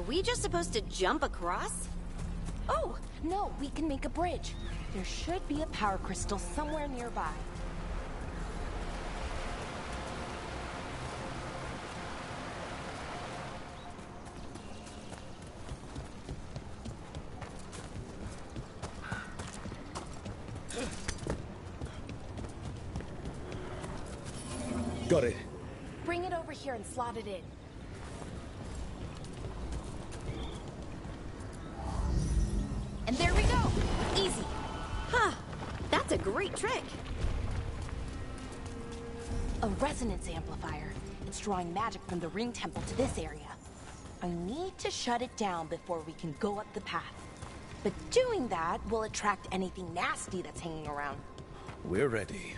we just supposed to jump across? Oh, no, we can make a bridge. There should be a power crystal somewhere nearby. Got it. Bring it over here and slot it in. And there we go! Easy! Huh. That's a great trick. A resonance amplifier. It's drawing magic from the ring temple to this area. I need to shut it down before we can go up the path. But doing that will attract anything nasty that's hanging around. We're ready.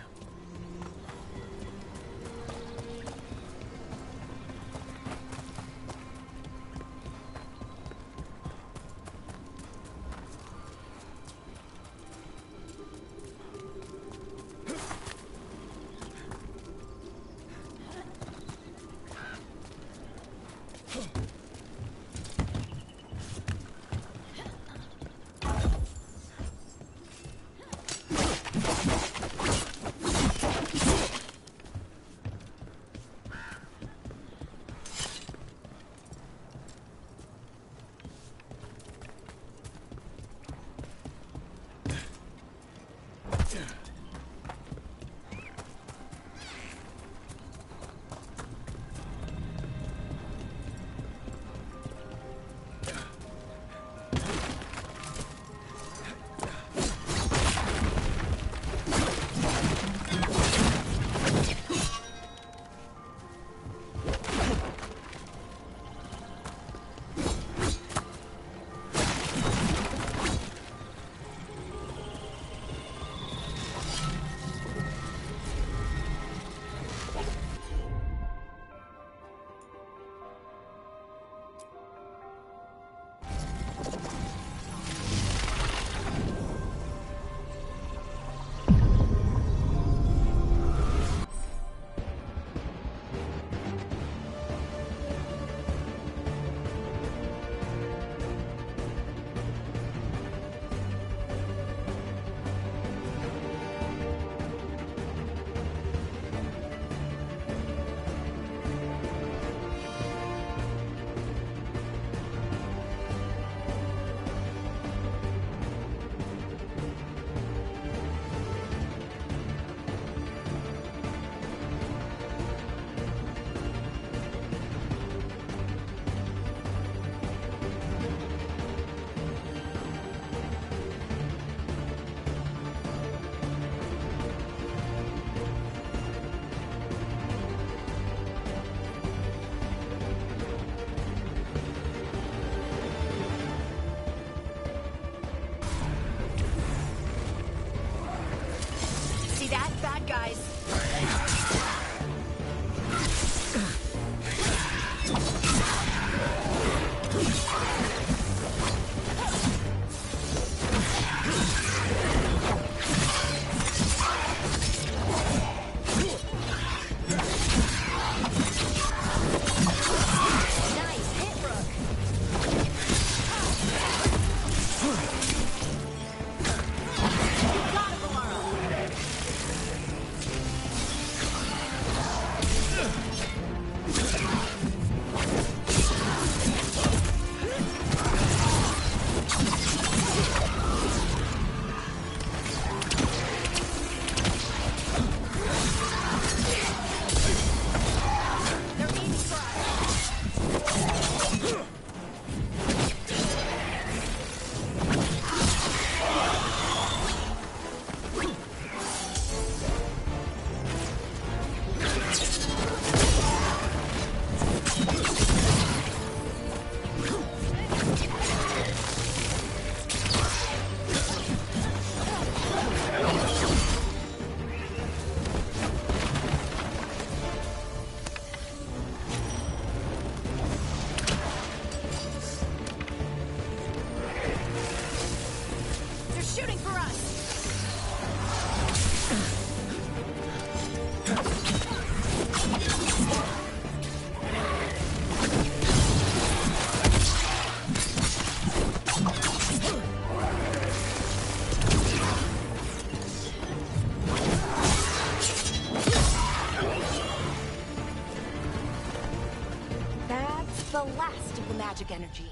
the last of the magic energy.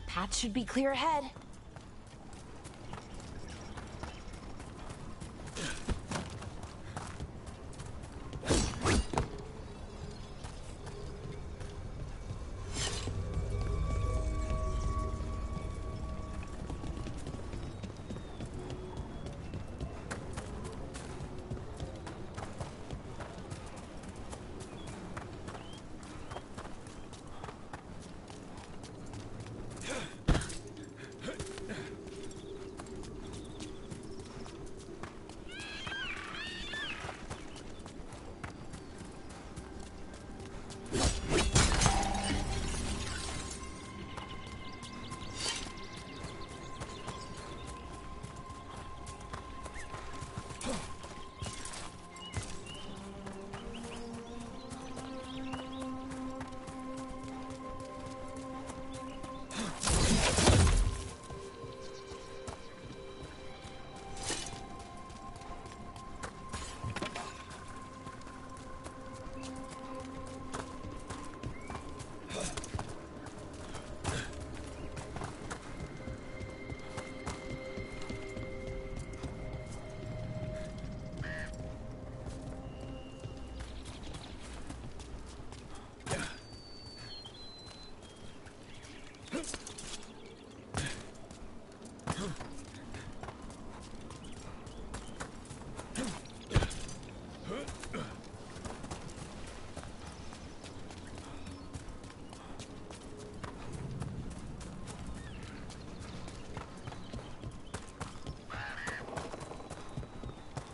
Path should be clear ahead.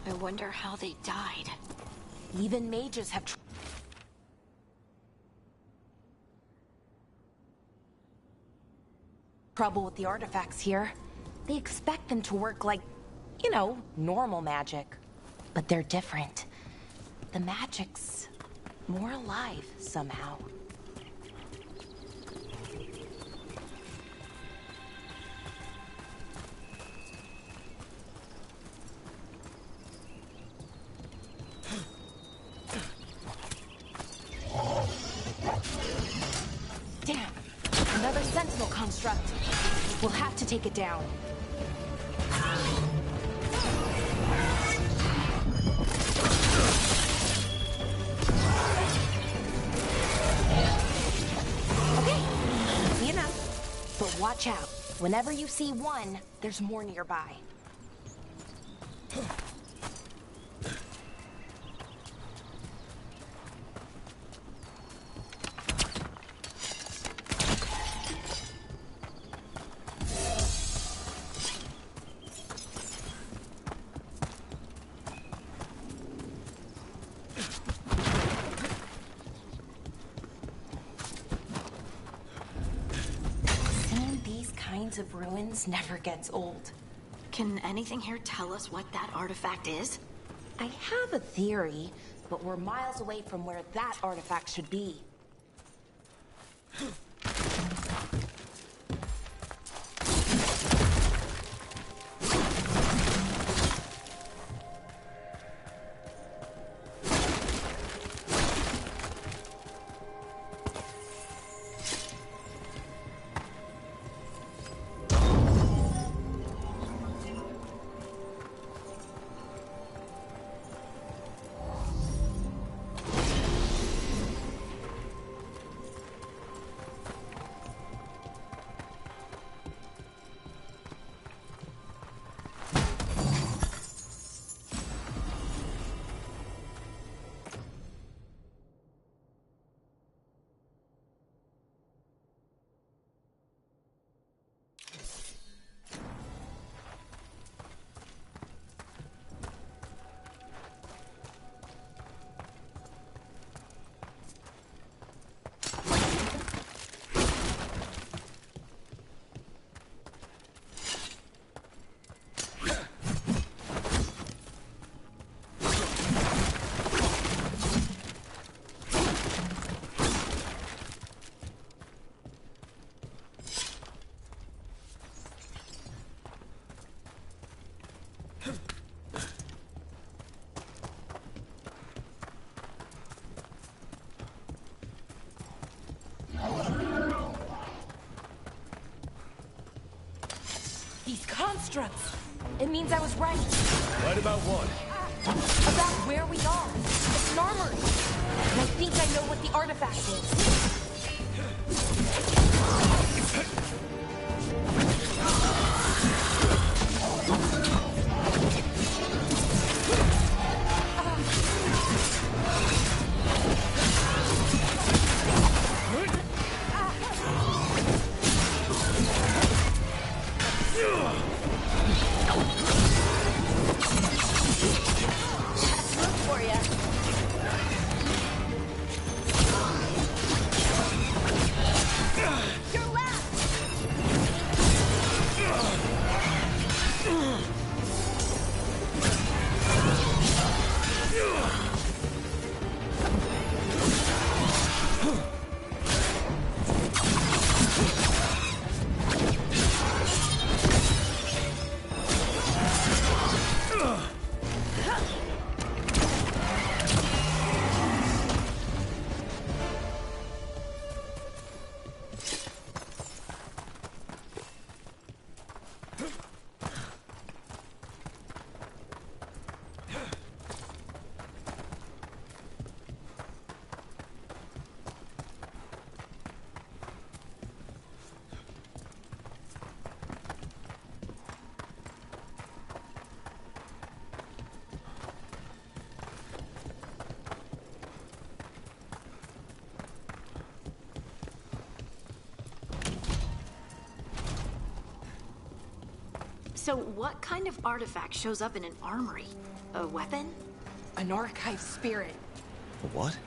I wonder how they died. Even mages have trouble with the artifacts here. They expect them to work like, you know, normal magic. But they're different. The magic's more alive somehow. Damn! Another sentinel construct. We'll have to take it down. Okay, easy enough. But watch out. Whenever you see one, there's more nearby. Of ruins never gets old. Can anything here tell us what that artifact is? I have a theory, but we're miles away from where that artifact should be. constructs! It means I was right. Right about what? About where we are. It's an armory. And I think I know what the artifact Look for ya. You're left. So what kind of artifact shows up in an armory? A weapon? An archive spirit. What?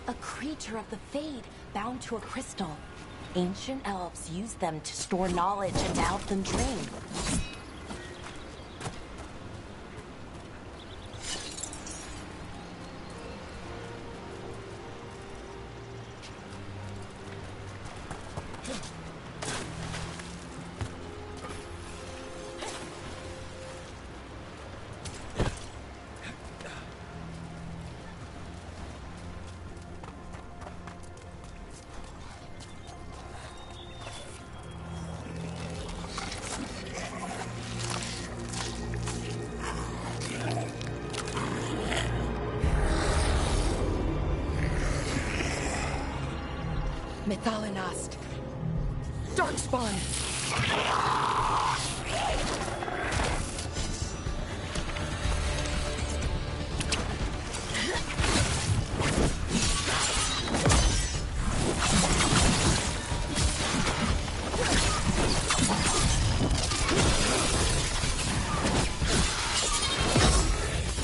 A creature of the Fade, bound to a crystal. Ancient elves use them to store knowledge and to help them dream. Methalinast. Darkspawn.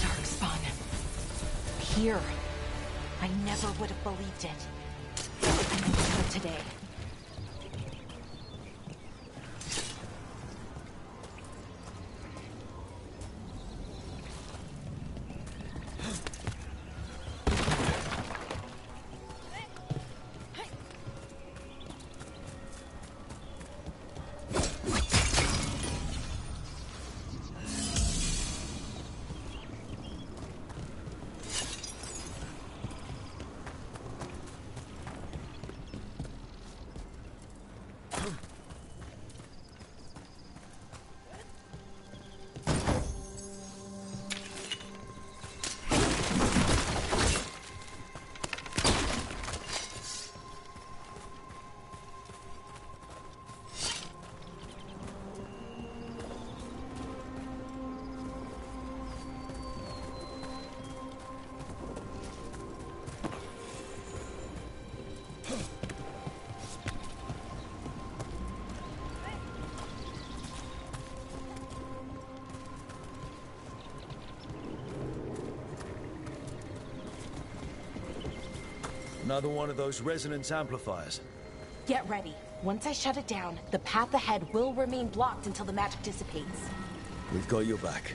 Darkspawn. Here. I never would have believed it. Not today. Another one of those resonance amplifiers. Get ready. Once I shut it down, the path ahead will remain blocked until the magic dissipates. We've got your back.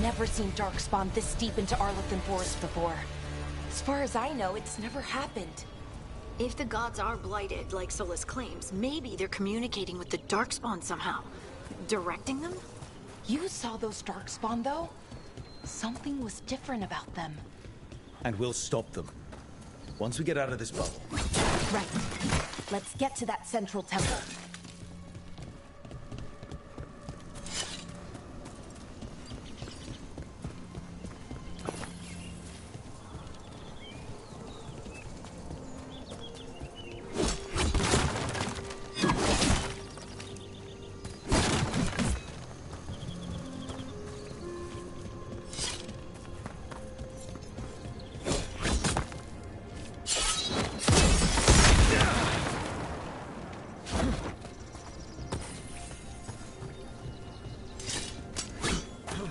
never seen Darkspawn this deep into Arlethan Forest before. As far as I know, it's never happened. If the gods are blighted, like Solus claims, maybe they're communicating with the Darkspawn somehow. Directing them? You saw those Darkspawn, though? Something was different about them. And we'll stop them. Once we get out of this bubble. Right. Let's get to that central temple.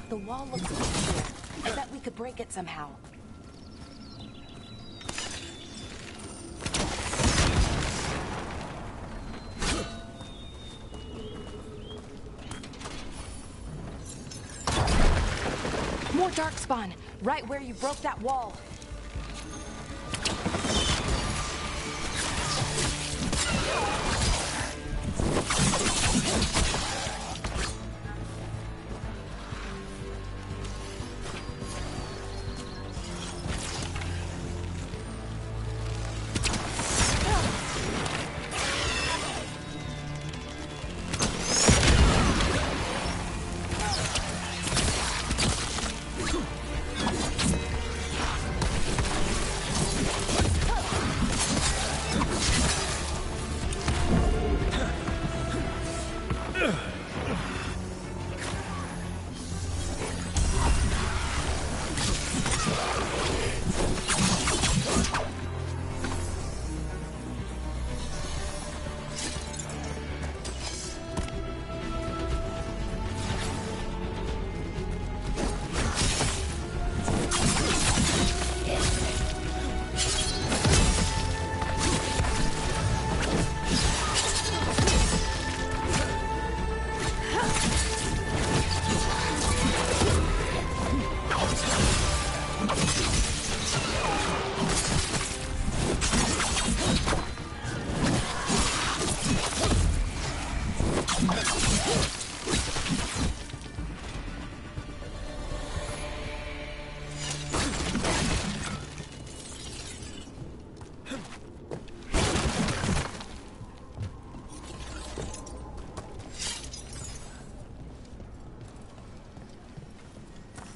The wall looks weak here. I bet we could break it somehow. More Darkspawn, right where you broke that wall.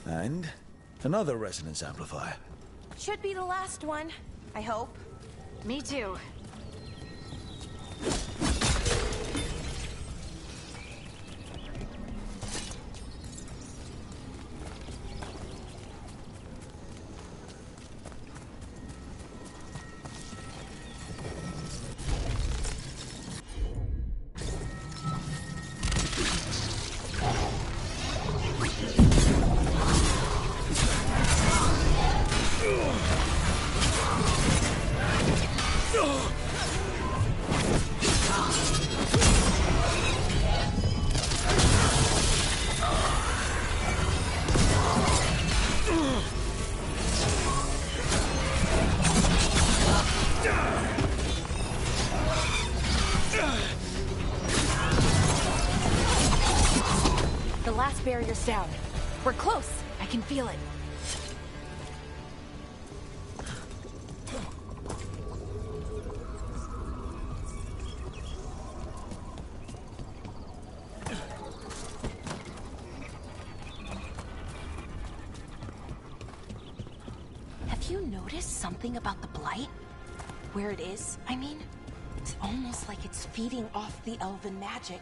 And another resonance amplifier. Should be the last one, I hope. Me too. The last barrier's down. We're close. I can feel it. Have you noticed something about the blight? Where it is, I mean? It's almost like it's feeding off the elven magic.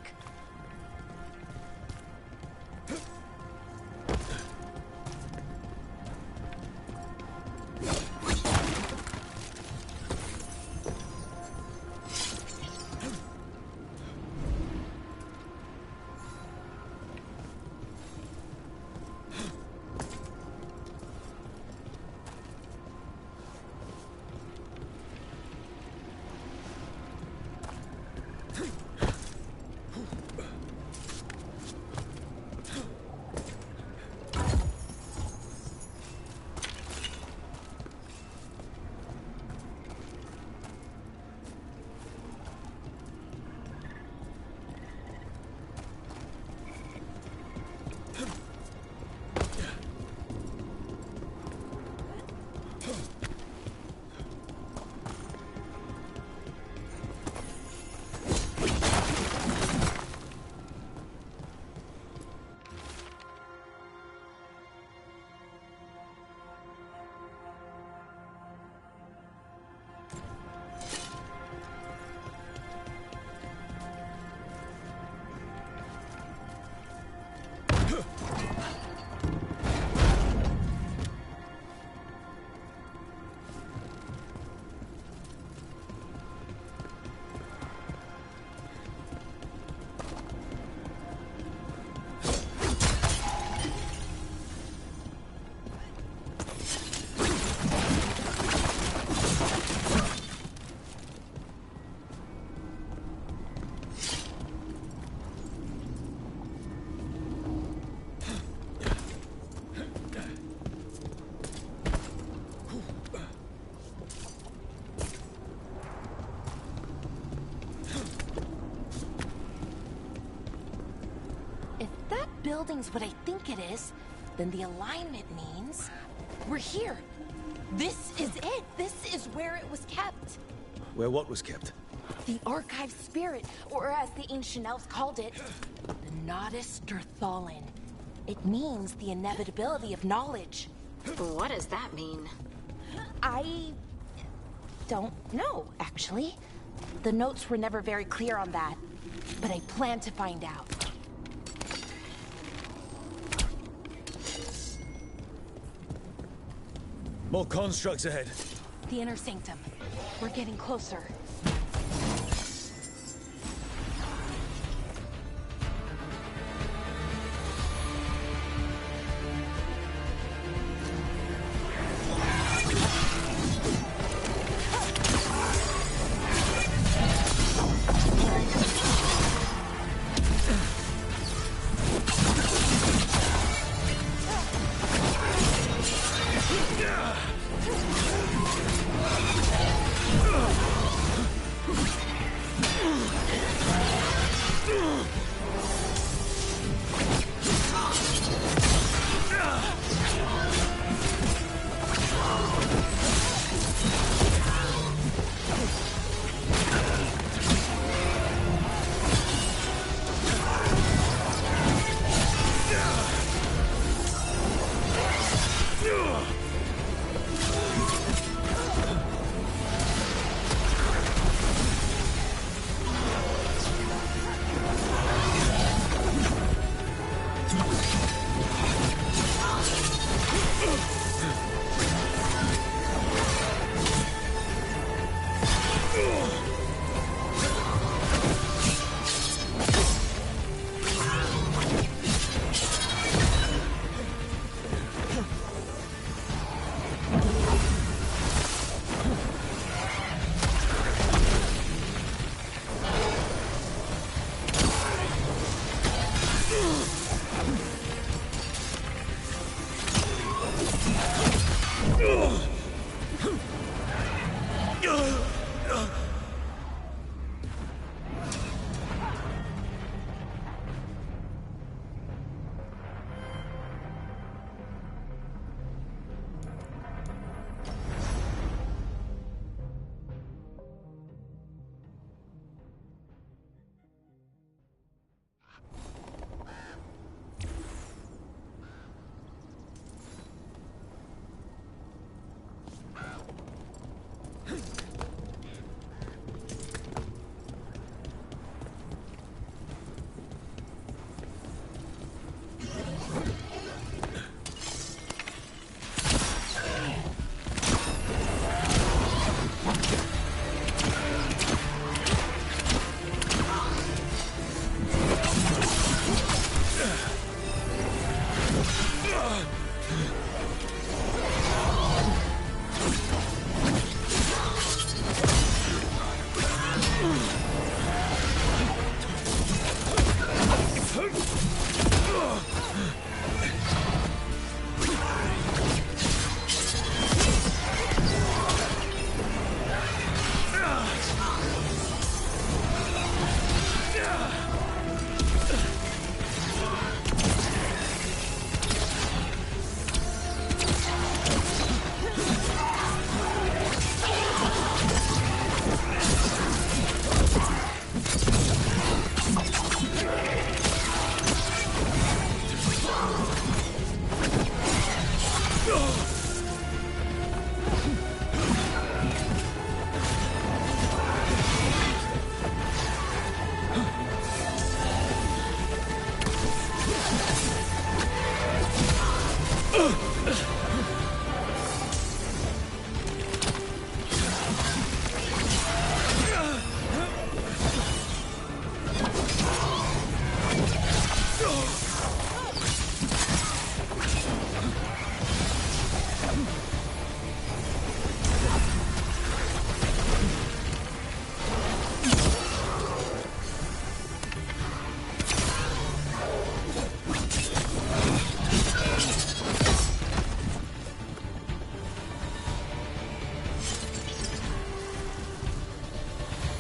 building's what I think it is, then the alignment means we're here. This is it. This is where it was kept. Where what was kept? The archive spirit, or as the ancient elves called it, the Nodus Derthalin. It means the inevitability of knowledge. What does that mean? I don't know, actually. The notes were never very clear on that, but I plan to find out. More constructs ahead. The inner sanctum. We're getting closer.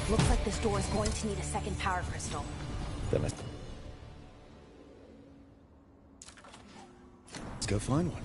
Looks like this door is going to need a second power crystal. Then Let's go find one.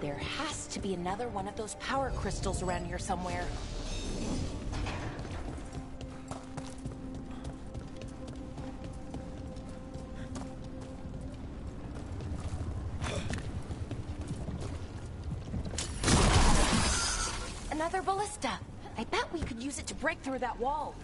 There has to be another one of those power crystals around here somewhere. Another ballista. I bet we could use it to break through that wall.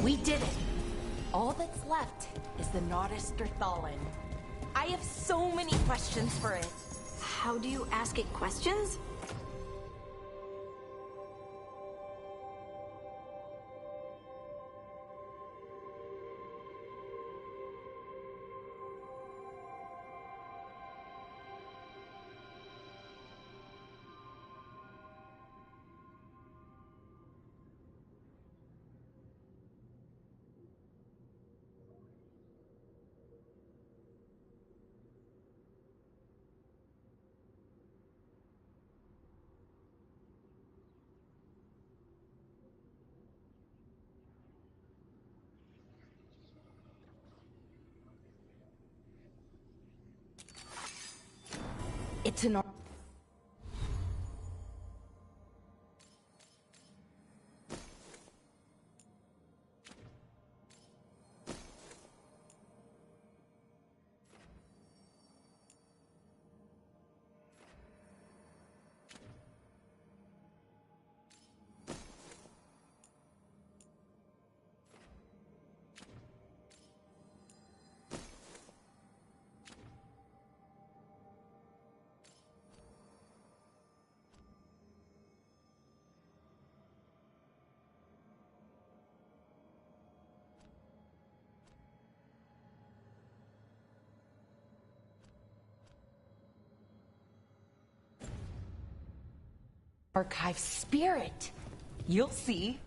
We did it! All that's left is the Nodus Derthalin. I have so many questions for it. How do you ask it questions? It's an... Archive spirit. You'll see.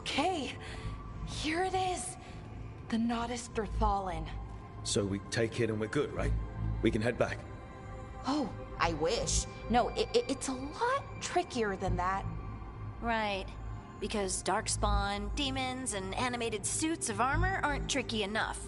Okay, here it is. The Nodus Dirthalin. So we take it and we're good, right? We can head back. Oh, I wish. No, it's a lot trickier than that. Right. Because darkspawn, demons, and animated suits of armor aren't tricky enough.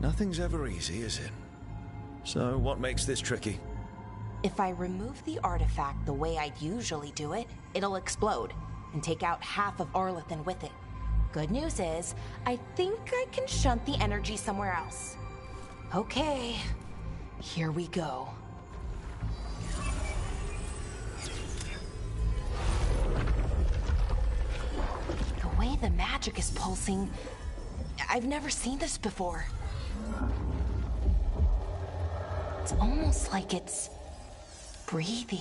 Nothing's ever easy, is it? So what makes this tricky? If I remove the artifact the way I'd usually do it, it'll explode and take out half of Arlathan with it. Good news is, I think I can shunt the energy somewhere else. Okay, here we go. The way the magic is pulsing, I've never seen this before. It's almost like it's breathing.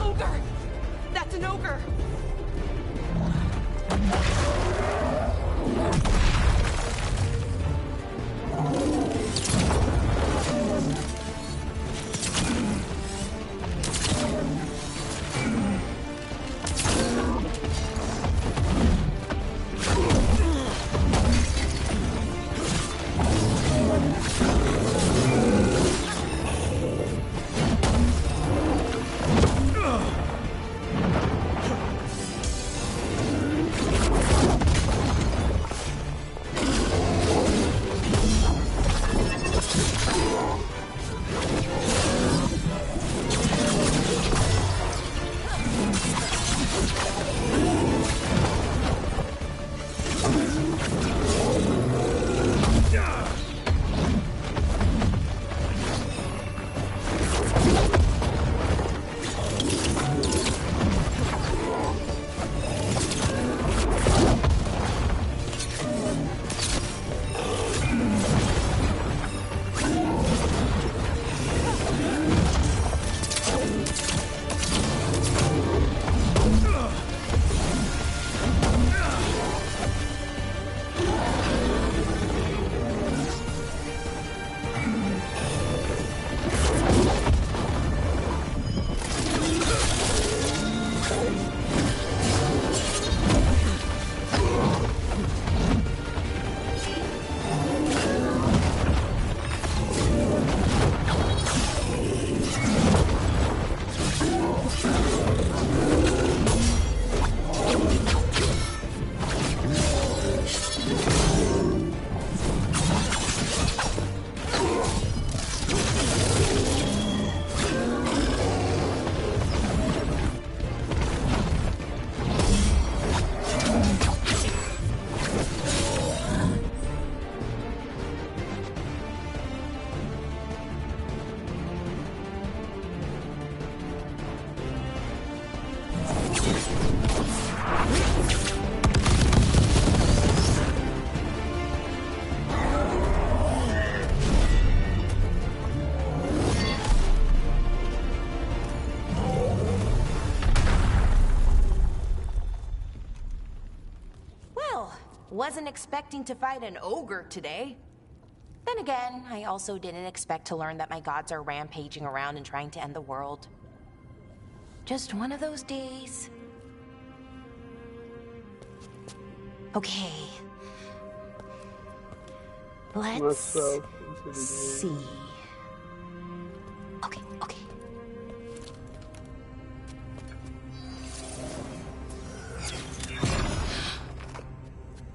Ogre! That's an ogre! Wasn't expecting to fight an ogre today. Then again, I also didn't expect to learn that my gods are rampaging around and trying to end the world. Just one of those days. Okay. Let's see. Okay.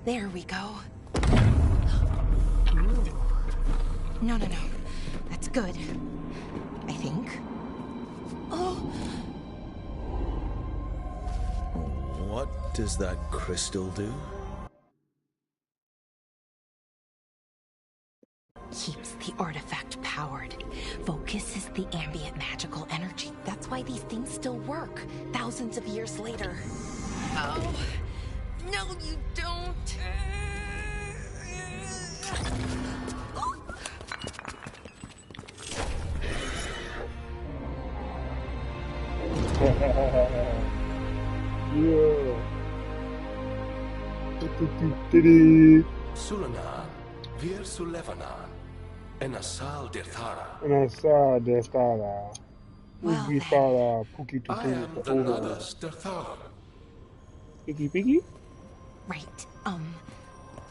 There we go. Ooh. No. That's good. I think. Oh! What does that crystal do? focuses the ambient magical energy. That's why these things still work, thousands of years later. Oh, no you don't. Yeah. Sulanan, Vir Sulevanan, and Asal Dirthara. And I saw the star. Well We then, saw Pookie I Tutu. am the Nadas Dirthara. Piggy Piggy? right,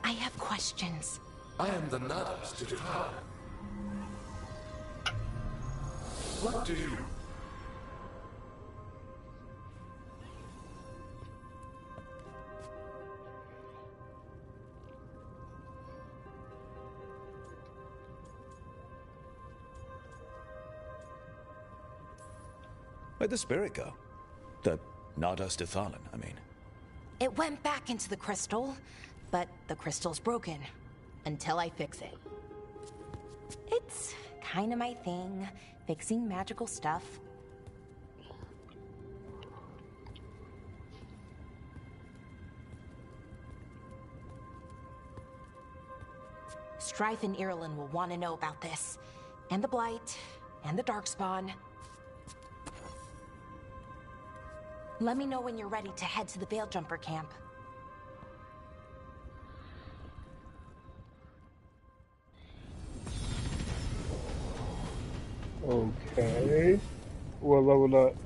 I have questions. I am the Nadas Dirthara. What do you... Where'd the spirit go? The Nardos Dethalan, I mean. It went back into the crystal, but the crystal's broken. Until I fix it. It's kind of my thing, fixing magical stuff. Strife and Irulan will want to know about this. And the Blight, and the Darkspawn. Let me know when you're ready to head to the Veil Jumper camp. Okay. We'll level up.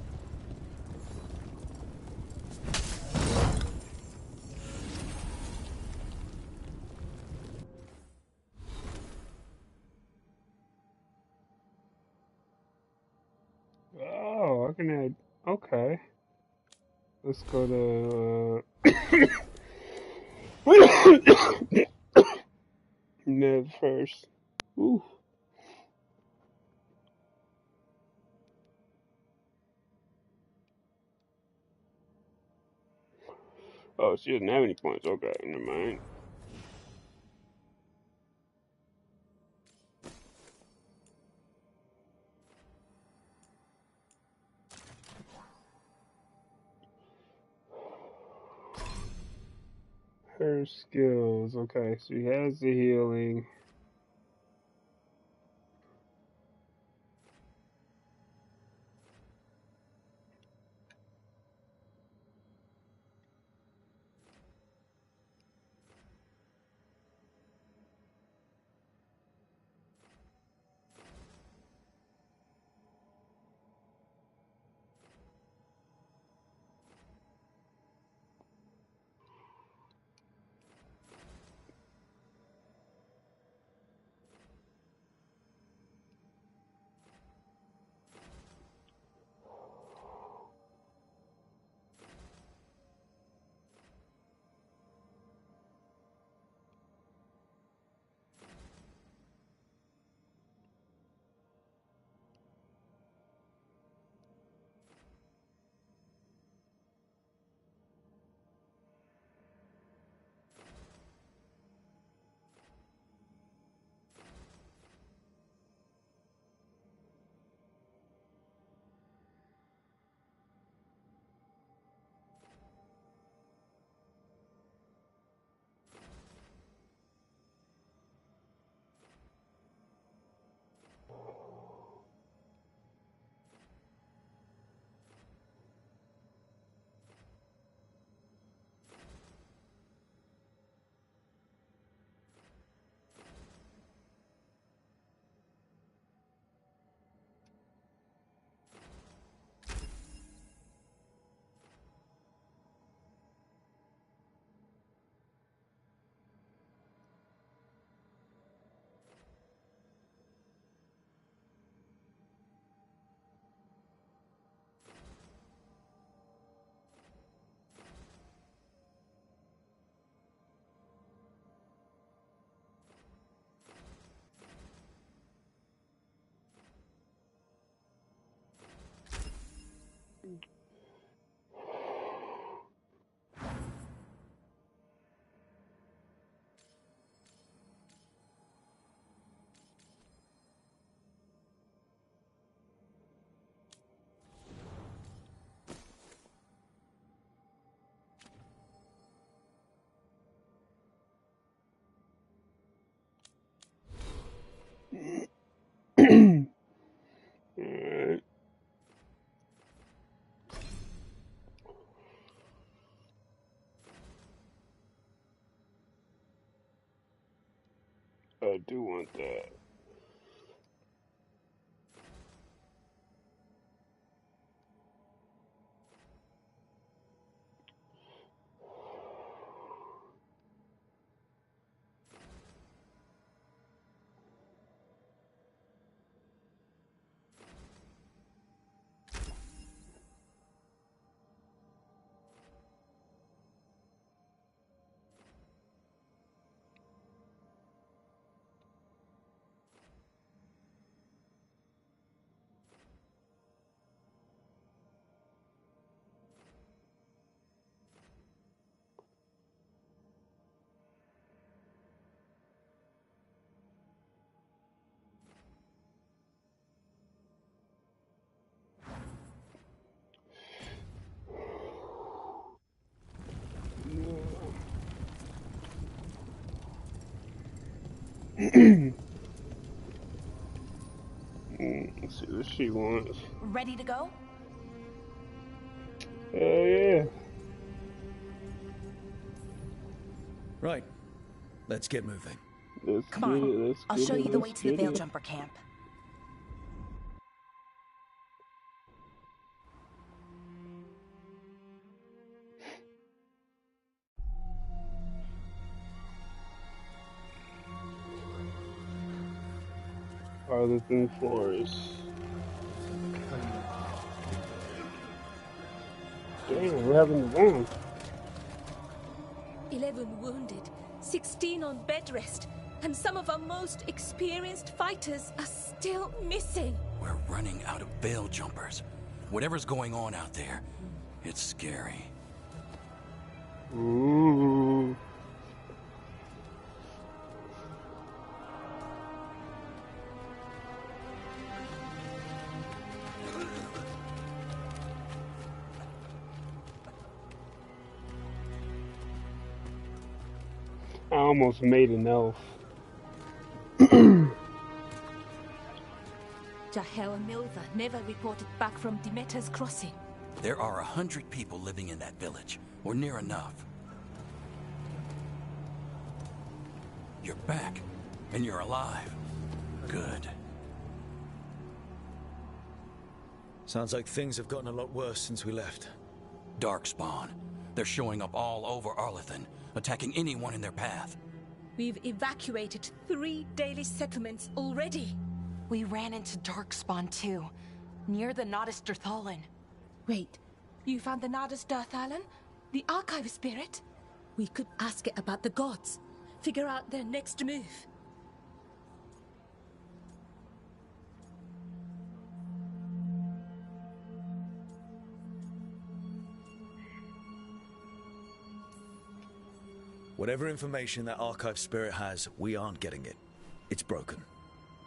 Oh, I can add. Okay. Let's go to Ned first. Ooh. Oh, she doesn't have any points. Okay, never mind. Her skills. Okay, she has the healing. do want that. Let's see what she wants. Ready to go? Hell yeah. Right. Let's get moving. Let's Come get on. it. Let's I'll get show it. you the Let's way to the get Veil it. Jumper camp. Arlington Forest. Damn, we're having the round. 11 wounded, 16 on bed rest, and some of our most experienced fighters are still missing. We're running out of Veil Jumpers. Whatever's going on out there, it's scary. Ooh. I almost made an elf. Jahel and Milva never reported back from Demeter's crossing. There are 100 people living in that village, or near enough. You're back, and you're alive. Good. Sounds like things have gotten a lot worse since we left. Darkspawn. They're showing up all over Arlington, attacking anyone in their path. We've evacuated 3 daily settlements already. We ran into Darkspawn too, near the Nodus Dirthalin. Wait, you found the Nodus Dirthalin? The archive spirit? We could ask it about the gods. Figure out their next move. Whatever information that archive spirit has, we aren't getting it. It's broken.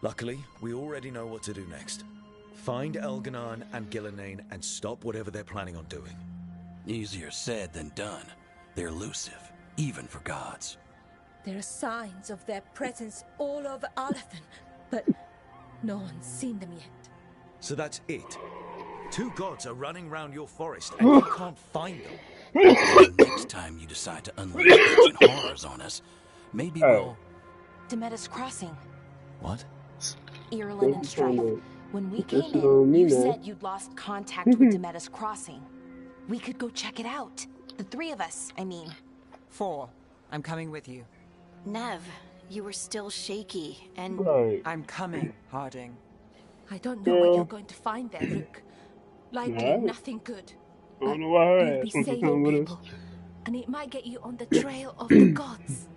Luckily, we already know what to do next. Find Elganon and Gillenane and stop whatever they're planning on doing. Easier said than done. They're elusive, even for gods. There are signs of their presence all over Arlington, but no one's seen them yet. So that's it. 2 gods are running around your forest and you can't find them. The next time you decide to unleash ancient horrors on us, maybe we'll... Demeter's Crossing. What? Irlin and Strife. When we This came is on in, me you now. said you'd lost contact with Demeter's Crossing. We could go check it out. The 3 of us, I mean. 4. I'm coming with you. Nev, you were still shaky, and Right. I'm coming, Harding. I don't know what you're going to find there, Rook. Likely Yeah. nothing good. I don't know why her You'll be ass wants to saving come with people, us. and it might get you on the trail of the gods.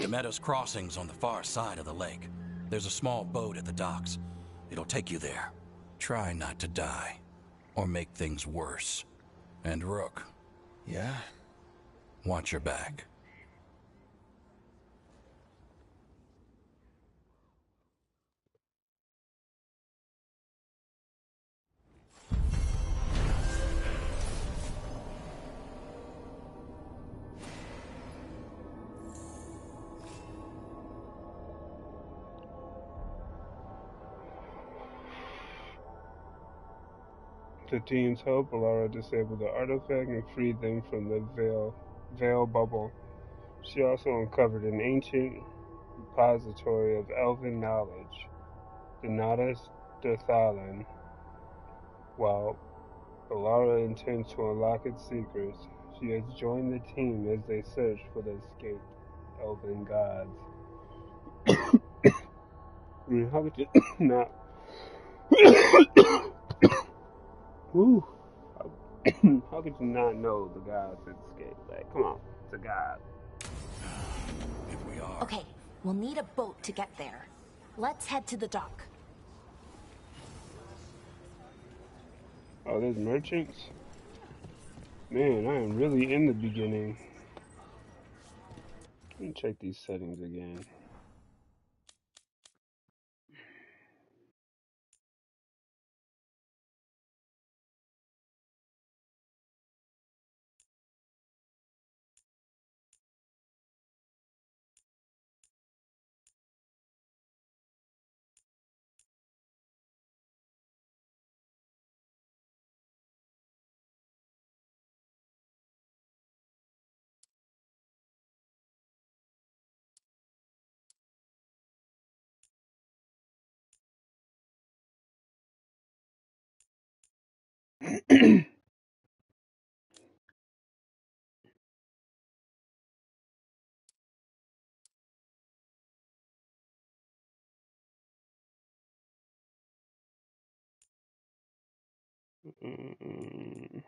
Demeter's Crossing's on the far side of the lake. There's a small boat at the docks. It'll take you there. Try not to die, or make things worse. And Rook, Yeah? watch your back. The team's help, Alara disabled the artifact and freed them from the veil bubble. She also uncovered an ancient repository of elven knowledge, the Nadas Derthalan. While Alara intends to unlock its secrets, she has joined the team as they search for the escaped elven gods. I mean, how could you not? Ooh. How could you not know the gods escaped? Like, come on, it's a god. If we are. Okay, we'll need a boat to get there. Let's head to the dock. Oh, there's merchants? Man, I am really in the beginning. Let me check these settings again. Mm.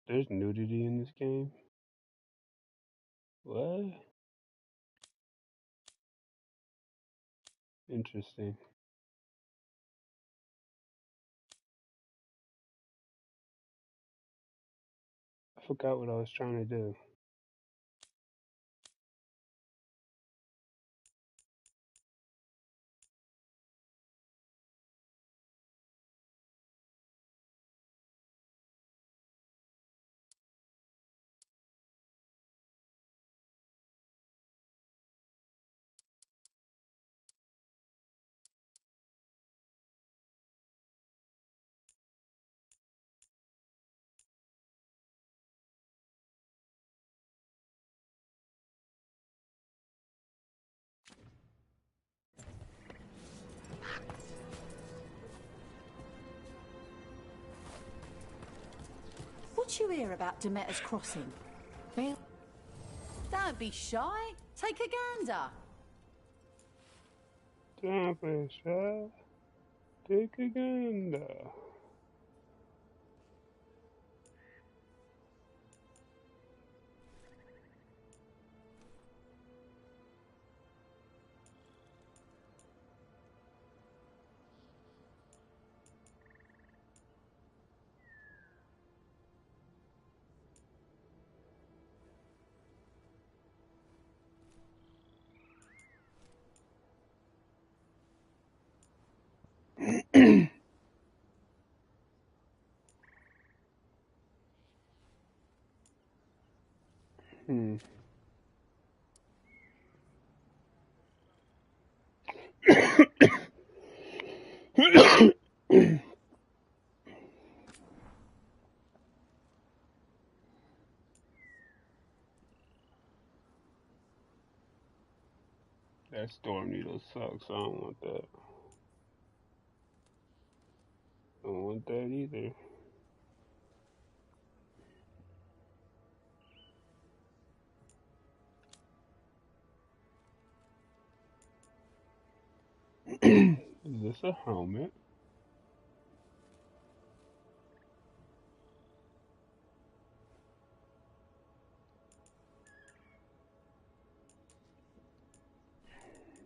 There's nudity in this game? What? Interesting. I forgot what I was trying to do. What you hear about Demeter's Crossing? Veil? Don't be shy. Take a gander. Don't be shy. Take a gander. Hmm. That storm needle sucks. I don't want that. Don't want that either. Is this a helmet?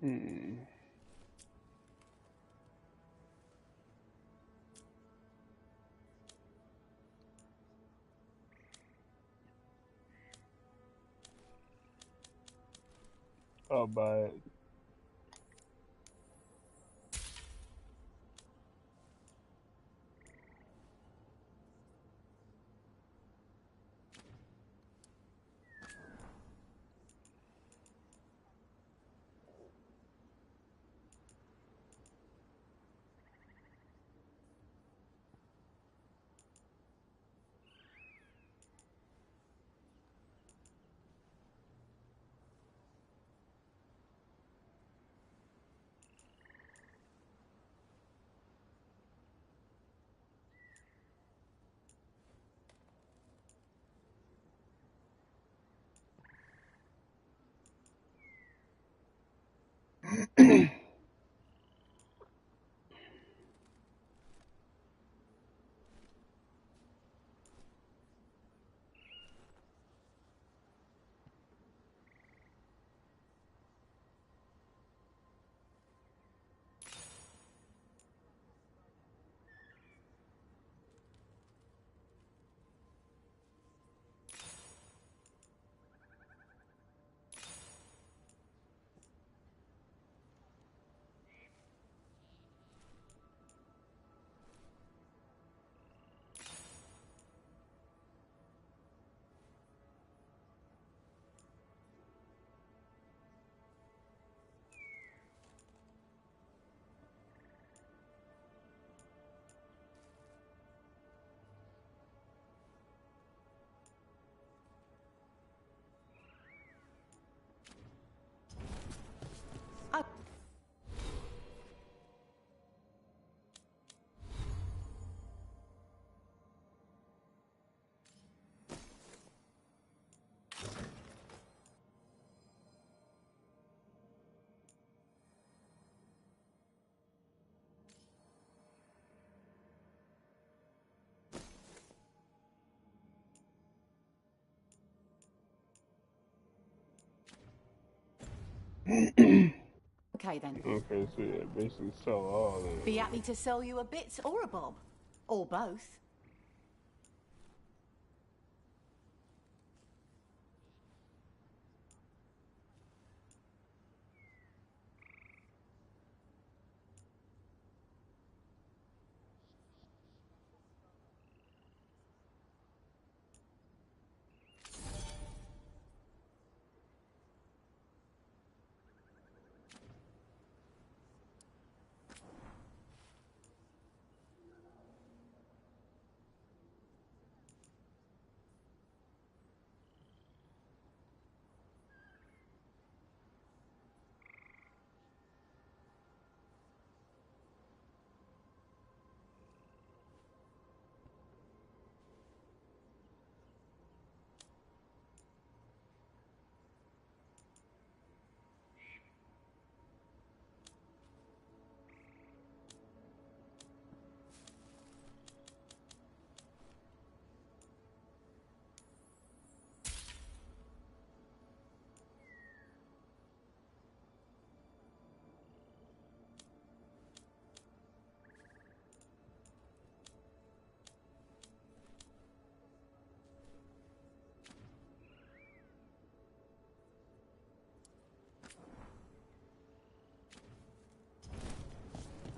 Hmm. I'll buy it. Okay then. Okay, so yeah, basically sell all of it. Be happy to sell you a bit or a bob. Or both.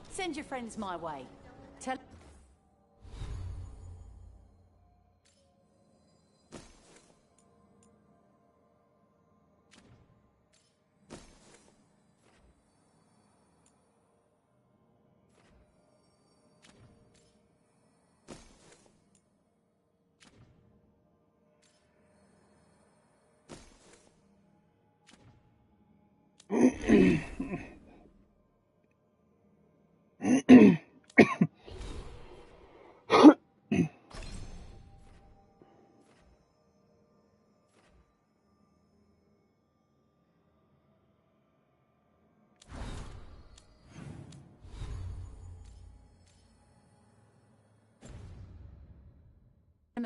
Send your friends my way. Tell...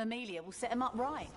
Amelia will set him up right.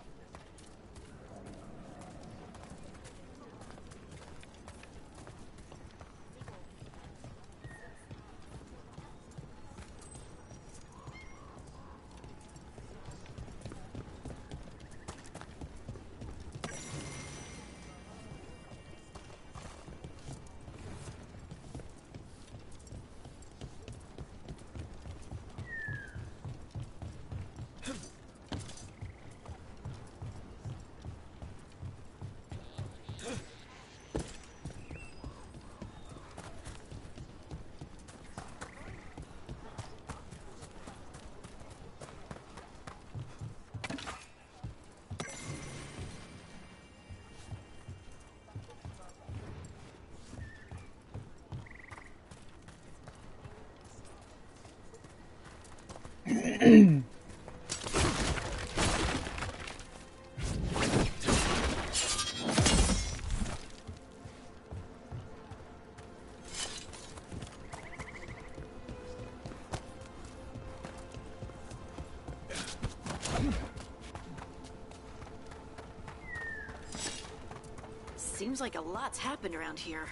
Seems like a lot's happened around here.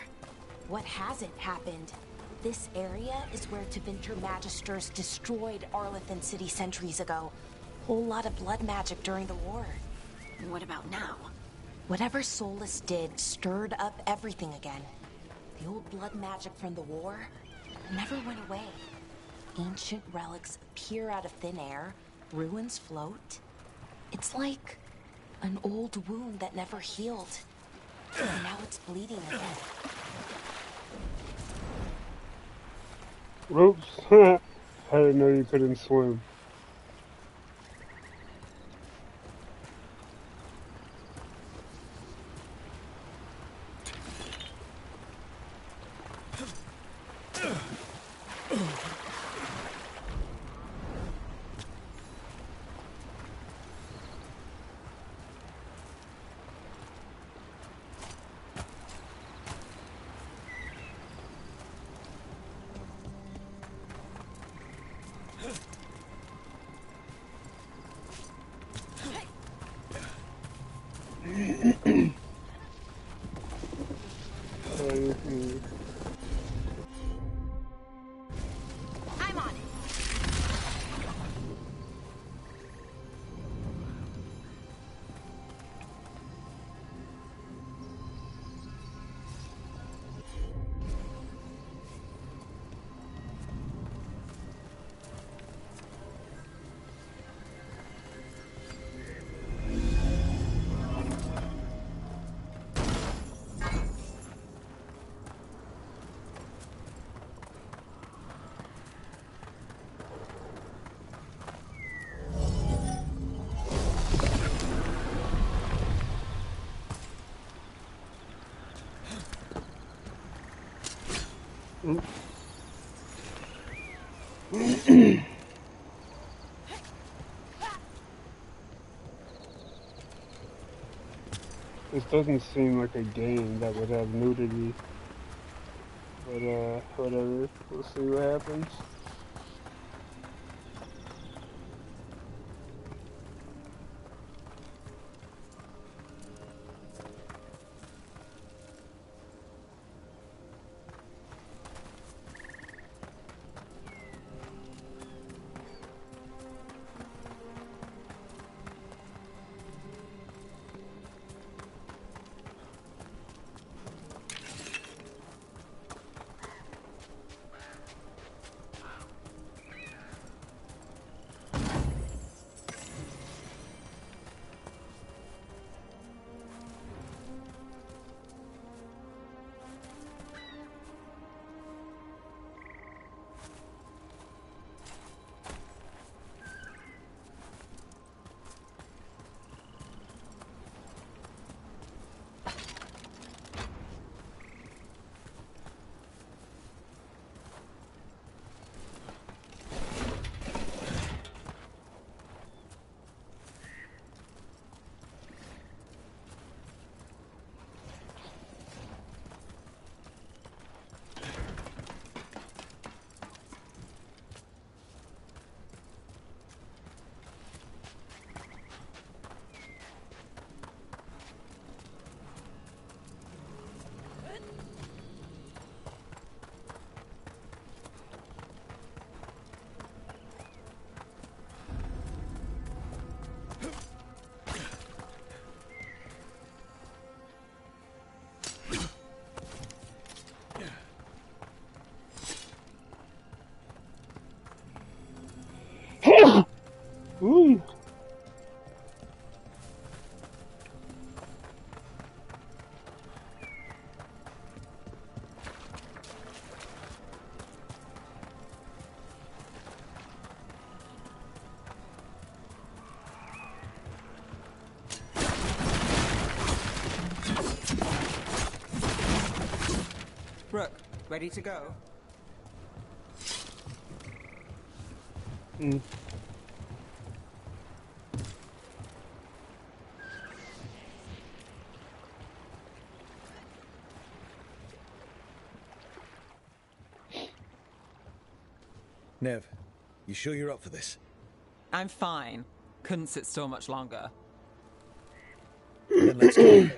What hasn't happened? This area is where Tevinter Magisters destroyed Arlathan City centuries ago. Whole lot of blood magic during the war. What about now? Whatever Solus did stirred up everything again. The old blood magic from the war never went away. Ancient relics appear out of thin air, ruins float. It's like an old wound that never healed. And now it's bleeding again. Ropes. I didn't know you couldn't swim. I'm on it. This doesn't seem like a game that would have nudity, but whatever. We'll see what happens. Ooh. Rook, ready to go? Nev, you sure you're up for this? I'm fine. Couldn't sit still much longer. Then let's go.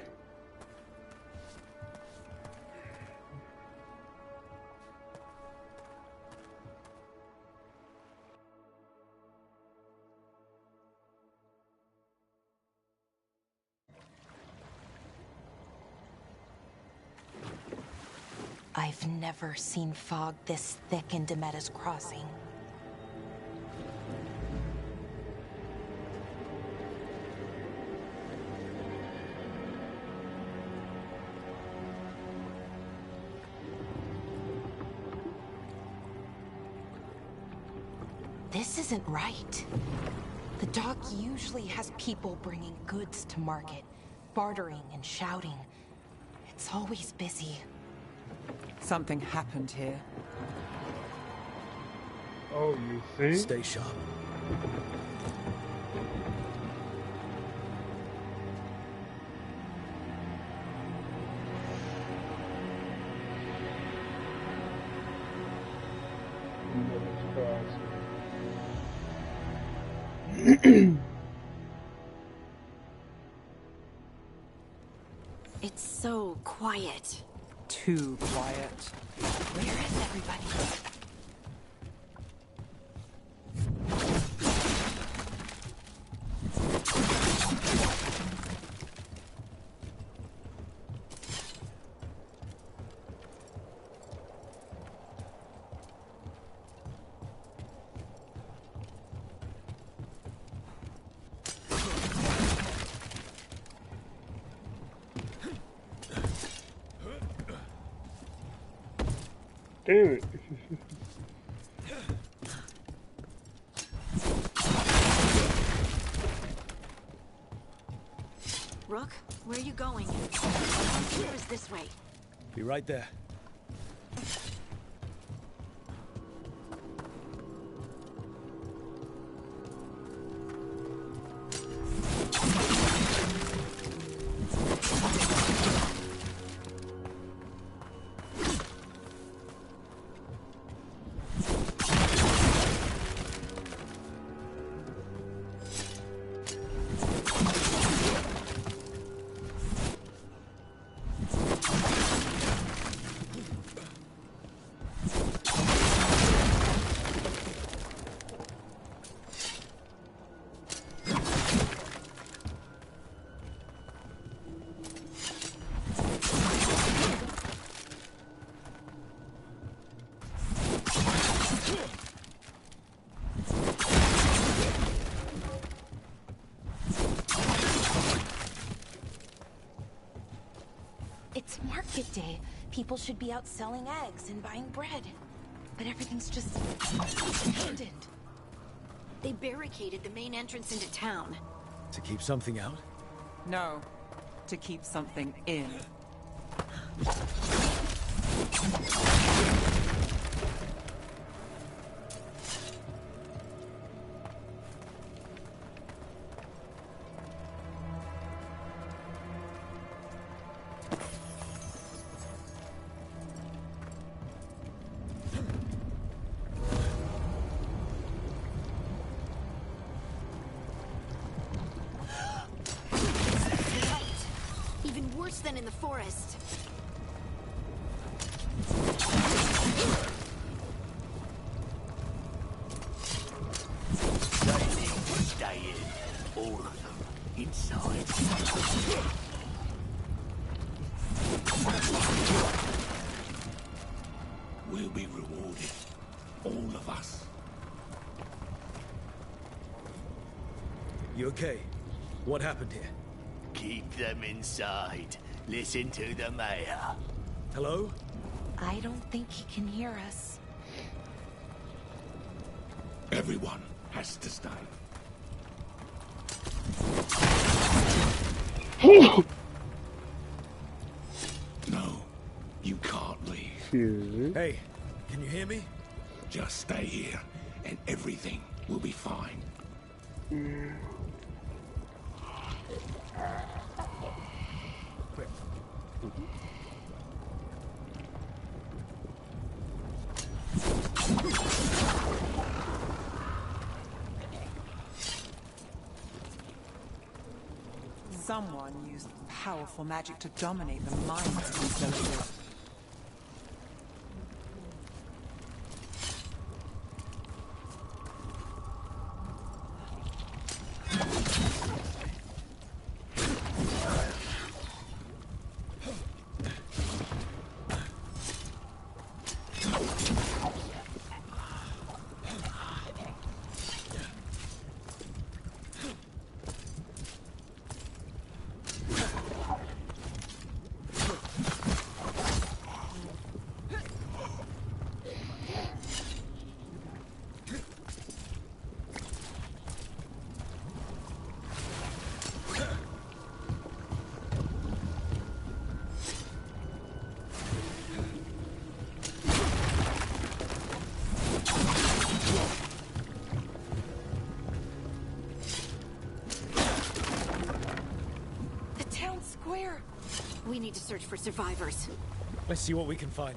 I've never seen fog this thick in Demetta's Crossing. This isn't right. The dock usually has people bringing goods to market, bartering and shouting. It's always busy. Something happened here. Oh, you see? Stay sharp. It's so quiet. Too quiet. Where is everybody? Damn it. Rook, where are you going? Here is this way. Be right there. It's market day. People should be out selling eggs and buying bread. But everything's just abandoned. They barricaded the main entrance into town. To keep something out? No, to keep something in. Even worse than in the forest. Stay in. All of them. Inside. We'll be rewarded. All of us. You okay? What happened here? Keep them inside. Listen to the mayor. Hello? I don't think he can hear us. Everyone has to stay. No, you can't leave. Hey, can you hear me? Just stay here, and everything will be fine. Someone used powerful magic to dominate the minds of these villagers. We need to search for survivors. Let's see what we can find.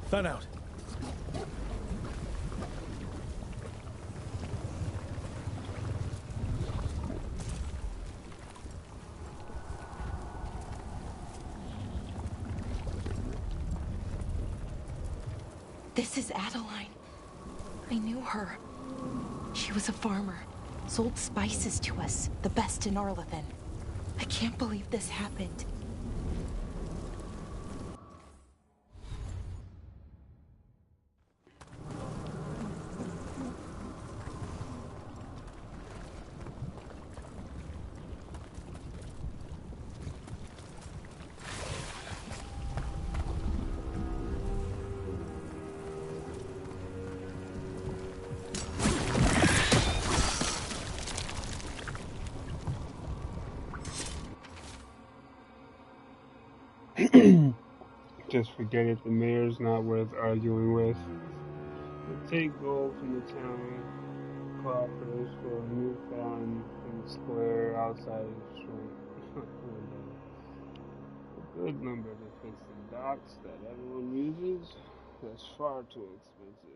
Fan out. This is Adeline. I knew her. She was a farmer, sold spices to us, the best in Arlathan. I can't believe this happened. Just forget it, the mayor's not worth arguing with. We'll take gold from the town coffers for a new fountain in the square outside the window. A good number to fix the docks that everyone uses. That's far too expensive.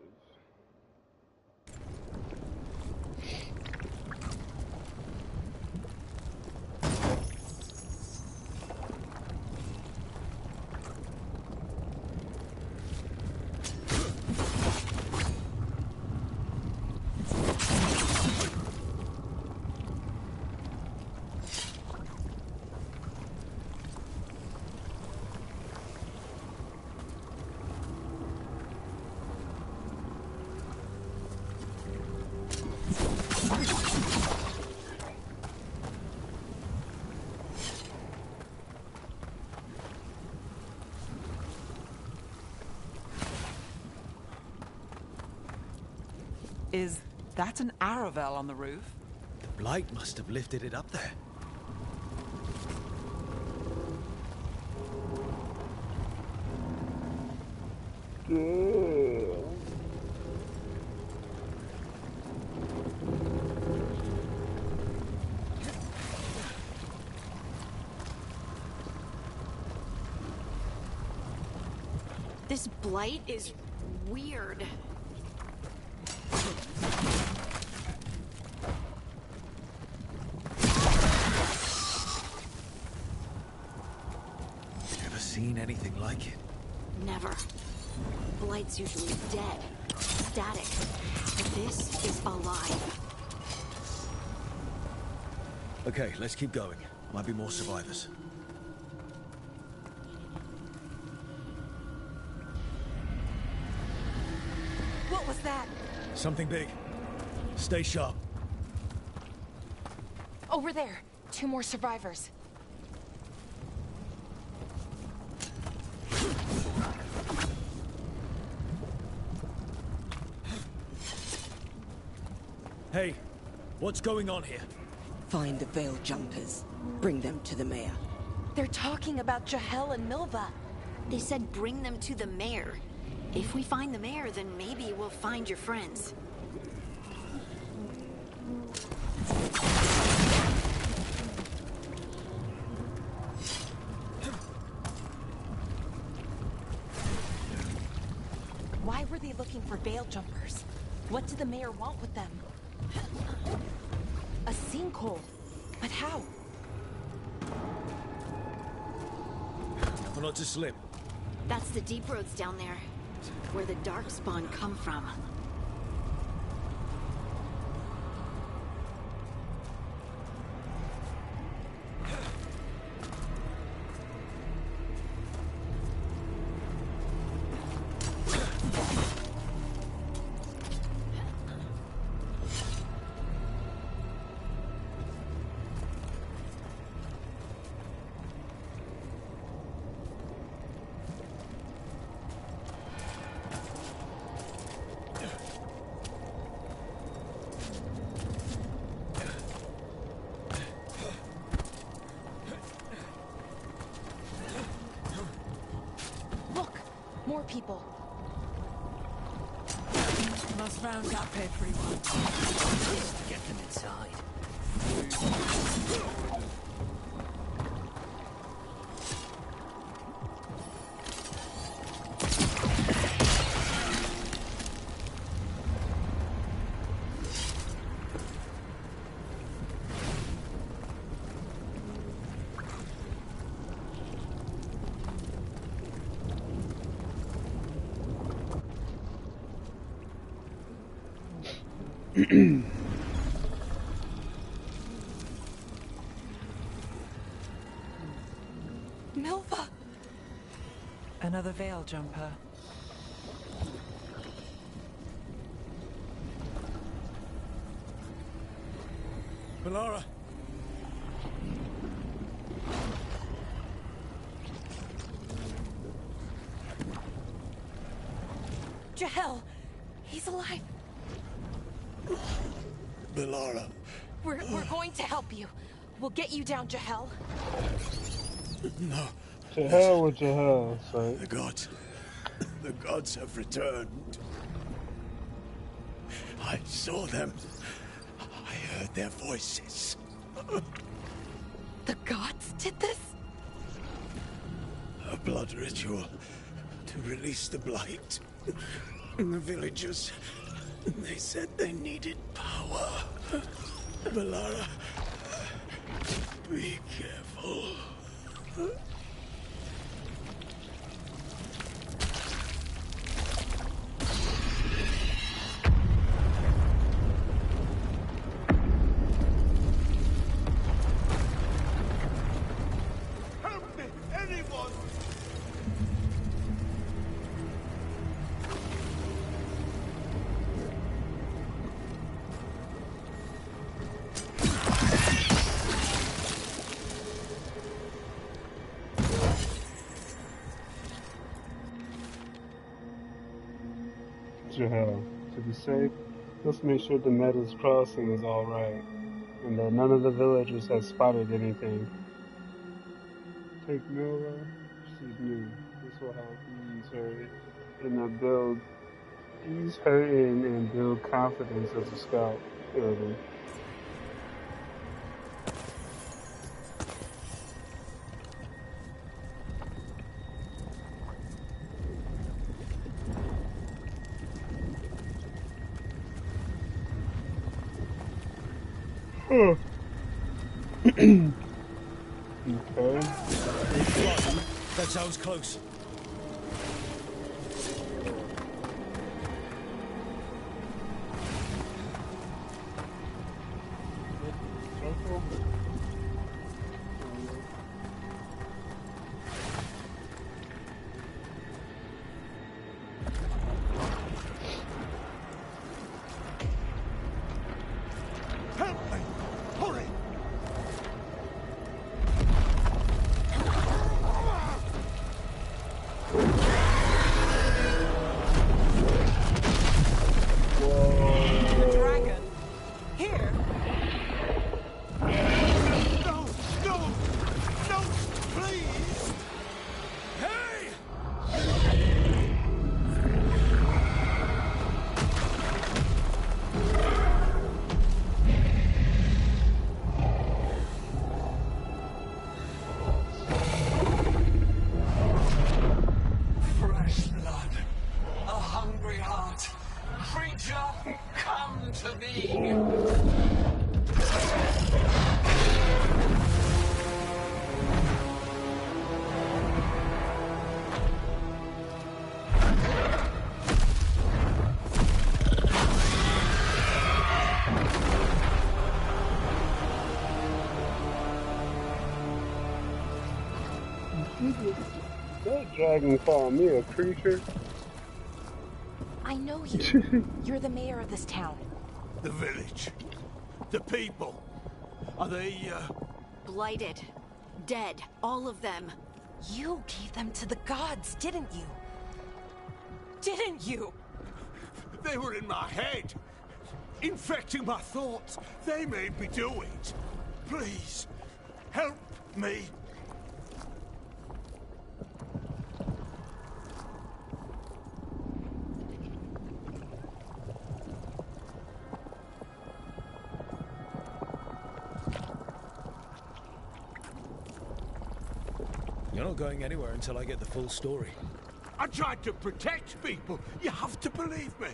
Is that an Aravel on the roof? The blight must have lifted it up there. This blight is weird. Never seen anything like it. Never. Blight's usually dead, static. But this is alive. Okay, let's keep going. Might be more survivors. What was that? Something big. Stay sharp. Over there. 2 more survivors. Hey, what's going on here? Find the Veil Jumpers. Bring them to the mayor. They're talking about Jahel and Milva. They said bring them to the mayor. If we find the mayor, then maybe we'll find your friends. Why were they looking for Veil Jumpers? What did the mayor want with them? A sinkhole. But how? Careful not to slip. That's the deep roads down there, where the Darkspawn come from. More people. Must round up everyone. Get them inside. Milva! Another veil jumper. Melara! Jahel! He's alive! Melara! We're going to help you. We'll get you down, Jahel. No. To hell with your hell, son. The gods have returned. I saw them. I heard their voices. The gods did this? A blood ritual to release the blight. The villagers, they said they needed power. Melara, be careful. Help me, anyone! Jahel, to be safe, let's make sure the Meadows crossing is alright, and that none of the villagers have spotted anything. Take Mila, she's new. This will help ease her in and build confidence as a scout further. Okay. That sounds close. Help me! Hurry! The dragon. Here. No! No! No! Please! Hey! Fresh blood, a hungry heart. Creature, come to me. That dragon called me a creature. I know you. You're the mayor of this town. The village. The people. Are they, Blighted. Dead. All of them. You gave them to the gods, didn't you? Didn't you? They were in my head. Infecting my thoughts. They made me do it. Please, help me. You're not going anywhere until I get the full story. I tried to protect people. You have to believe me.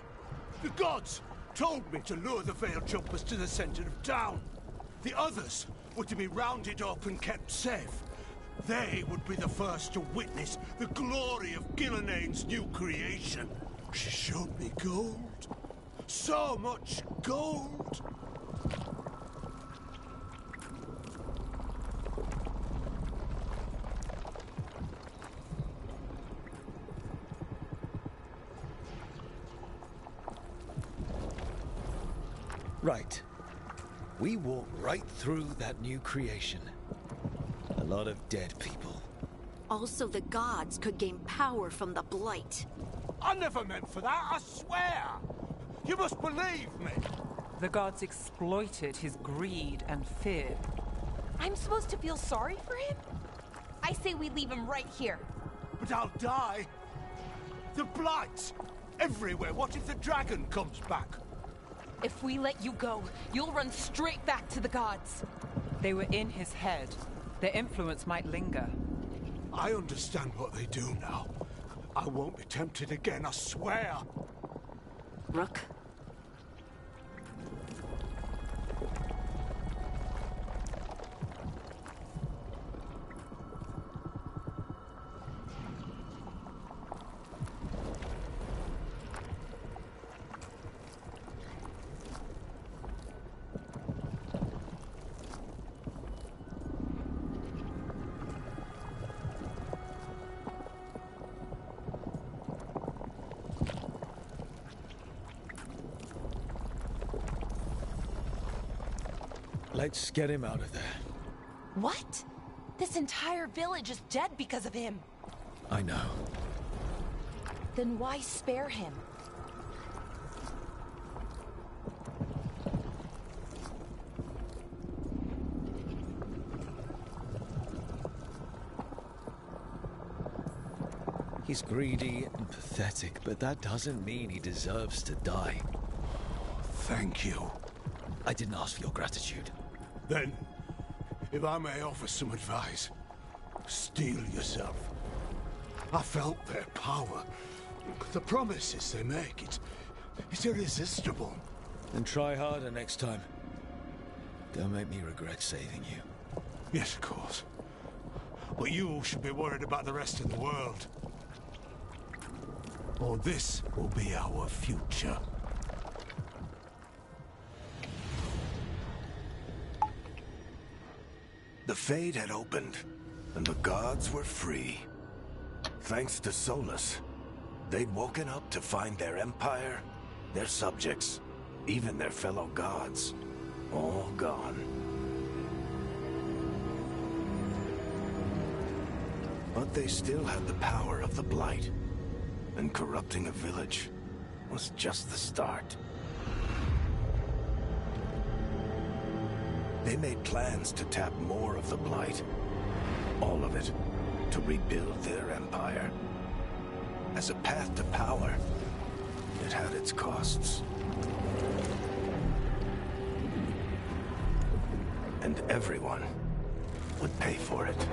The gods told me to lure the Veil Jumpers to the center of town. The others were to be rounded up and kept safe. They would be the first to witness the glory of Gilnenane's new creation. She showed me gold, So much gold! Right. We walk right through that new creation. A lot of dead people. Also, the gods could gain power from the Blight. I never meant for that, I swear! You must believe me! The gods exploited his greed and fear. I'm supposed to feel sorry for him? I say we leave him right here. But I'll die! The Blight! Everywhere! What if the dragon comes back? If we let you go, you'll run straight back to the gods. They were in his head. Their influence might linger. I understand what they do now. I won't be tempted again, I swear! Rook? Let's get him out of there. What? This entire village is dead because of him. I know. Then why spare him? He's greedy and pathetic, but that doesn't mean he deserves to die. Thank you. I didn't ask for your gratitude. Then, if I may offer some advice, steel yourself. I felt their power. The promises they make, it's irresistible. Then try harder next time. Don't make me regret saving you. Yes, of course. But you should be worried about the rest of the world. Or this will be our future. The Fade had opened, and the gods were free. Thanks to Solus, they'd woken up to find their empire, their subjects, even their fellow gods, all gone. But they still had the power of the Blight, and corrupting a village was just the start. They made plans to tap more of the Blight. All of it. To rebuild their empire. As a path to power, it had its costs. And everyone would pay for it.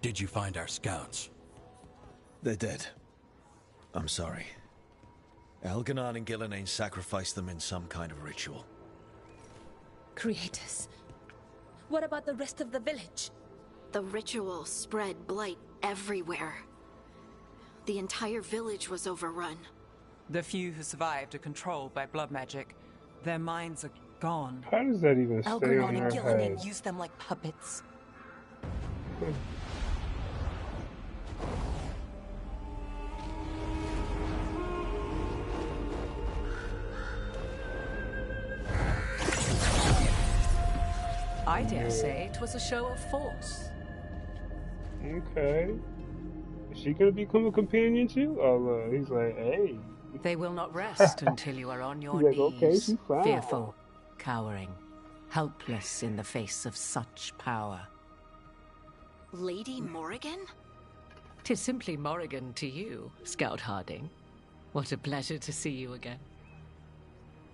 did you find our scouts? They're dead. I'm sorry. Elganon and Gillenane sacrificed them in some kind of ritual. Creators. What about the rest of the village? The ritual spread blight everywhere. The entire village was overrun. The few who survived are controlled by blood magic. Their minds are gone. How does that even stay on Elganon their and Gillenane heads? use them like puppets. I dare say it was a show of force. Okay. Is she gonna become a companion too? Oh, he's like, hey. They will not rest until you are on your He's like, knees, okay, she's fine. fearful, cowering, helpless in the face of such power. Lady Morrigan? 'Tis simply Morrigan to you, Scout Harding. What a pleasure to see you again.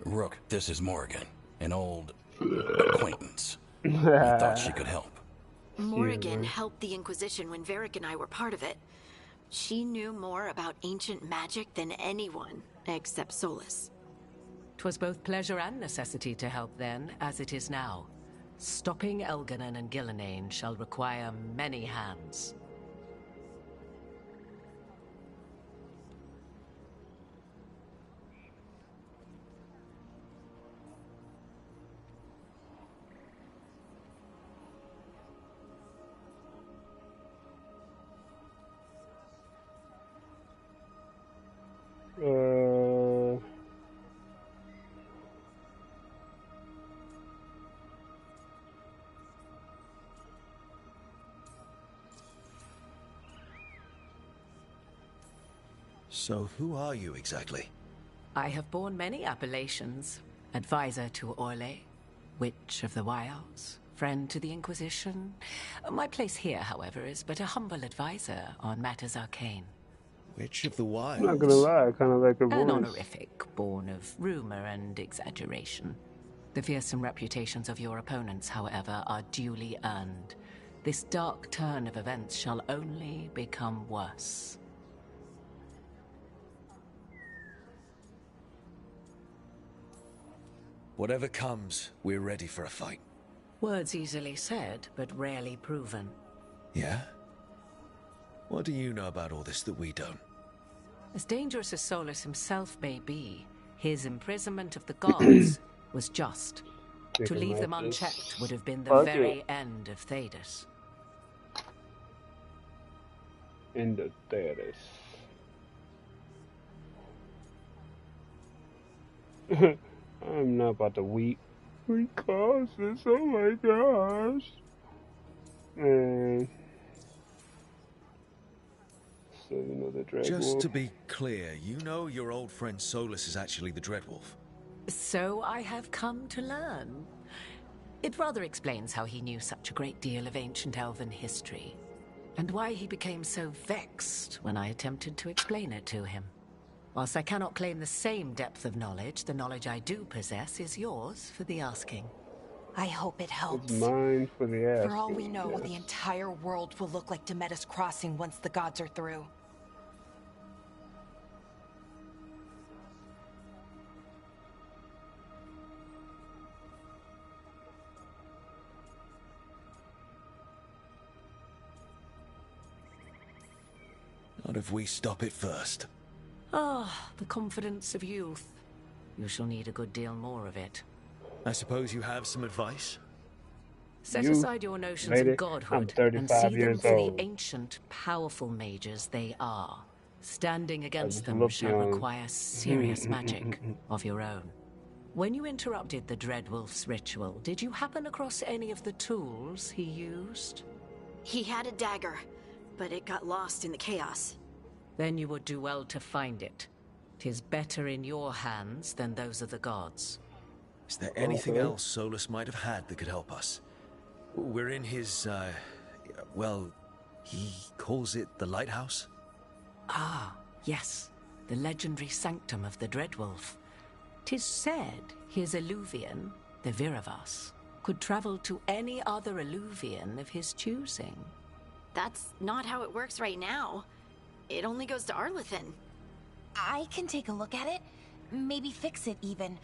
Rook, this is Morrigan, an old acquaintance. I thought she could help. Morrigan helped the Inquisition when Varric and I were part of it. She knew more about ancient magic than anyone, except Solus. 'Twas both pleasure and necessity to help then, as it is now. Stopping Elganon and Gillenane shall require many hands. So who are you exactly? I have borne many appellations. Advisor to Orlais, Witch of the Wilds, friend to the Inquisition. My place here, however, is but a humble advisor on matters arcane. Witch of the Wilds? I'm not gonna lie, I kind of like her voice. An honorific, born of rumor and exaggeration. The fearsome reputations of your opponents, however, are duly earned. This dark turn of events shall only become worse. Whatever comes, we're ready for a fight. Words easily said, but rarely proven. Yeah? What do you know about all this that we don't? As dangerous as Solus himself may be, his imprisonment of the gods was just. To leave them unchecked would have been the very end of Thedas. End of Thedas. I'm not about to weep because this. Oh my gosh. Man. So you know the Dreadwolf. Just to be clear, you know your old friend Solus is actually the Dreadwolf. So I have come to learn. It rather explains how he knew such a great deal of ancient elven history, and why he became so vexed when I attempted to explain it to him. Whilst I cannot claim the same depth of knowledge, the knowledge I do possess is yours for the asking. I hope it helps. It's mine for the asking. For all we know, the entire world will look like Demeter's Crossing once the gods are through. Not if we stop it first. Ah, the confidence of youth. You shall need a good deal more of it. I suppose you have some advice? Set aside your notions of godhood and see them for the ancient, powerful mages they are. Standing against them shall require serious magic of your own. When you interrupted the Dreadwolf's ritual, did you happen across any of the tools he used? He had a dagger, but it got lost in the chaos. Then you would do well to find it. 'Tis better in your hands than those of the gods. Is there anything else Solus might have had that could help us? We're in his, well, he calls it the lighthouse? Ah, yes. The legendary sanctum of the Dreadwolf. 'Tis said his Illuvian, the Viravas, could travel to any other Illuvian of his choosing. That's not how it works right now. It only goes to Arlethan. I can take a look at it. Maybe fix it, even.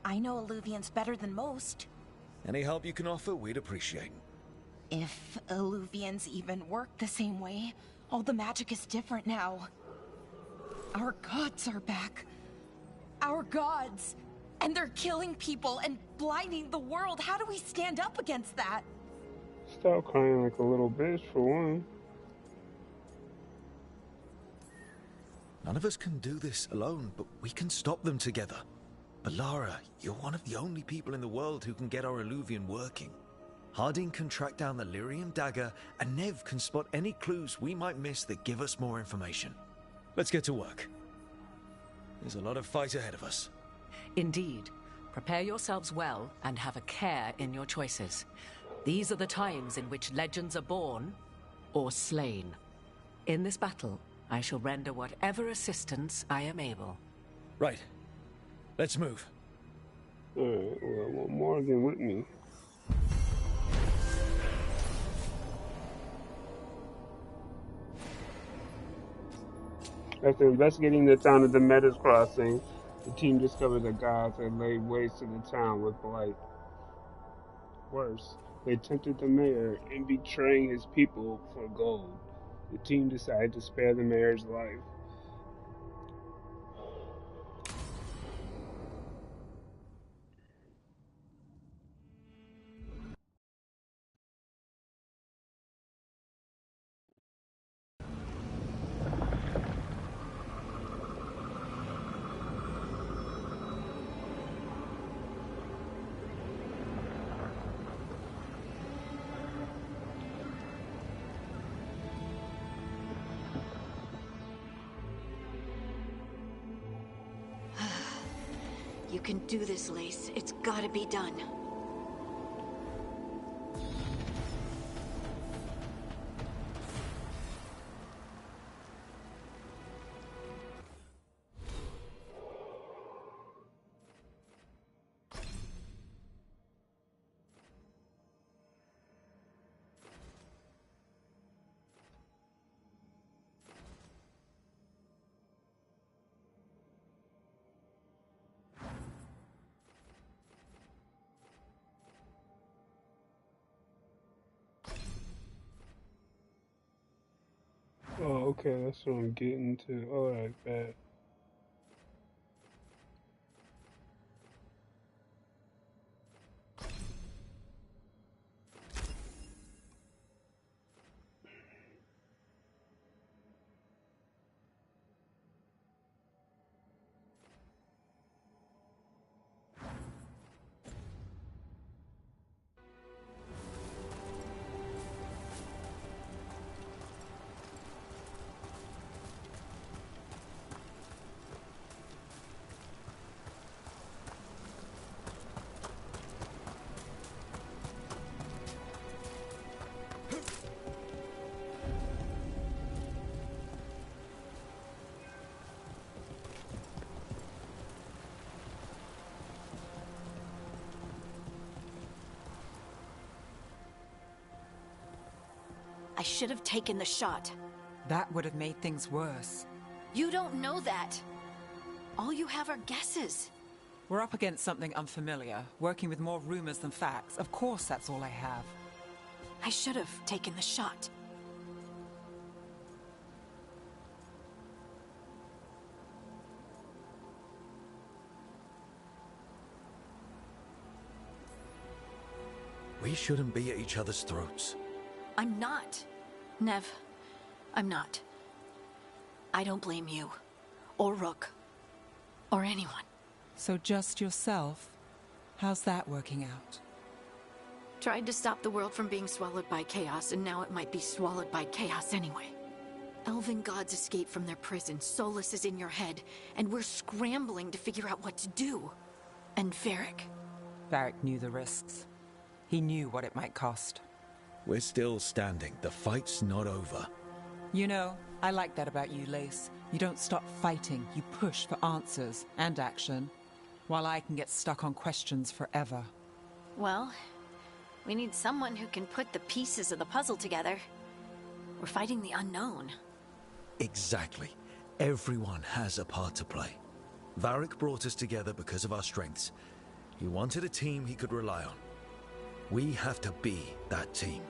I know Alluvians better than most. Any help you can offer, we'd appreciate. If Alluvians even work the same way, all the magic is different now. Our gods are back. Our gods! And they're killing people and blinding the world. How do we stand up against that? Stop crying like a little bitch, for one. None of us can do this alone, but we can stop them together. Alara, you're one of the only people in the world who can get our Alluvian working. Harding can track down the Lyrium dagger, and Nev can spot any clues we might miss that give us more information. Let's get to work. There's a lot of fight ahead of us. Indeed. Prepare yourselves well and have a care in your choices. These are the times in which legends are born or slain. In this battle, I shall render whatever assistance I am able. Right. Let's move. Alright, well, I want Morgan with me. After investigating the town of Demeter's Crossing, the team discovered the gods had laid waste to the town with blight. Worse, they tempted the mayor in betraying his people for gold. The team decided to spare the mayor's life. You can do this, Lace. It's gotta be done. Oh, okay, that's what I'm getting to. Alright, bad. I should have taken the shot. That would have made things worse. You don't know that. All you have are guesses. We're up against something unfamiliar, working with more rumors than facts. Of course that's all I have. I should have taken the shot. We shouldn't be at each other's throats. I'm not. Nev, I'm not. I don't blame you. Or Rook. Or anyone. So just yourself? How's that working out? Tried to stop the world from being swallowed by chaos, and now it might be swallowed by chaos anyway. Elven gods escaped from their prison, Solus is in your head, and we're scrambling to figure out what to do. And Varric. Varric knew the risks. He knew what it might cost. We're still standing. The fight's not over. You know, I like that about you, Lace. You don't stop fighting. You push for answers and action, while I can get stuck on questions forever. Well, we need someone who can put the pieces of the puzzle together. We're fighting the unknown. Exactly. Everyone has a part to play. Varric brought us together because of our strengths. He wanted a team he could rely on. We have to be that team.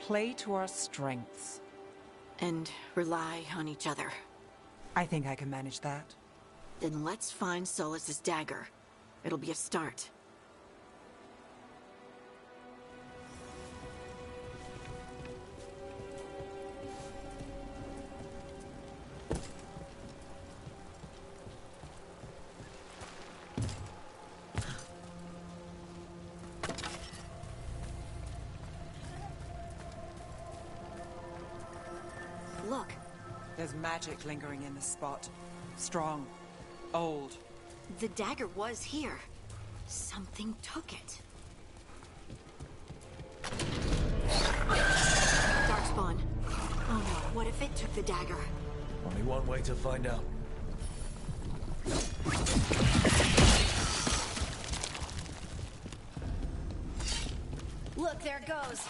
Play to our strengths. And rely on each other. I think I can manage that. Then let's find Solus's dagger. It'll be a start. Look. There's magic lingering in this spot. Strong. Old. The dagger was here. Something took it. Darkspawn. Oh no, what if it took the dagger? Only one way to find out. Look, there it goes.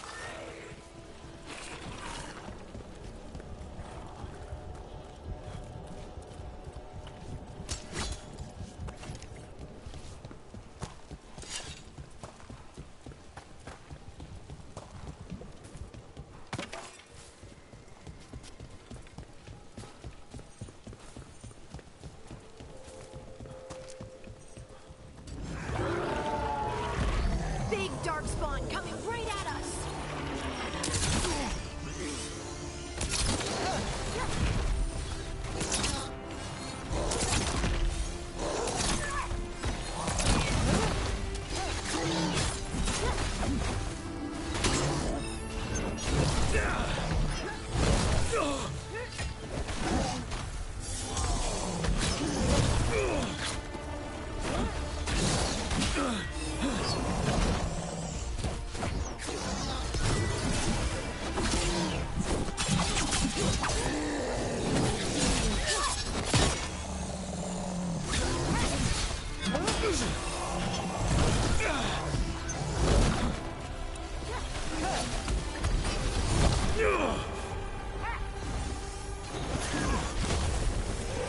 Big Darkspawn coming right at us!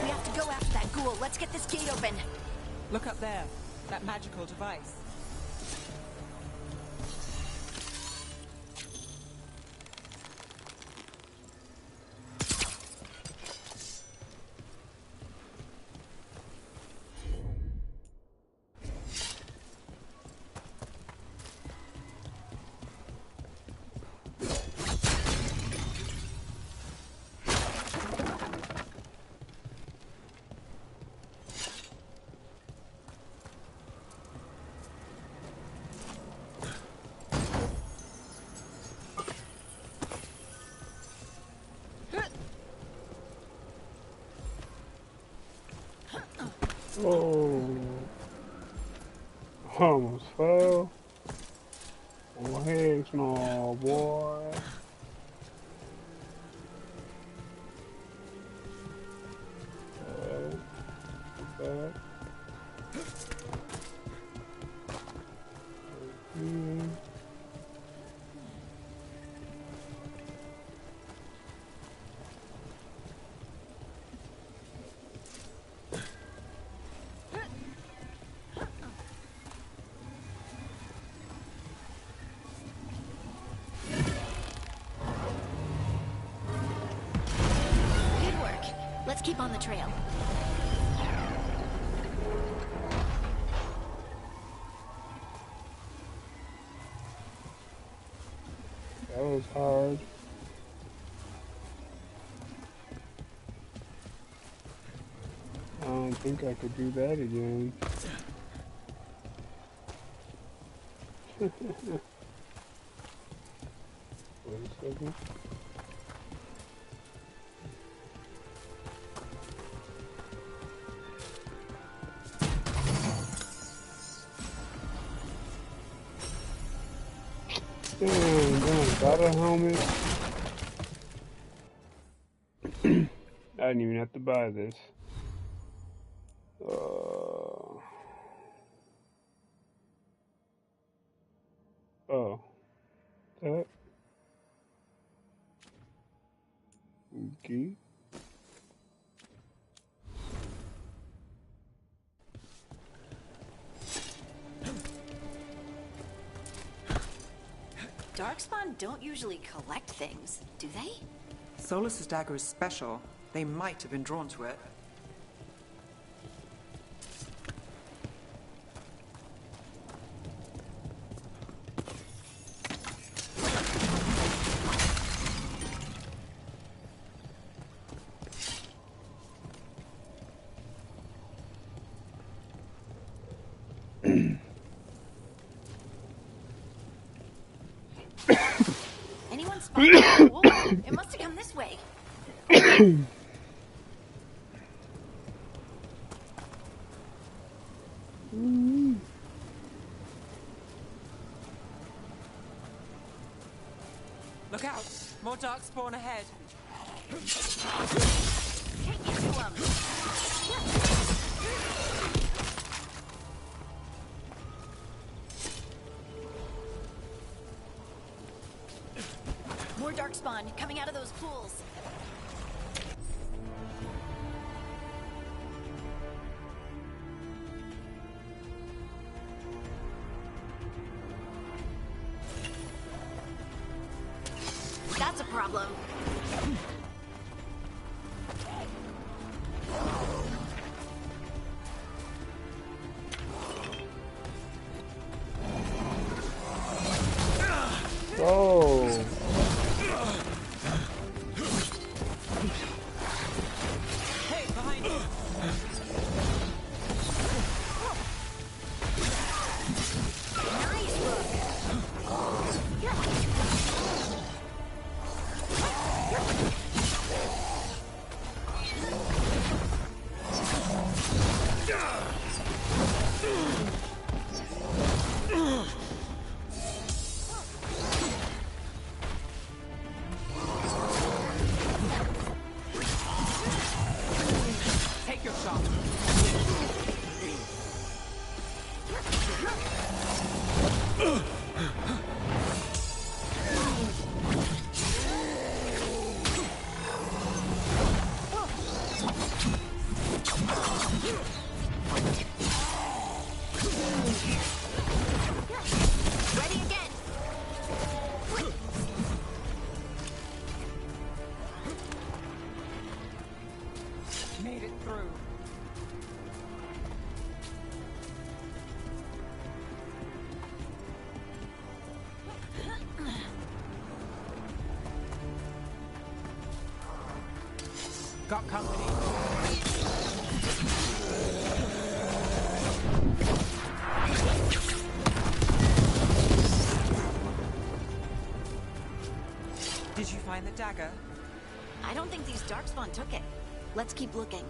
We have to go after that ghoul. Let's get this gate open. Look up there. That magical device. Oh, almost fell. Oh heck no, boy. Back. Good work. Let's keep on the trail. That was hard. I don't think I could do that again. Wait a second. Damn, got a helmet. I didn't even have to buy this. Oh. That. Darkspawn don't usually collect things, do they? Solus's dagger is special. They might have been drawn to it. Anyone spotted the pool? It must have come this way. Look out! More darkspawn ahead. Can't get to 'em. More darkspawn coming out of those pools. That's a problem. Oh. Hey, behind you! Nice Take your shot. Ready again. Made it through. Got company. Did you find the dagger? I don't think these darkspawn took it. Let's keep looking.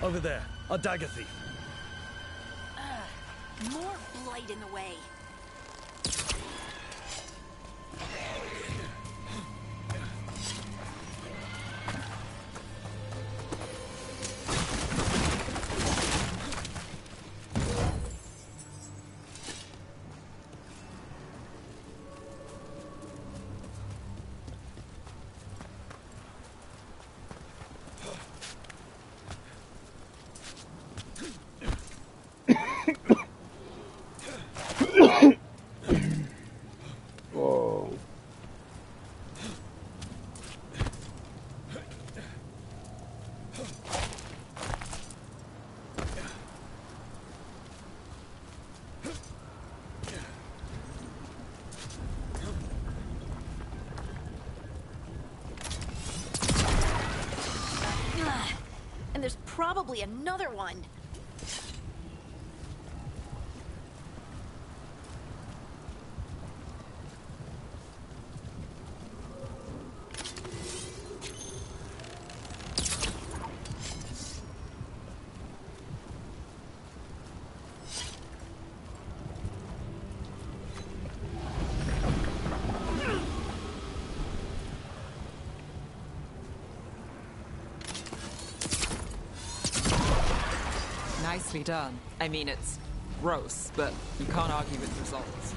Over there, a dagger thief. More blight in the way. Whoa. And there's probably another one. Nicely done. I mean, it's gross, but you can't argue with results.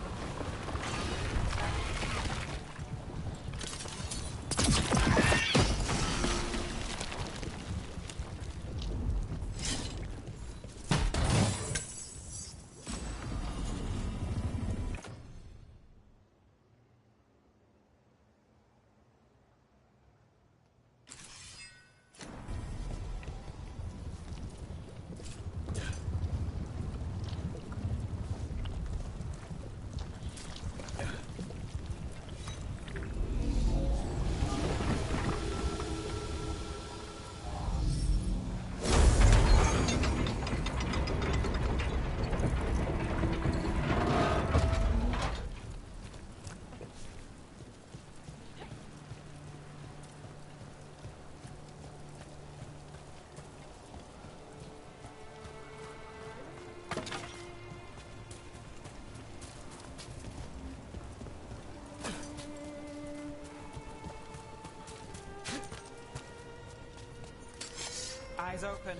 Eyes open.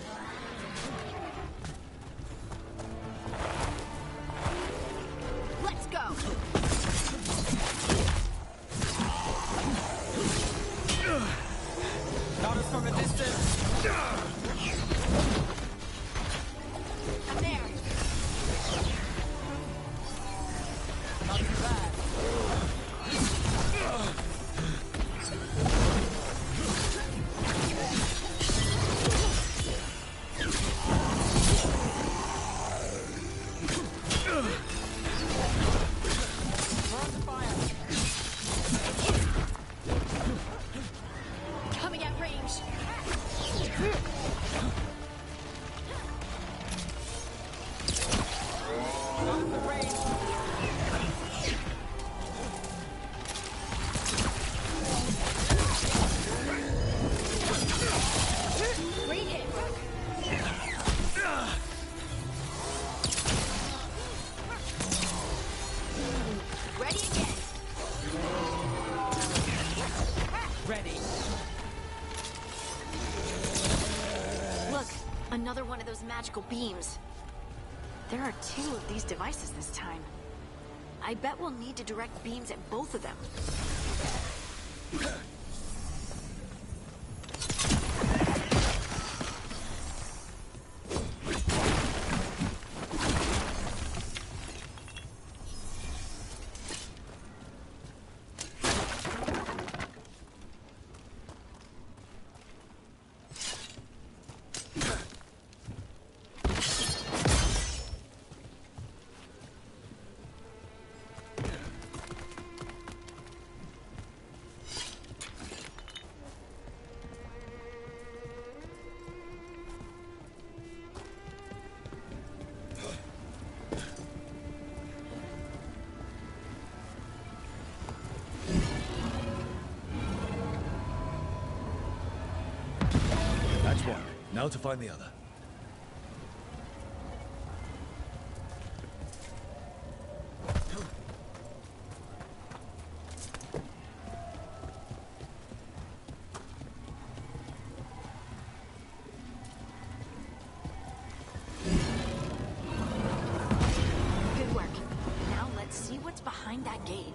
Let's go. Not us from a distance. I'm there. Not too bad. Coming at range. Another one of those magical beams. There are 2 of these devices this time. I bet we'll need to direct beams at both of them. That's one. Now to find the other. Good work. Now let's see what's behind that gate.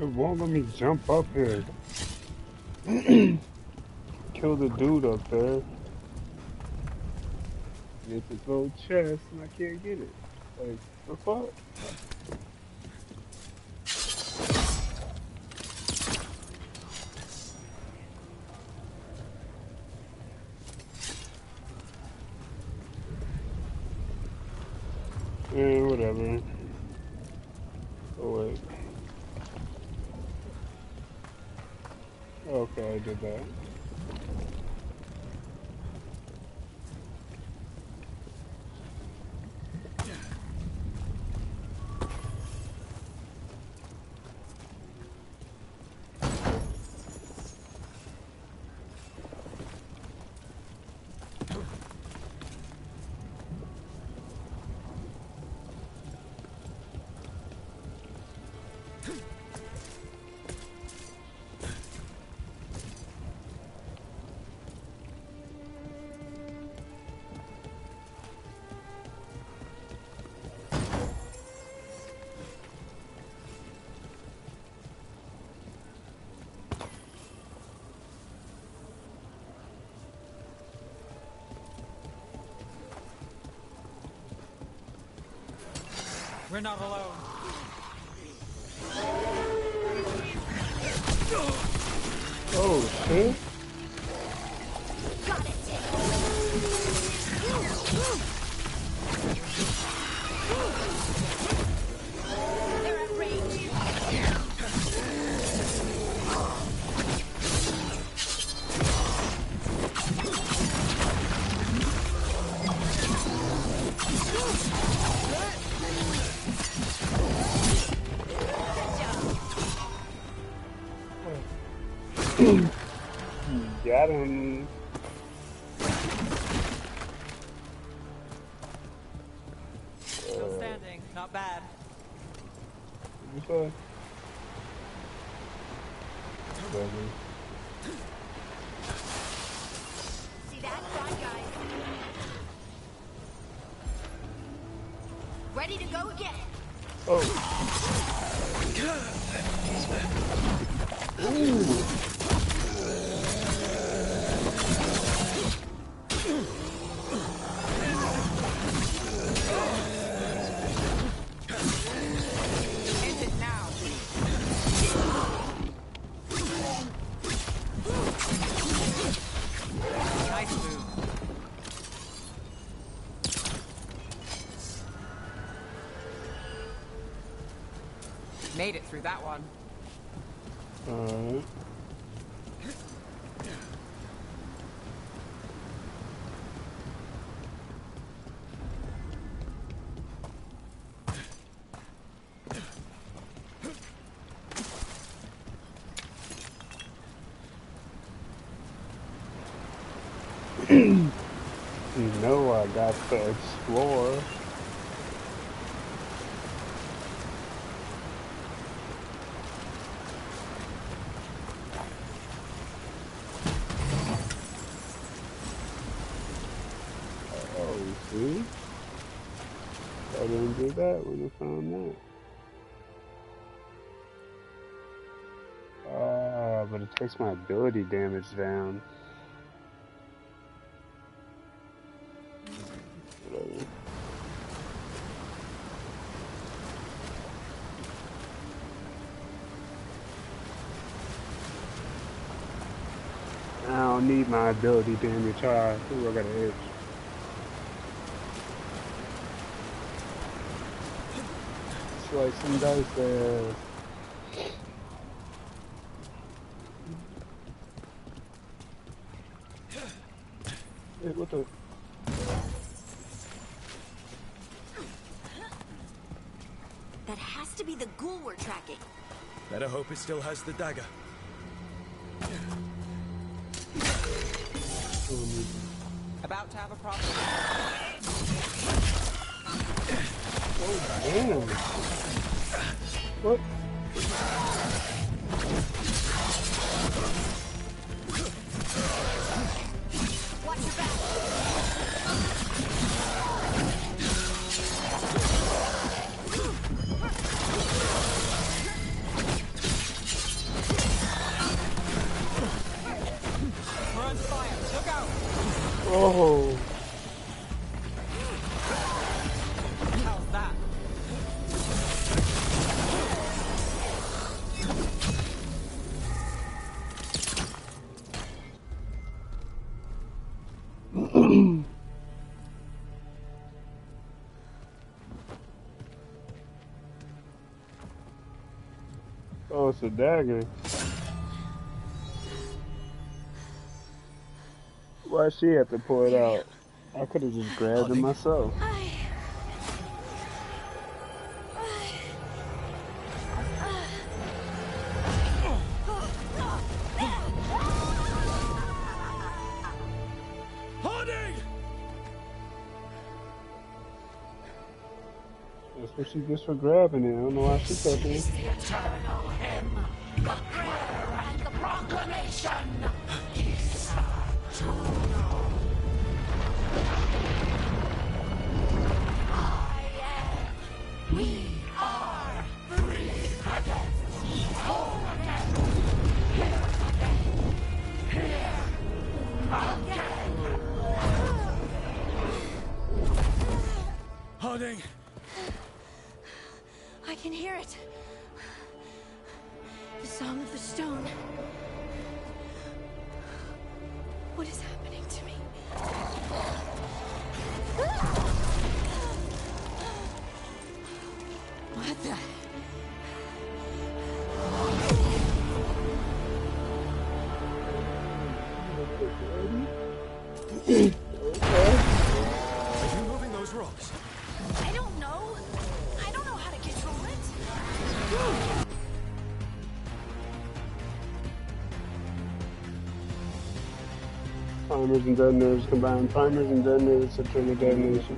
It won't let me jump up here. Kill the dude up there. Get this little chest and I can't get it. Like, the fuck? Whatever. Oh, wait. Okay, I did that. We're not alone. Oh, shit. Got it. They're at range. Got him. Still standing. Not bad. What's up? See that? Fine, guys. Ready to go again. Oh. Ooh. Made it through that one. Alright. You know I got to explore. See? I didn't do that when I found that. But it takes my ability damage down. Whatever. I don't need my ability damage. Ooh, I got an itch. Slice and dice there. Hey, what the? That has to be the ghoul we're tracking. Better hope it still has the dagger. About to have a problem. Oh, damn. What? Watch your back. Oh, it's a dagger. Why'd she have to pull it out? I could have just grabbed it myself. That's what she gets for grabbing it. I don't know why she touching it. The eternal hymn, the prayer and the proclamation. Isa Tuno. I am. We are free again. Whole again. Here again. Harding! I can hear it. The Song of the Stone. What is happening to me? What the? Are you moving those rocks? I don't know. I don't know how to control it. Primers and detonators combined. Primers and detonators to trigger detonation.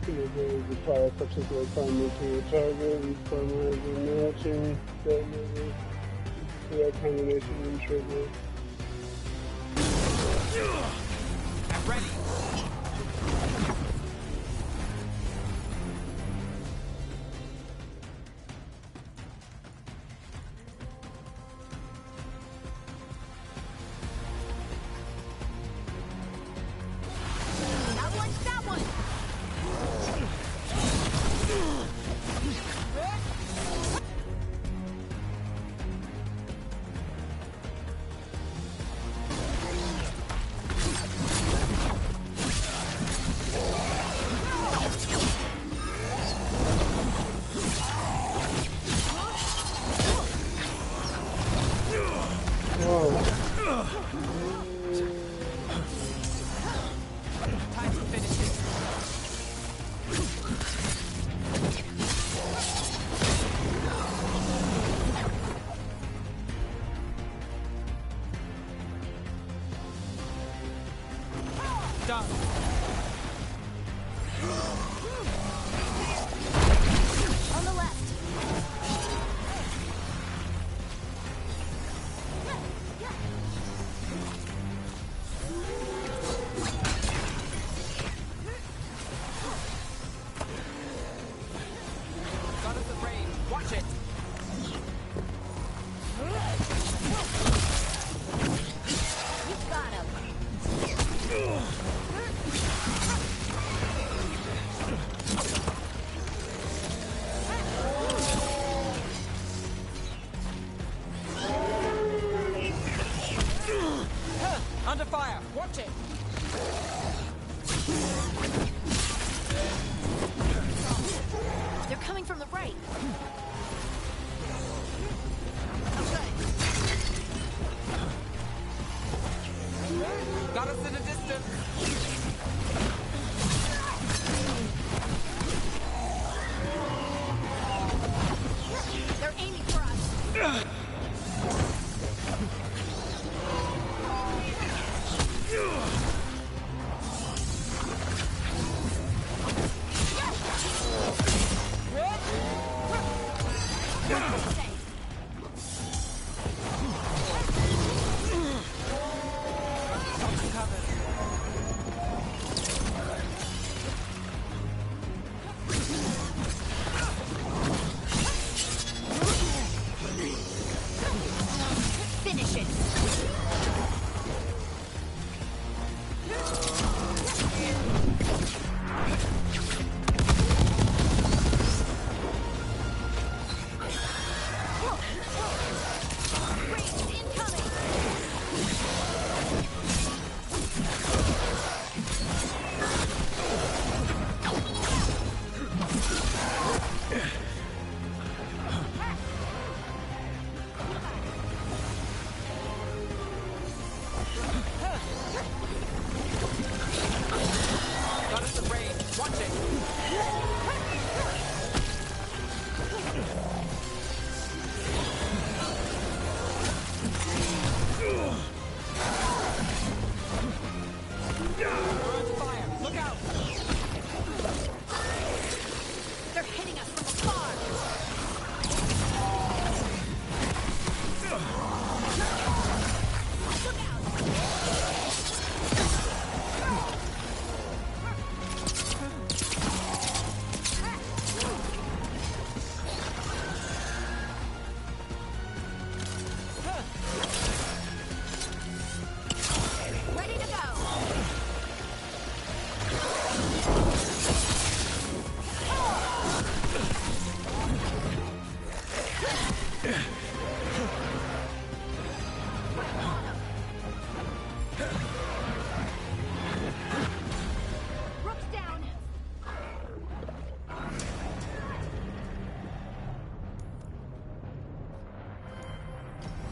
Detonators require a particular primer to a target. Each primer has a matching detonator for that combination and trigger. I'm ready. That one's that one.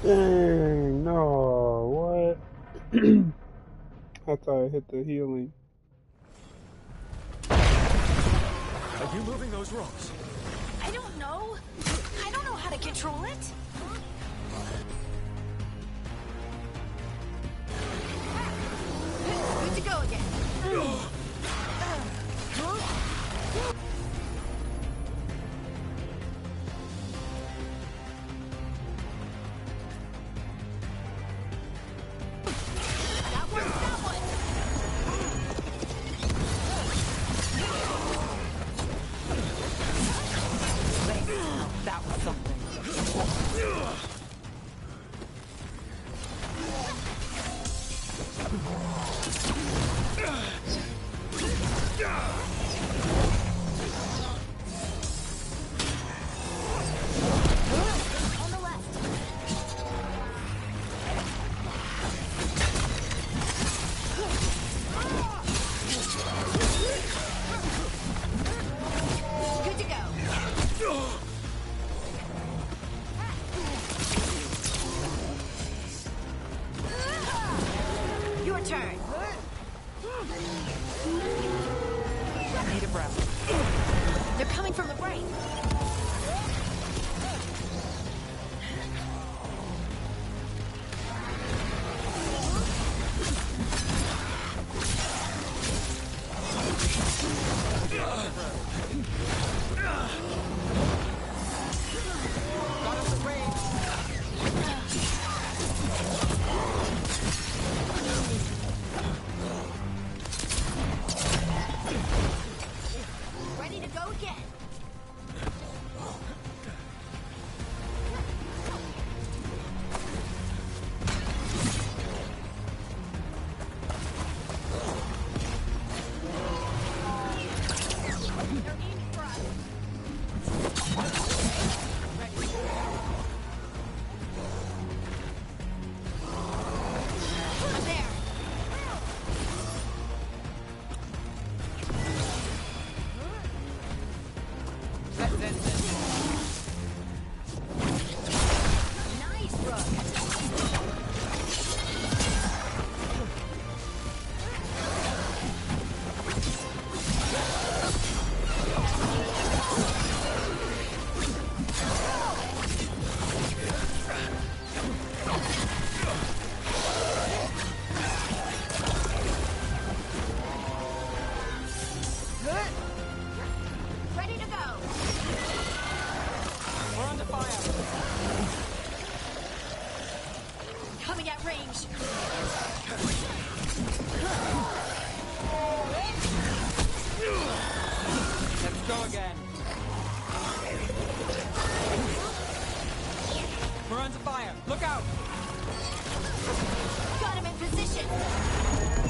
Dang, no, what? I thought I hit the healing. Are you moving those rocks? I don't know. I don't know how to control it. Good to go again. That was something. On the left. Good to go. Your turn. Need a breath. They're coming from the right. Got us the range. Ready to go again. They're aiming for us. I'm there. Let's end this. Nice run. Ready to go. We're under fire. Coming at range. Let's go again. We're under fire. Look out! Got him in position.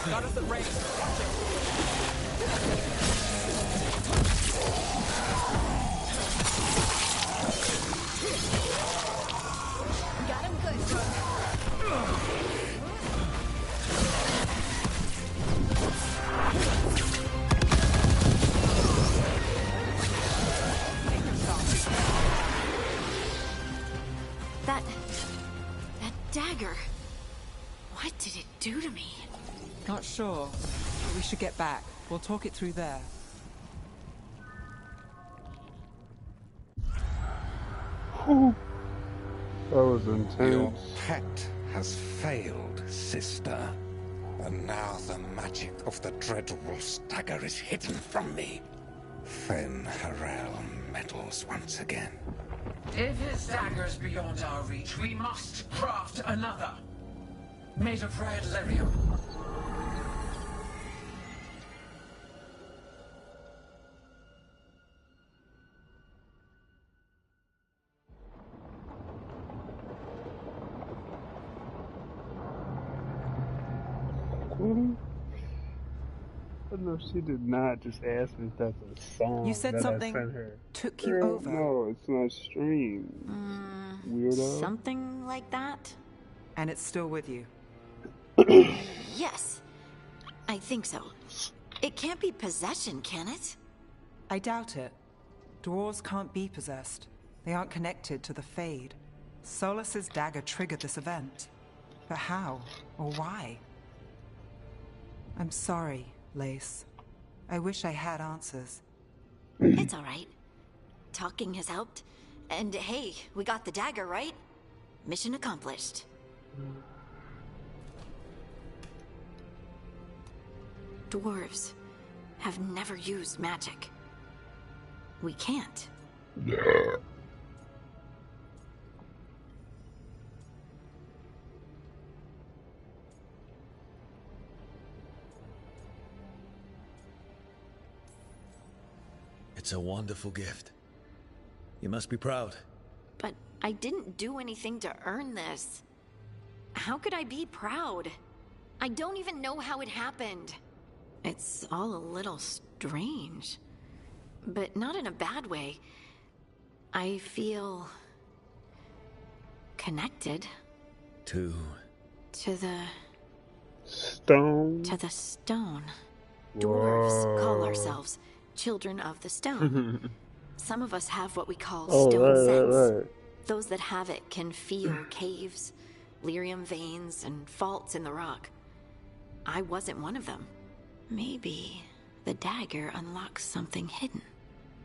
Got us at range. Got him good. That dagger. What did it do to me? Not sure. But we should get back. We'll talk it through there. Whew. That was Your intense. pet has failed, sister. And now the magic of the dreadful stagger is hidden from me. Fen Harel meddles once again. If his dagger's beyond our reach, we must craft another. Made of red lyrium. No, she did not just ask me if that's a song You said that something I sent her. took you Girl, over. No, it's my stream. weirdo. Something like that? And it's still with you? Yes. I think so. It can't be possession, can it? I doubt it. Dwarves can't be possessed. They aren't connected to the Fade. Solus's dagger triggered this event. But how? Or why? I'm sorry, Lace. I wish I had answers. It's all right. Talking has helped. And hey, we got the dagger, right? Mission accomplished. Dwarves have never used magic. We can't. It's a wonderful gift. You must be proud. But I didn't do anything to earn this. How could I be proud? I don't even know how it happened. It's all a little strange. But not in a bad way. I feel... connected. To the... stone? To the stone. Dwarves call ourselves Children of the Stone. Some of us have what we call stone sense. Right. Those that have it can feel caves, lyrium veins, and faults in the rock. I wasn't one of them. Maybe the dagger unlocks something hidden.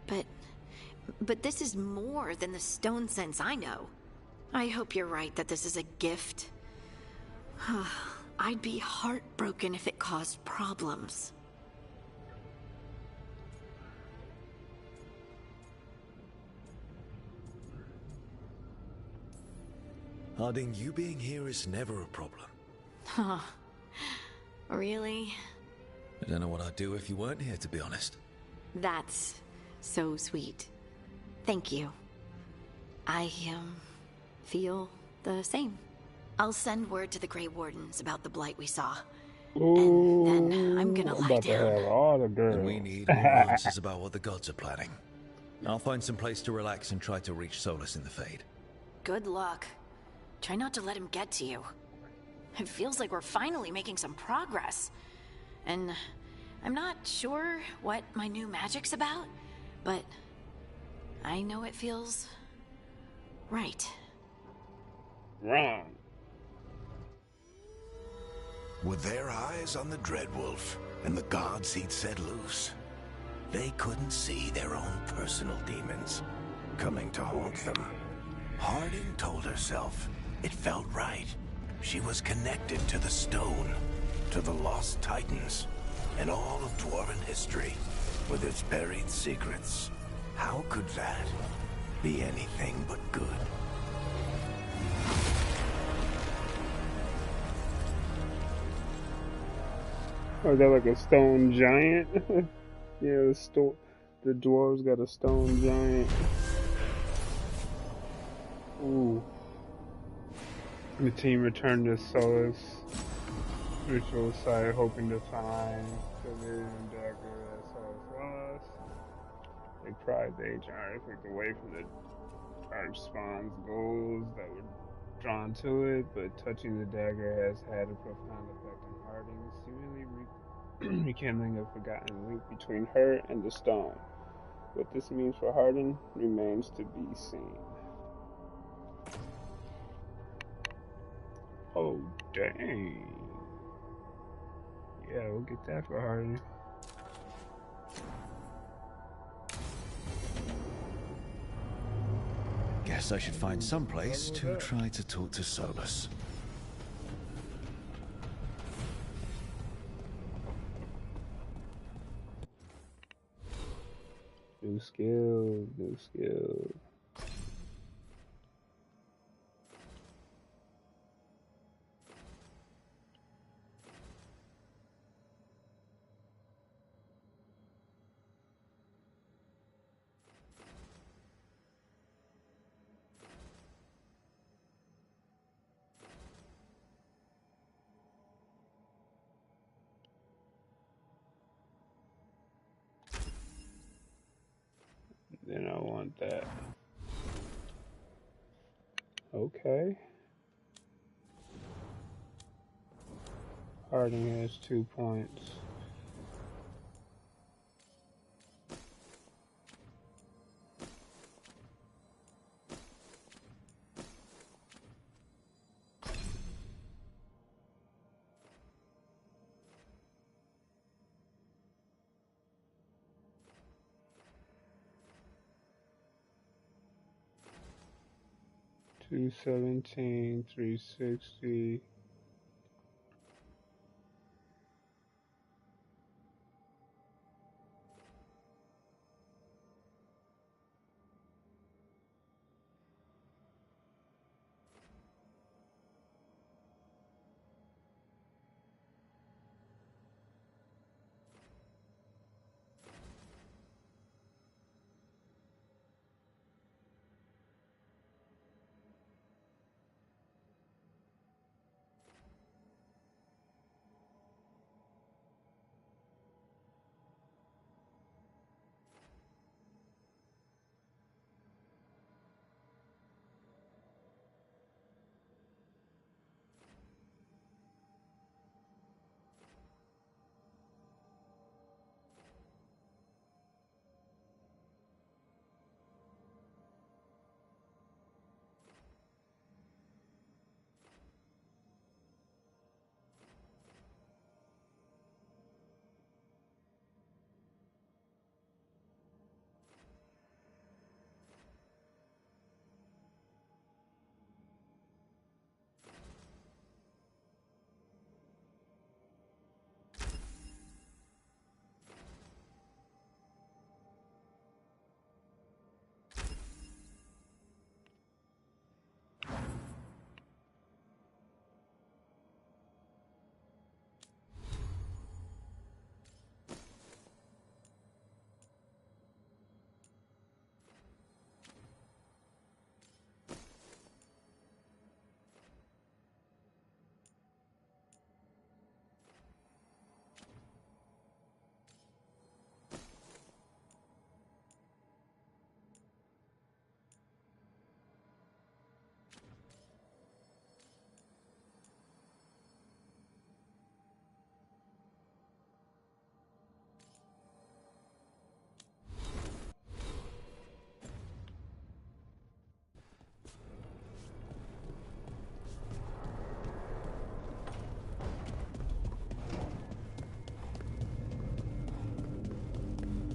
But this is more than the stone sense I know. I hope you're right that this is a gift. I'd be heartbroken if it caused problems. Harding, you being here is never a problem. Huh. Really? I don't know what I'd do if you weren't here, to be honest. That's so sweet. Thank you. I, feel the same. I'll send word to the Grey Wardens about the blight we saw. Ooh, and then I'm gonna lie about to down. have all the girls. And we need more answers about what the gods are planning. I'll find some place to relax and try to reach Solus in the Fade. Good luck. Try not to let him get to you. It feels like we're finally making some progress. And I'm not sure what my new magic's about, but I know it feels right. Wrong. With their eyes on the Dreadwolf and the gods he'd set loose, they couldn't see their own personal demons coming to haunt them. Harding told herself it felt right. She was connected to the stone, to the lost titans, and all of Dwarven history, with its buried secrets. How could that be anything but good? Oh, is that like a stone giant? Yeah, the dwarves got a stone giant. Ooh. The team returned to Solus ritual site, hoping to find the Lyrium dagger that Solus lost. They pried the ancient artifact away from the Darkspawn's goals that were drawn to it, but touching the dagger has had a profound effect on Harding, seemingly rekindling a forgotten link between her and the stone. What this means for Harding remains to be seen. Oh, dang. Yeah, we'll get that for Harding. Guess I should find some place to try to talk to Solus. New skills, new skills. Then I want that. Okay. Harding has 2 points. $217, $360.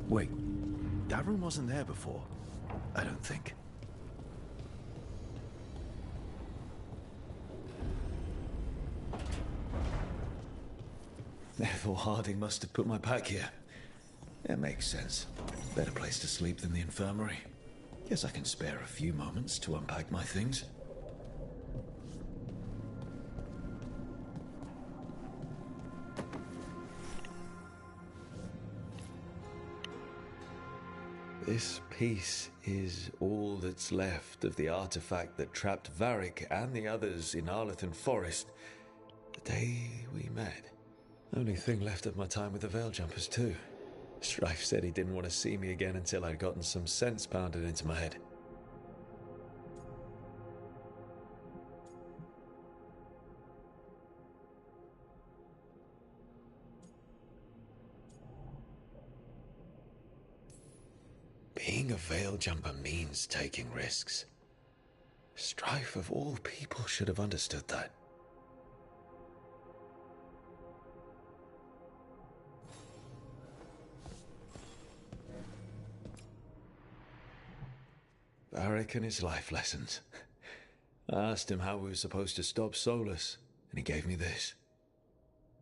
Wait, that room wasn't there before. I don't think. Therefore, Harding must have put my pack here. It makes sense. Better place to sleep than the infirmary. Guess I can spare a few moments to unpack my things. This piece is all that's left of the artifact that trapped Varric and the others in Arlethan Forest the day we met. Only thing left of my time with the Veiljumpers, too. Strife said he didn't want to see me again until I'd gotten some sense pounded into my head. Being a Veiljumper means taking risks. Strife of all people should have understood that. Varric and his life lessons. I asked him how we were supposed to stop Solus, and he gave me this.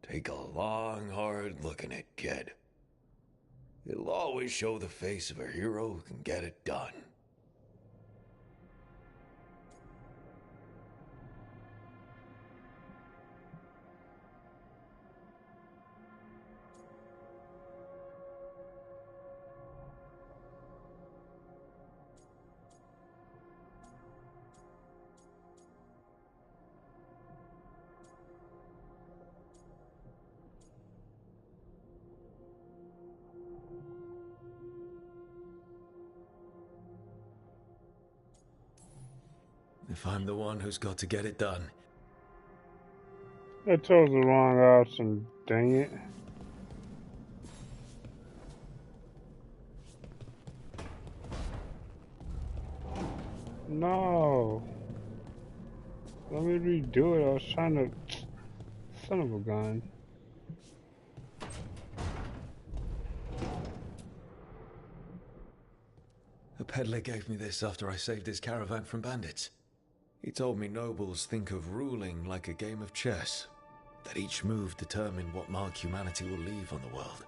Take a long, hard look at it, kid. It'll always show the face of a hero who can get it done. if I'm the one who's got to get it done. I chose the wrong option, dang it. No. Let me redo it. I was trying to... Son of a gun. A peddler gave me this after I saved his caravan from bandits. He told me nobles think of ruling like a game of chess, that each move determined what mark humanity will leave on the world.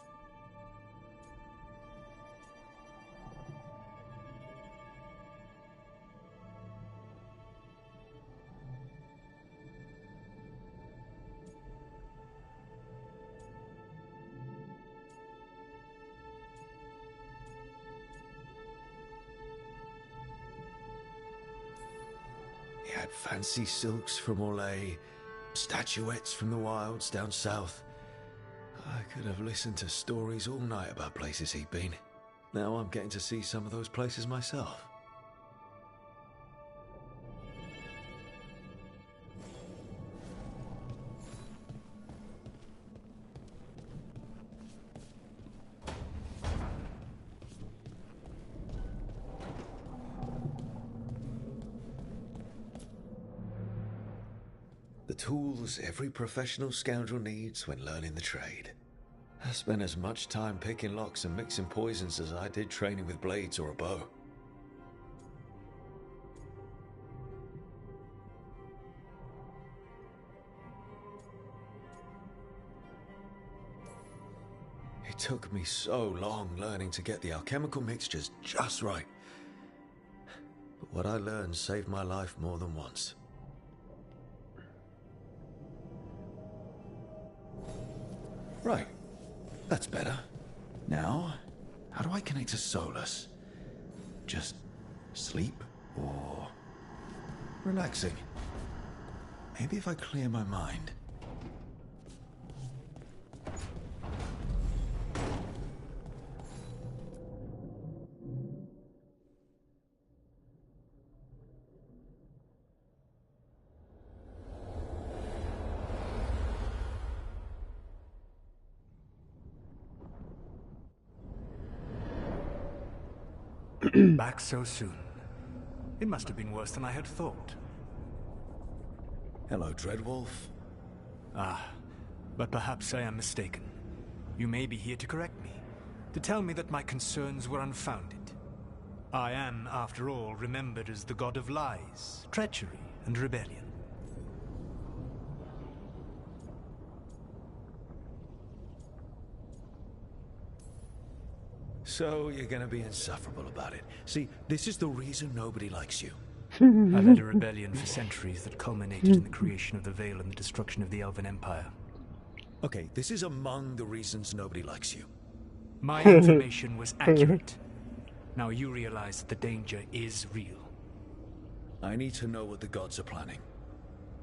He had fancy silks from Orlais, statuettes from the wilds down south. I could have listened to stories all night about places he'd been. Now I'm getting to see some of those places myself. The tools every professional scoundrel needs when learning the trade. I spent as much time picking locks and mixing poisons as I did training with blades or a bow. It took me so long learning to get the alchemical mixtures just right. But what I learned saved my life more than once. Right. That's better. Now, how do I connect to Solus? Just sleep or relaxing? Maybe if I clear my mind. Back so soon. It must have been worse than I had thought. Hello, Dreadwolf. Ah, but perhaps I am mistaken. You may be here to correct me, to tell me that my concerns were unfounded. I am, after all, remembered as the god of lies, treachery, and rebellion. So you're gonna be insufferable about it. See, this is the reason nobody likes you. I led a rebellion for centuries that culminated in the creation of the Veil and the destruction of the Elven Empire. Okay, this is among the reasons nobody likes you. My information was accurate. Now you realize that the danger is real. I need to know what the gods are planning.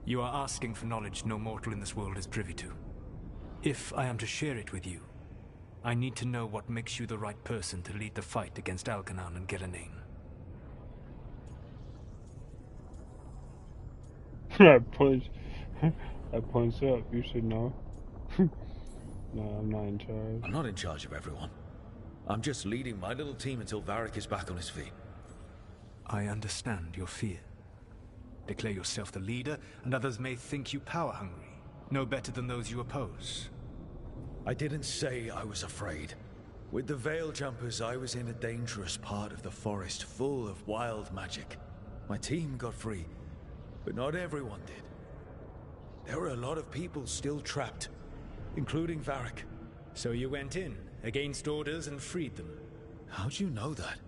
You are asking for knowledge no mortal in this world is privy to. If I am to share it with you, I need to know what makes you the right person to lead the fight against Algernon and Gillenane. I punch up, you should know. No, I'm not in charge. I'm not in charge of everyone. I'm just leading my little team until Varric is back on his feet. I understand your fear. Declare yourself the leader, and others may think you power-hungry, no better than those you oppose. I didn't say I was afraid. With the Veil Jumpers, I was in a dangerous part of the forest full of wild magic. My team got free, but not everyone did. There were a lot of people still trapped, including Varric. So you went in, against orders, and freed them. How'd you know that?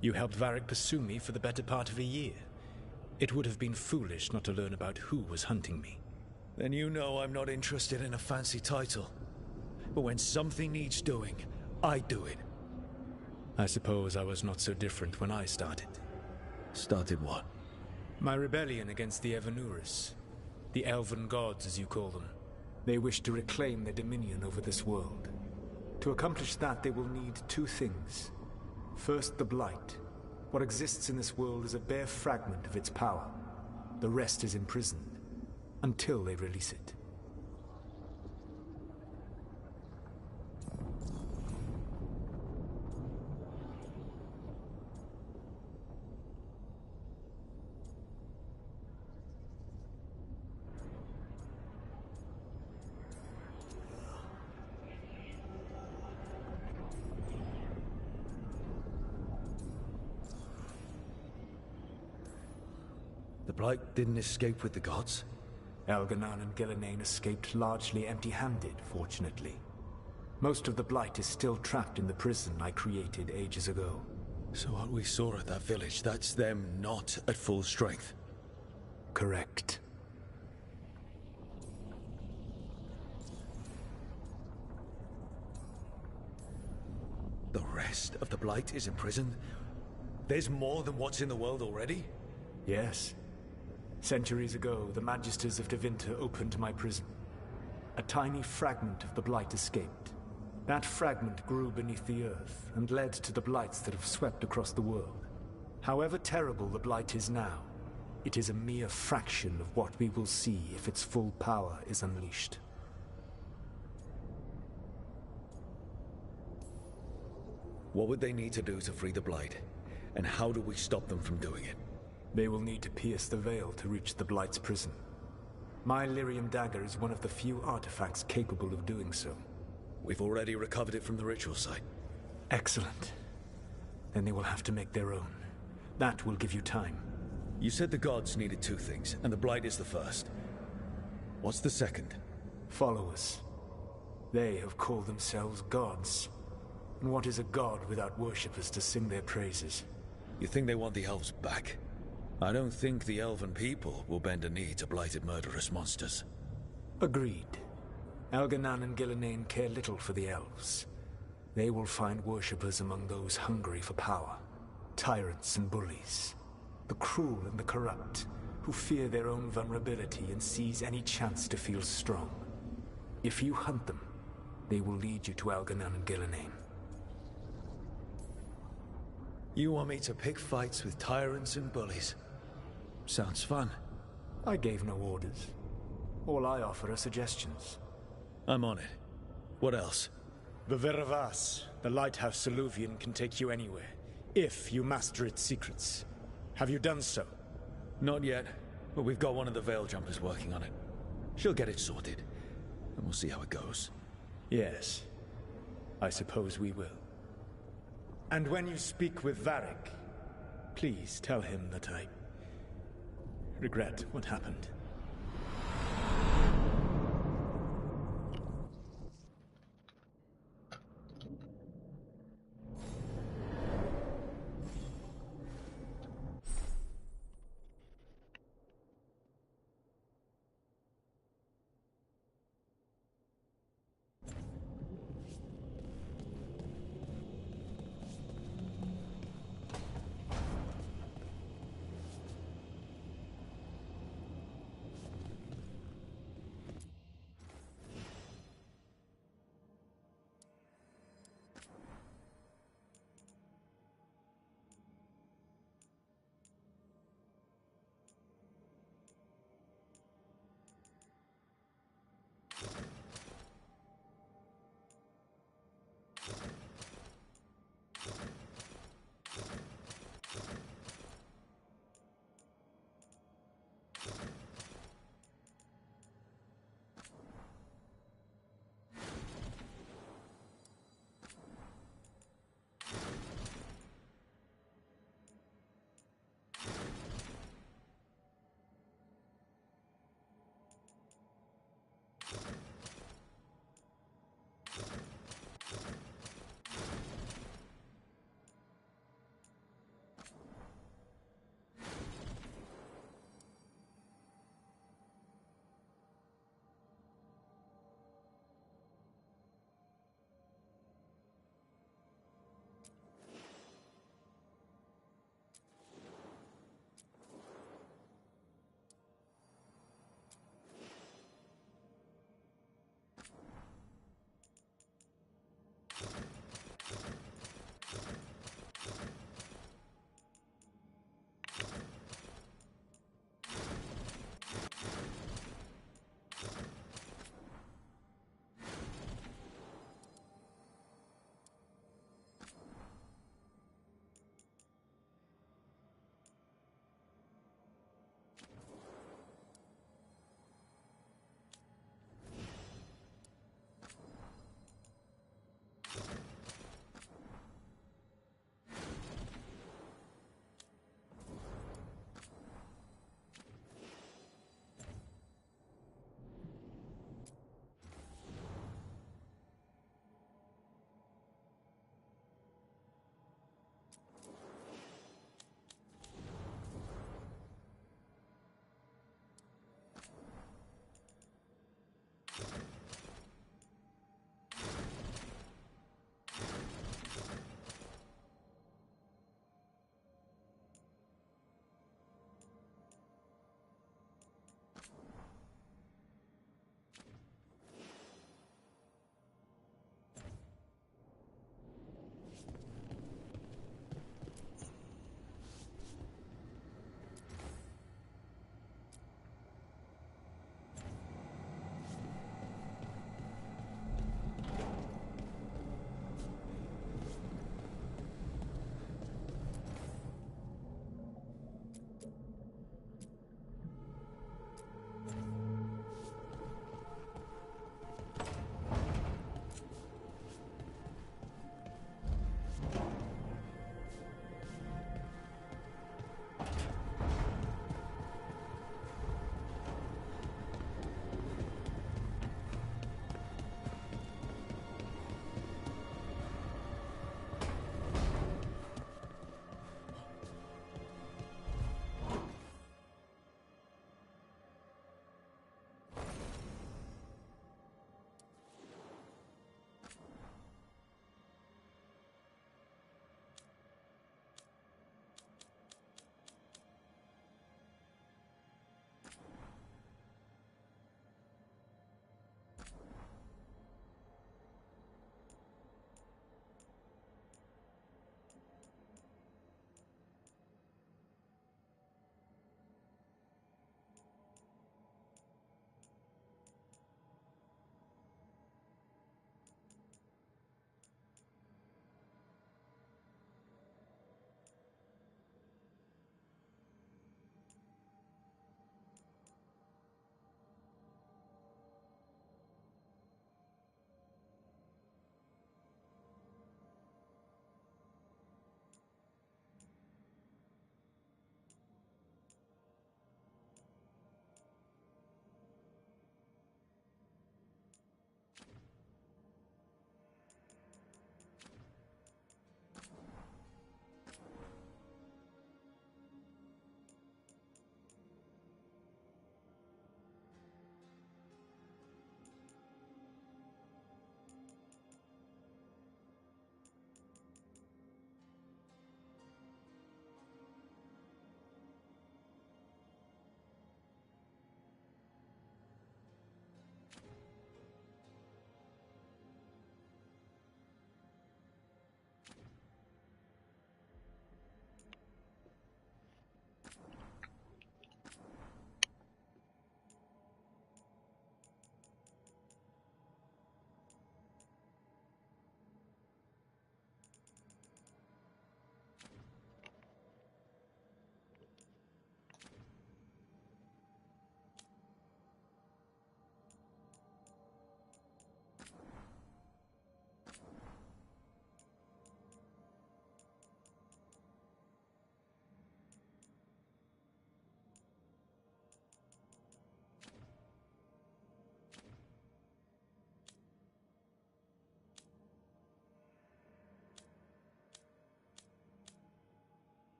You helped Varric pursue me for the better part of a year. It would have been foolish not to learn about who was hunting me. Then you know I'm not interested in a fancy title. But when something needs doing, I do it. I suppose I was not so different when I started. Started what? My rebellion against the Evanuris. The Elven Gods, as you call them. They wish to reclaim their dominion over this world. To accomplish that, they will need two things. First, the Blight. What exists in this world is a bare fragment of its power. The rest is imprisoned, until they release it. The Blight didn't escape with the gods? Elganon and Gillenane escaped largely empty-handed, fortunately. Most of the Blight is still trapped in the prison I created ages ago. So what we saw at that village, that's them not at full strength? Correct. The rest of the Blight is imprisoned? There's more than what's in the world already? Yes. Centuries ago, the Magisters of Tevinter opened my prison. A tiny fragment of the Blight escaped. That fragment grew beneath the earth and led to the Blights that have swept across the world. However terrible the Blight is now, it is a mere fraction of what we will see if its full power is unleashed. What would they need to do to free the Blight? And how do we stop them from doing it? They will need to pierce the veil to reach the Blight's prison. My Lyrium dagger is one of the few artifacts capable of doing so. We've already recovered it from the ritual site. Excellent. Then they will have to make their own. That will give you time. You said the gods needed two things, and the Blight is the first. What's the second? Followers. They have called themselves gods. And what is a god without worshippers to sing their praises? You think they want the elves back? I don't think the elven people will bend a knee to blighted murderous monsters. Agreed. Elganon and Gillenane care little for the elves. They will find worshippers among those hungry for power. Tyrants and bullies. The cruel and the corrupt, who fear their own vulnerability and seize any chance to feel strong. If you hunt them, they will lead you to Elganon and Gillenane. You want me to pick fights with tyrants and bullies? Sounds fun. I gave no orders. All I offer are suggestions. I'm on it. What else? The Veravas, the lighthouse Soluvian, can take you anywhere, if you master its secrets. Have you done so? Not yet, but we've got one of the Veil Jumpers working on it. She'll get it sorted, and we'll see how it goes. Yes. I suppose we will. And when you speak with Varric, please tell him that I regret what happened.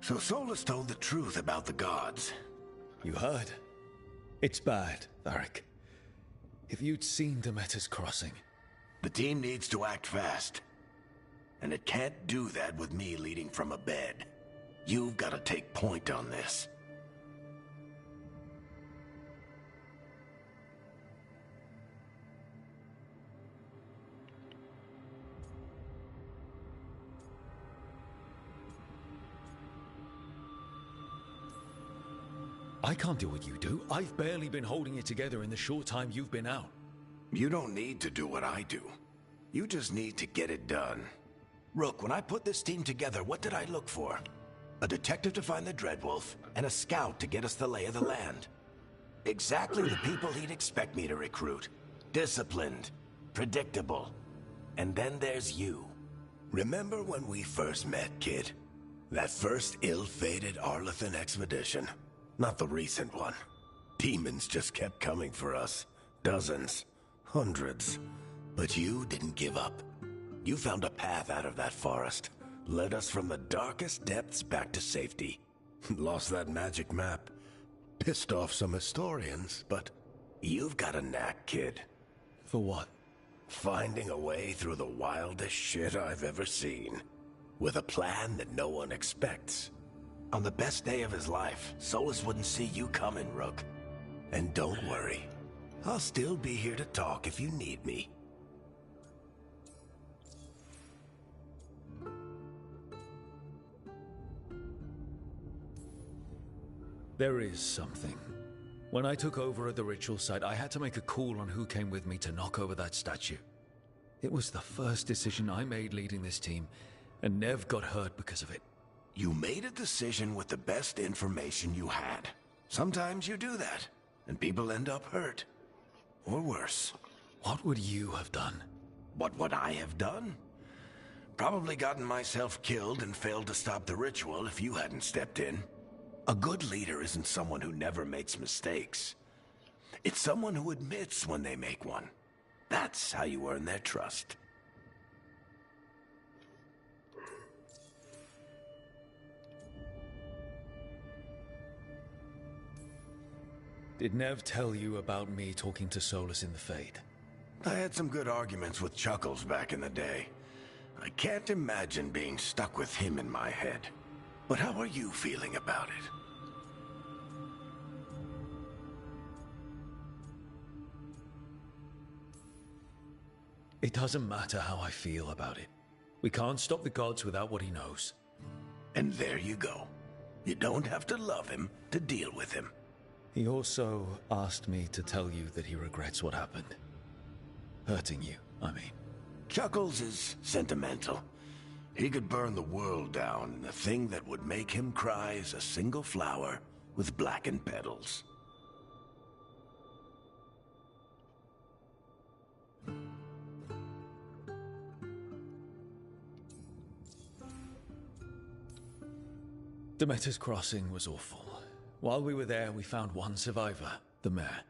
So Solus told the truth about the gods. You heard? It's bad, Varric. If you'd seen Demeter's crossing... The team needs to act fast. And it can't do that with me leading from a bed. You've got to take point on this. I can't do what you do. I've barely been holding it together in the short time you've been out. You don't need to do what I do. You just need to get it done. Rook, when I put this team together, what did I look for? A detective to find the Dreadwolf, and a scout to get us the lay of the land. Exactly the people he'd expect me to recruit. Disciplined, predictable. And then there's you. Remember when we first met, kid? That first ill-fated Arlathan expedition. Not the recent one. Demons just kept coming for us. Dozens. Hundreds. But you didn't give up. You found a path out of that forest. Led us from the darkest depths back to safety. Lost that magic map. Pissed off some historians, but you've got a knack, kid. For what? Finding a way through the wildest shit I've ever seen. With a plan that no one expects. On the best day of his life, Solus wouldn't see you coming, Rook. And don't worry. I'll still be here to talk if you need me. There is something. When I took over at the ritual site, I had to make a call on who came with me to knock over that statue. It was the first decision I made leading this team, and Nev got hurt because of it. You made a decision with the best information you had. Sometimes you do that, and people end up hurt. Or worse. What would you have done? What would I have done? Probably gotten myself killed and failed to stop the ritual if you hadn't stepped in. A good leader isn't someone who never makes mistakes. It's someone who admits when they make one. That's how you earn their trust. Did Nev tell you about me talking to Solus in the Fade? I had some good arguments with Chuckles back in the day. I can't imagine being stuck with him in my head. But how are you feeling about it? It doesn't matter how I feel about it. We can't stop the gods without what he knows. And there you go. You don't have to love him to deal with him. He also asked me to tell you that he regrets what happened. Hurting you, I mean. Chuckles is sentimental. He could burn the world down, and the thing that would make him cry is a single flower with blackened petals. Demeter's crossing was awful. While we were there, we found one survivor, the mayor.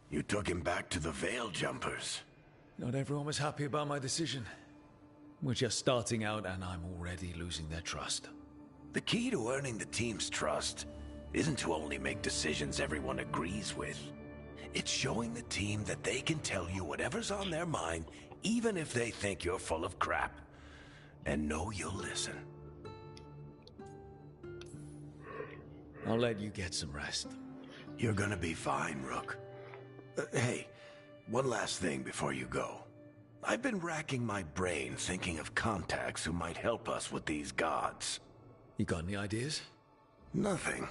You took him back to the Veil Jumpers. Not everyone was happy about my decision. We're just starting out and I'm already losing their trust. The key to earning the team's trust isn't to only make decisions everyone agrees with. It's showing the team that they can tell you whatever's on their mind, even if they think you're full of crap. And know you'll listen. I'll let you get some rest. You're gonna be fine, Rook. Hey, one last thing before you go. I've been racking my brain thinking of contacts who might help us with these gods. You got any ideas? Nothing.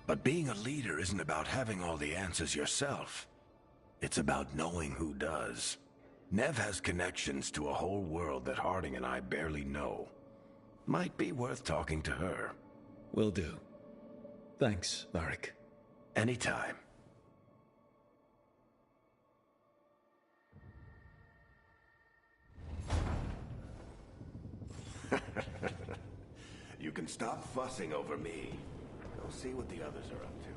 But being a leader isn't about having all the answers yourself. It's about knowing who does. Nev has connections to a whole world that Harding and I barely know. Might be worth talking to her. Will do. Thanks, Varric. Anytime. You can stop fussing over me. Go see what the others are up to.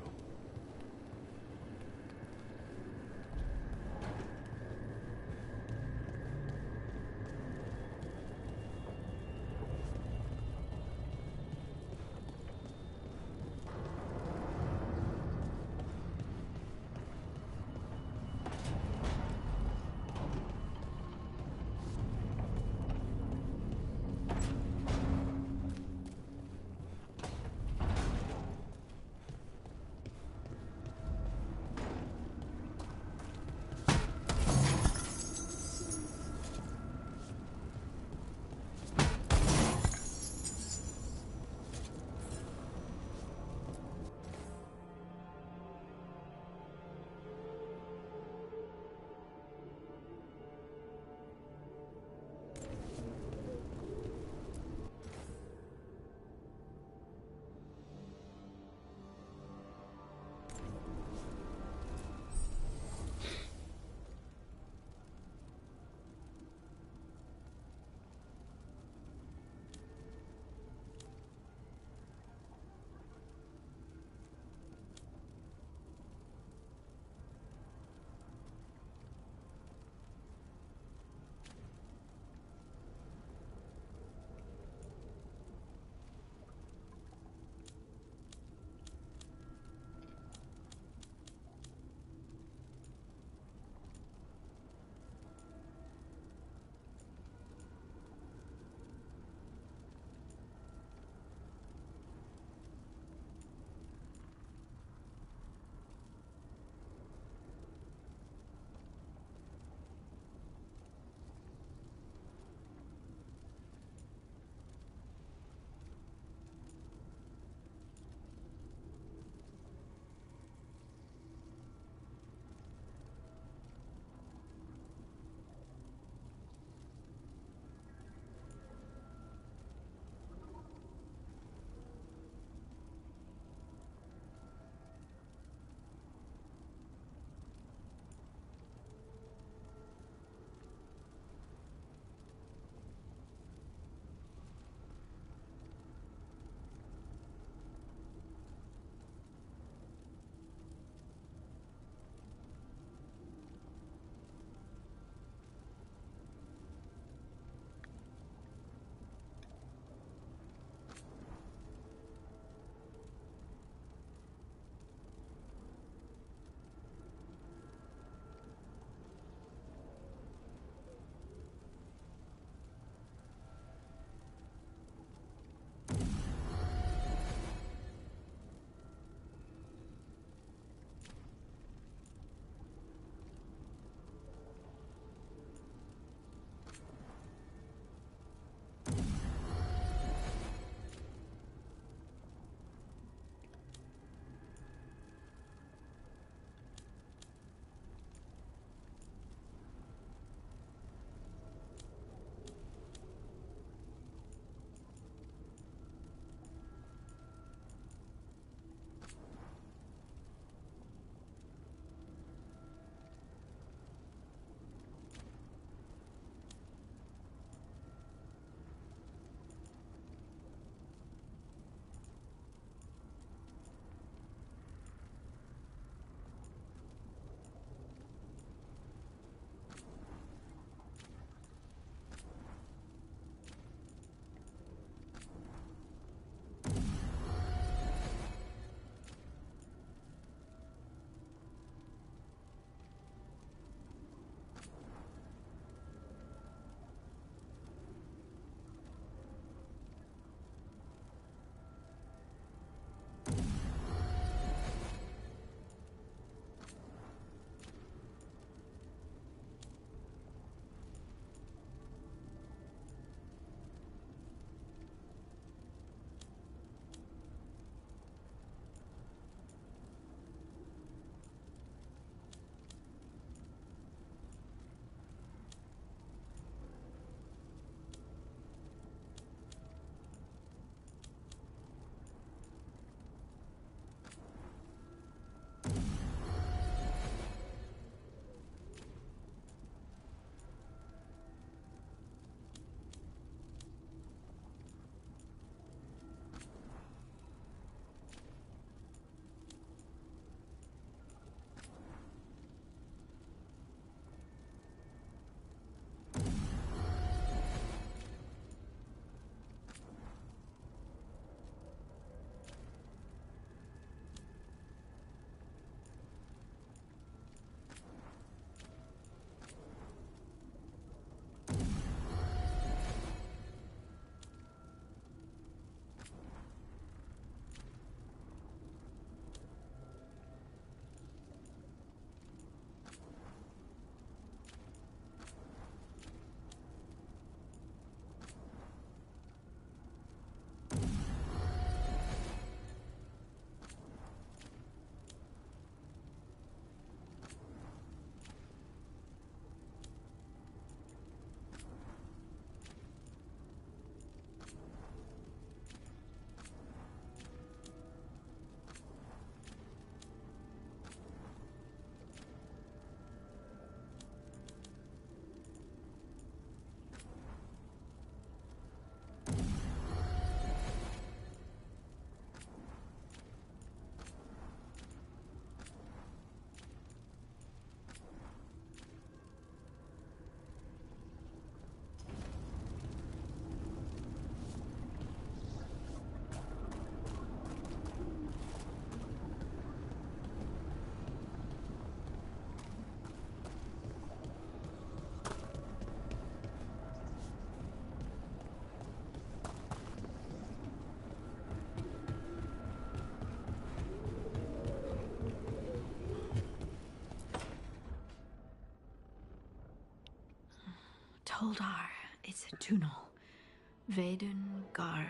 Goldar, it's a Tunal. Veilguard,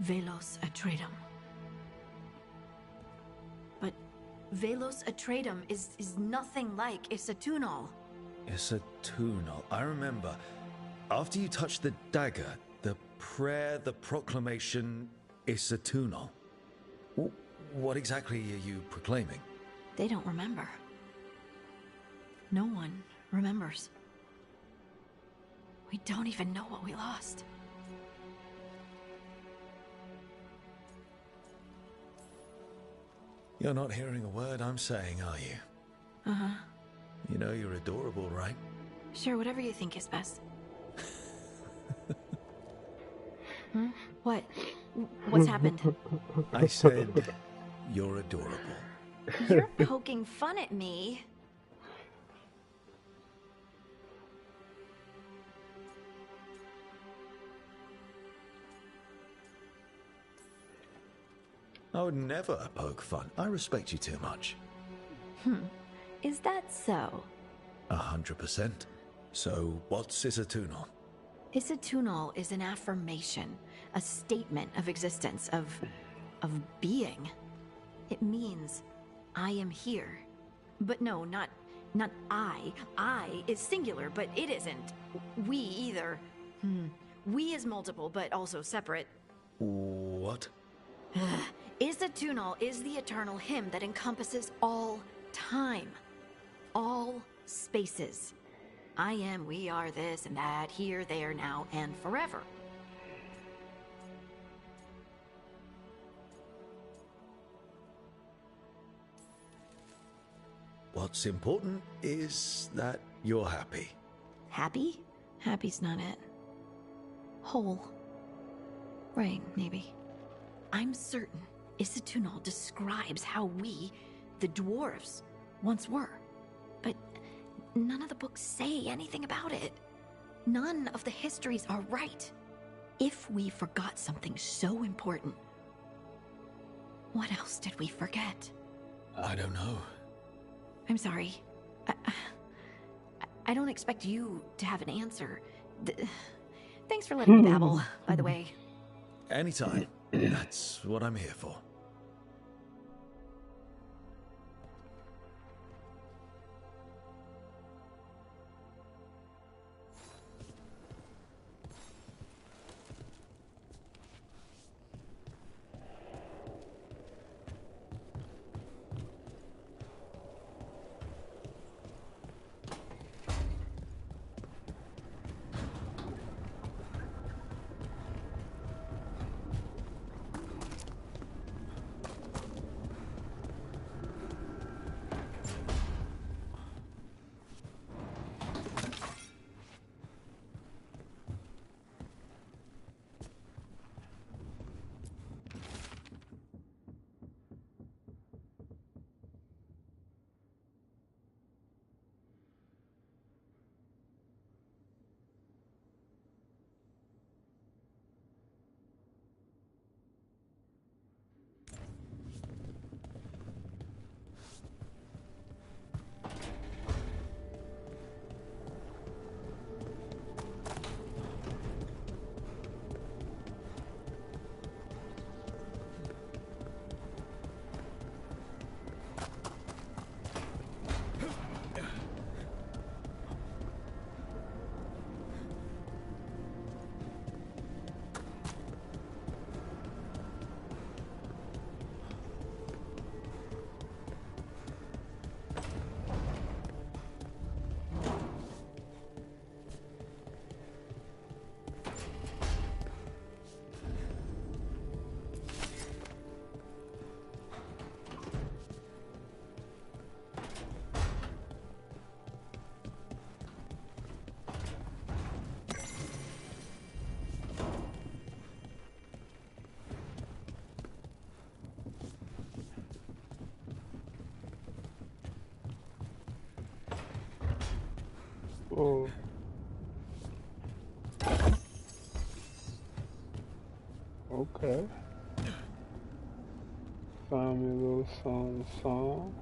Velos Atreitum. But Velos Atreitum is nothing like Isatunal. Isatunal. I remember. After you touched the dagger, the prayer, the proclamation, Isatunal. What exactly are you proclaiming? They don't remember. No one remembers. We don't even know what we lost. You're not hearing a word I'm saying, are you? Uh-huh. You know you're adorable, right? Sure, whatever you think is best. Hmm? What? What's happened? I said, you're adorable. You're poking fun at me. I would never poke fun. I respect you too much. Is that so? 100%. So, what's Isatunal? Isatunal is an affirmation, a statement of existence, of being. It means, I am here. But no, not I. I is singular, but it isn't. We either. We is multiple, but also separate. What? Isatunal is the eternal hymn that encompasses all time. All spaces. I am, we are, this and that, here, there, now, and forever. What's important is that you're happy. Happy? Happy's not it. Whole. Right, maybe. I'm certain Isatunal describes how we, the dwarves, once were. But none of the books say anything about it. None of the histories are right. If we forgot something so important, what else did we forget? I don't know. I'm sorry. I don't expect you to have an answer. Thanks for letting me babble, by the way. Anytime. That's what I'm here for. Oh. Okay. Find me a little song.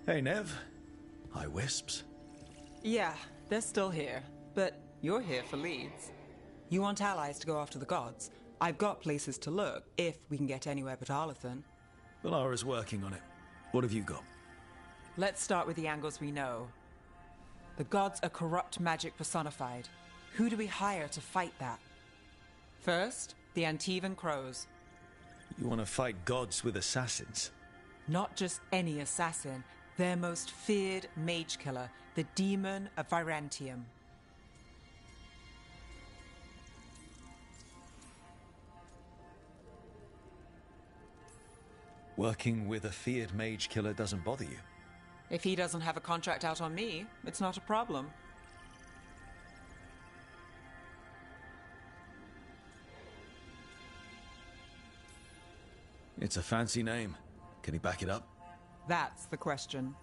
Hey, Nev. Hi, Wisps. Yeah, they're still here, but you're here for leads. You want allies to go after the gods? I've got places to look, if we can get anywhere but Arlathan. Valara's working on it. What have you got? Let's start with the angles we know. The gods are corrupt magic personified. Who do we hire to fight that? First, the Antivan Crows. You want to fight gods with assassins? Not just any assassin, their most feared mage killer, the Demon of Virantium. Working with a feared mage killer doesn't bother you? If he doesn't have a contract out on me, it's not a problem. It's a fancy name. Can he back it up? That's the question.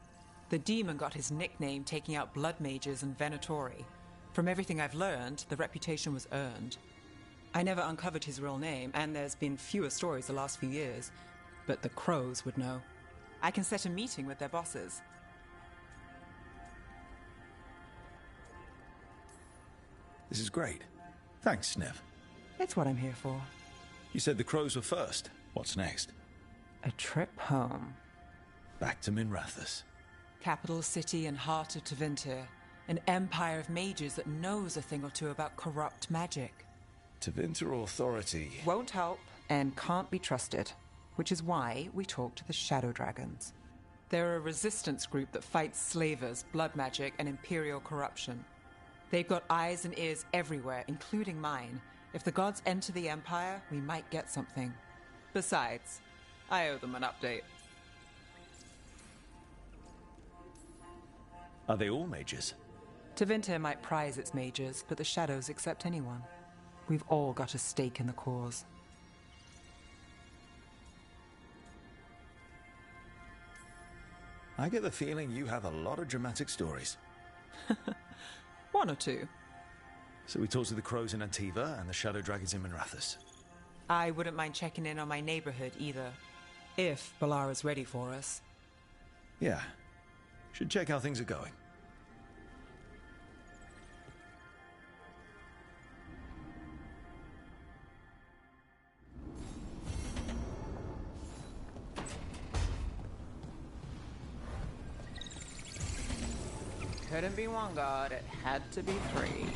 The demon got his nickname taking out blood mages and Venatori. From everything I've learned, the reputation was earned. I never uncovered his real name, and there's been fewer stories the last few years, but the Crows would know. I can set a meeting with their bosses. This is great. Thanks, Nev. It's what I'm here for. You said the Crows were first. What's next? A trip home. Back to Minrathous. Capital city and heart of Tevinter. An empire of mages that knows a thing or two about corrupt magic. Tevinter authority won't help and can't be trusted, which is why we talk to the Shadow Dragons. They're a resistance group that fights slavers, blood magic, and imperial corruption. They've got eyes and ears everywhere, including mine. If the gods enter the Empire, we might get something. Besides, I owe them an update. Are they all mages? Tevinter might prize its mages, but the Shadows accept anyone. We've all got a stake in the cause. I get the feeling you have a lot of dramatic stories. One or two. So we talked to the Crows in Antiva and the Shadow Dragons in Minrathous. I wouldn't mind checking in on my neighborhood either. If Balara's ready for us. Yeah. Should check how things are going. Couldn't be one god, it had to be three.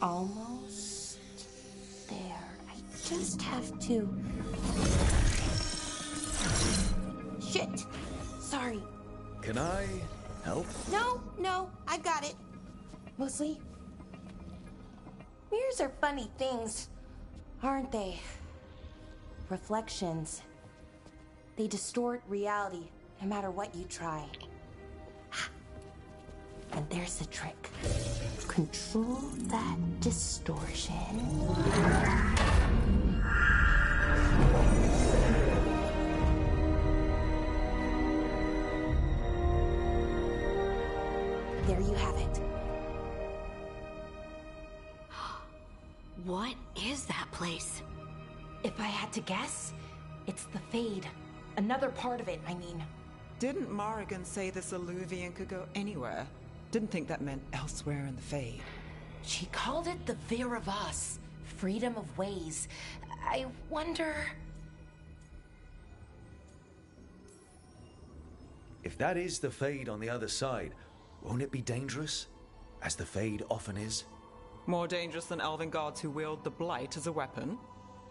Almost there. I just have to... Shit! Sorry. Can I help? No, I got it. Mostly, mirrors are funny things, aren't they? Reflections. They distort reality, no matter what you try. And there's the trick. Control that distortion. There you have it. What is that place? If I had to guess, it's the Fade. Another part of it, I mean. Didn't Morrigan say this Illuvian could go anywhere? Didn't think that meant elsewhere in the Fade. She called it the Vir of Us, freedom of ways. I wonder... If that is the Fade on the other side, won't it be dangerous? As the Fade often is? More dangerous than elven guards who wield the Blight as a weapon?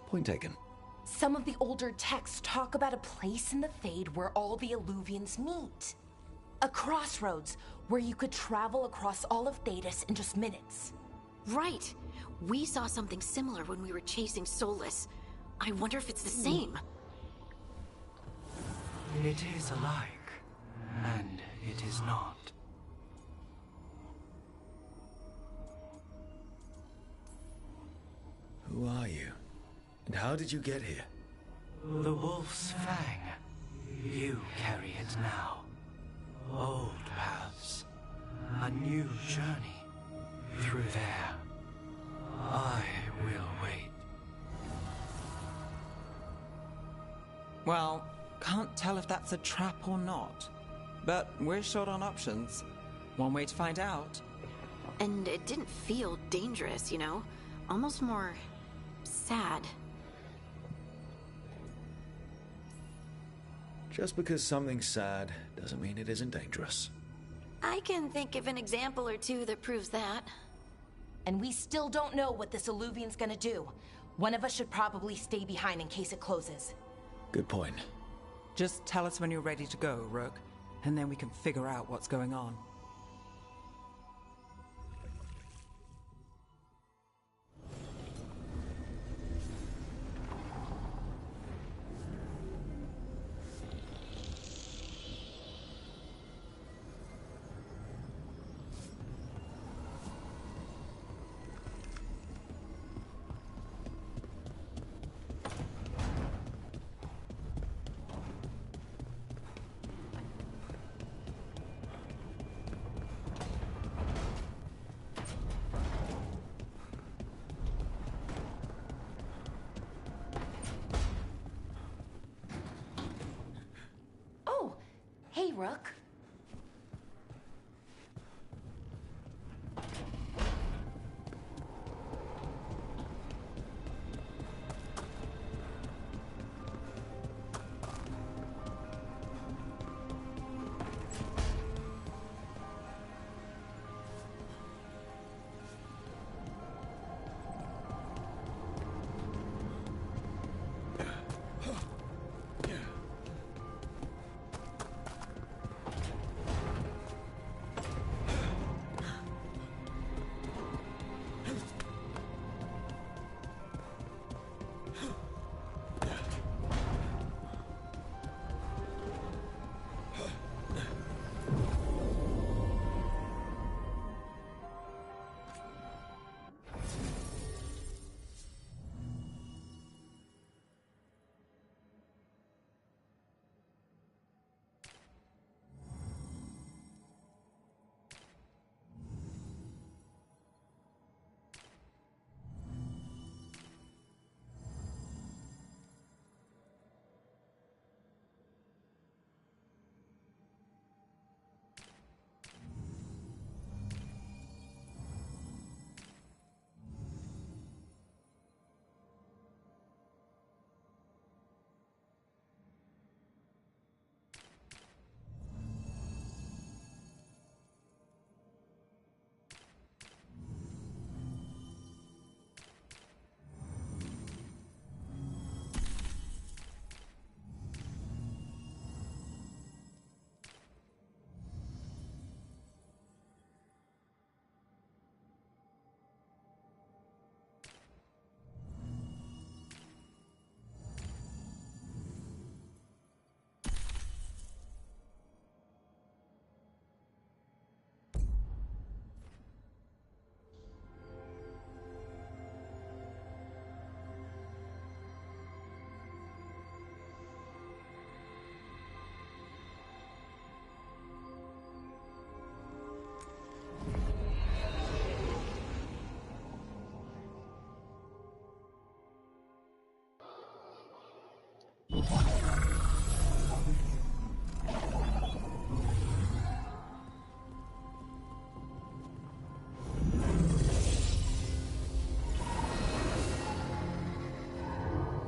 Point taken. Some of the older texts talk about a place in the Fade where all the Illuvians meet. A crossroads where you could travel across all of Thedas in just minutes. Right. We saw something similar when we were chasing Solus. I wonder if it's the same. It is alike, and it is not. Who are you? And how did you get here? The Wolf's Fang. You carry it now. Old paths. A new journey. Through there. I will wait. Well, can't tell if that's a trap or not. But we're short on options. One way to find out. And it didn't feel dangerous, you know? Almost more... sad. Just because something's sad doesn't mean it isn't dangerous. I can think of an example or two that proves that. And we still don't know what this Illuvian's gonna do. One of us should probably stay behind in case it closes. Good point. Just tell us when you're ready to go, Rook, and then we can figure out what's going on. Hey, Rook.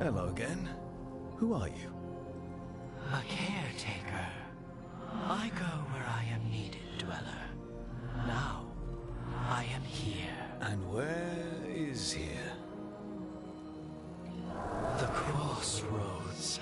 Hello again. Who are you? A caretaker. I go where I am needed, Dweller. Now, I am here. And where is here? The crossroads.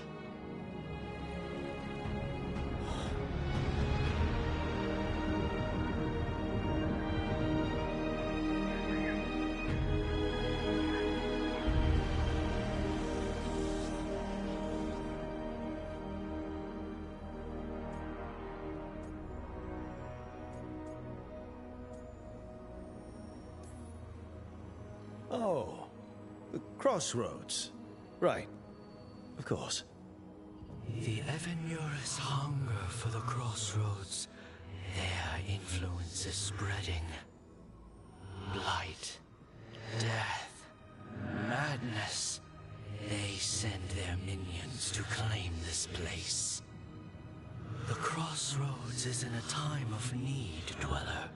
Oh, the crossroads. Right. Of course. The Evenurus hunger for the crossroads. Their influence is spreading. Blight, death, madness. They send their minions to claim this place. The crossroads is in a time of need, Dweller.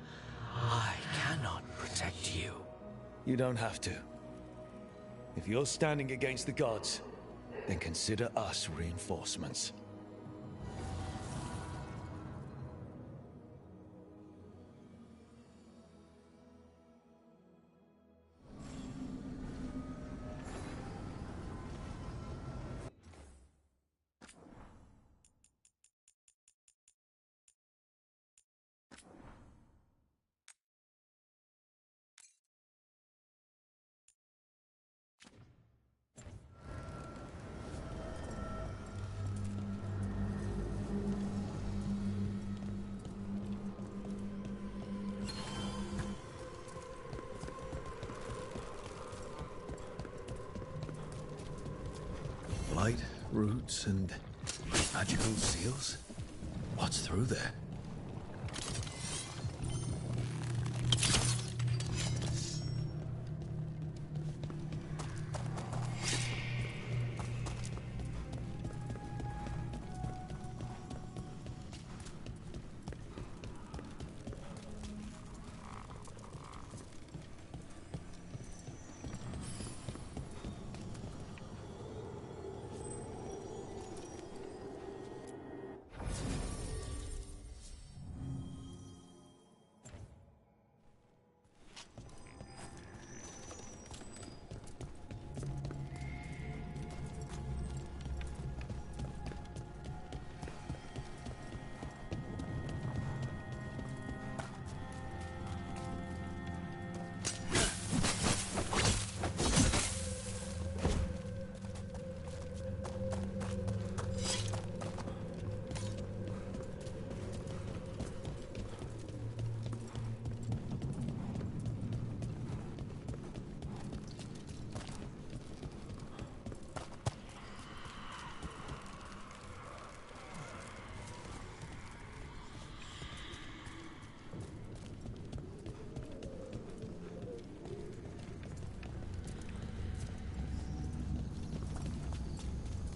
I cannot protect you. You don't have to. If you're standing against the gods, then consider us reinforcements. Light, roots, and magical seals? What's through there?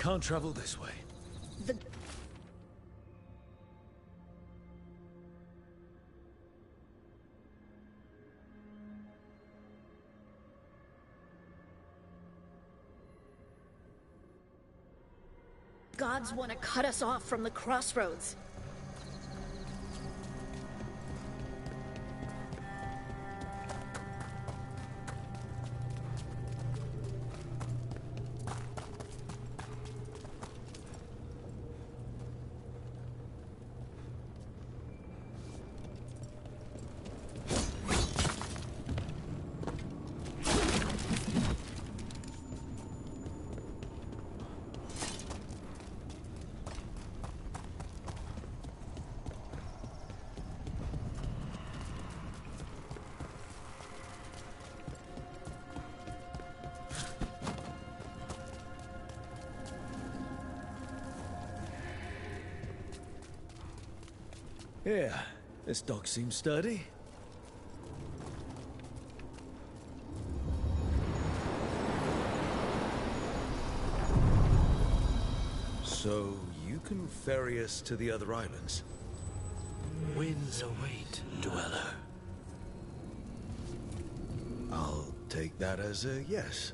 Can't travel this way. The... gods want to cut us off from the crossroads. Yeah, this dock seems sturdy. So, you can ferry us to the other islands? Winds await, Dweller. I'll take that as a yes.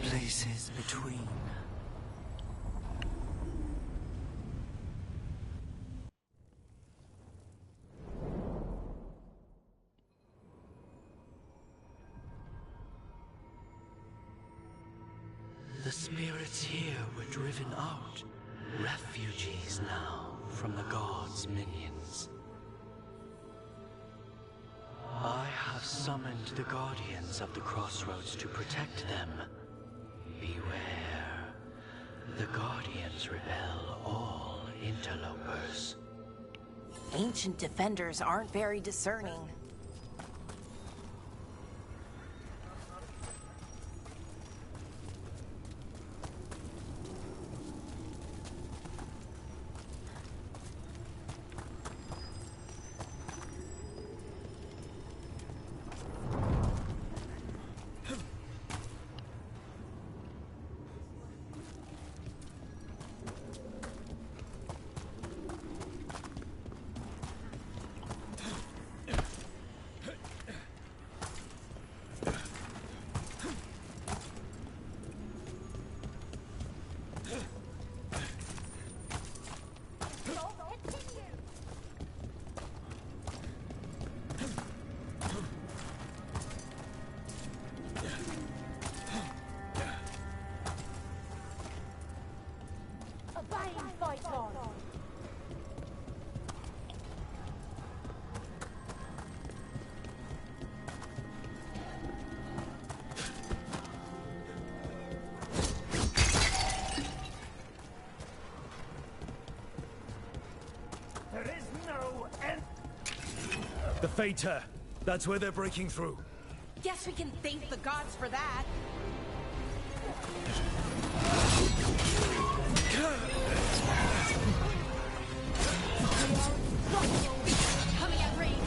Places between. The spirits here were driven out. Refugees now from the gods' minions. I have summoned the guardians of the crossroads to protect them. Beware. The guardians repel all interlopers. Ancient defenders aren't very discerning. The Fater! That's where they're breaking through. Guess we can thank the gods for that. Coming at range.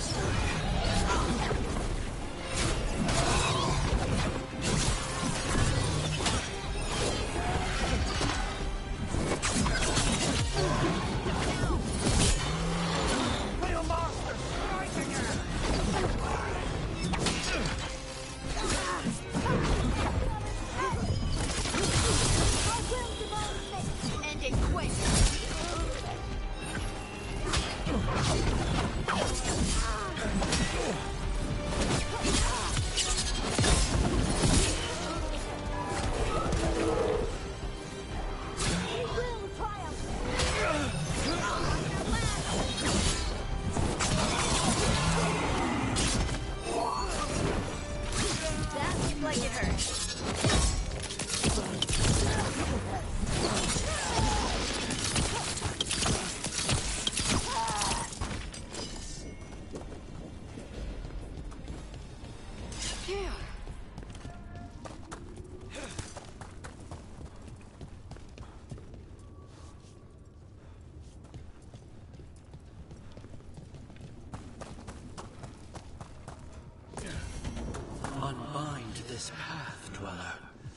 Unbind this path, Dweller.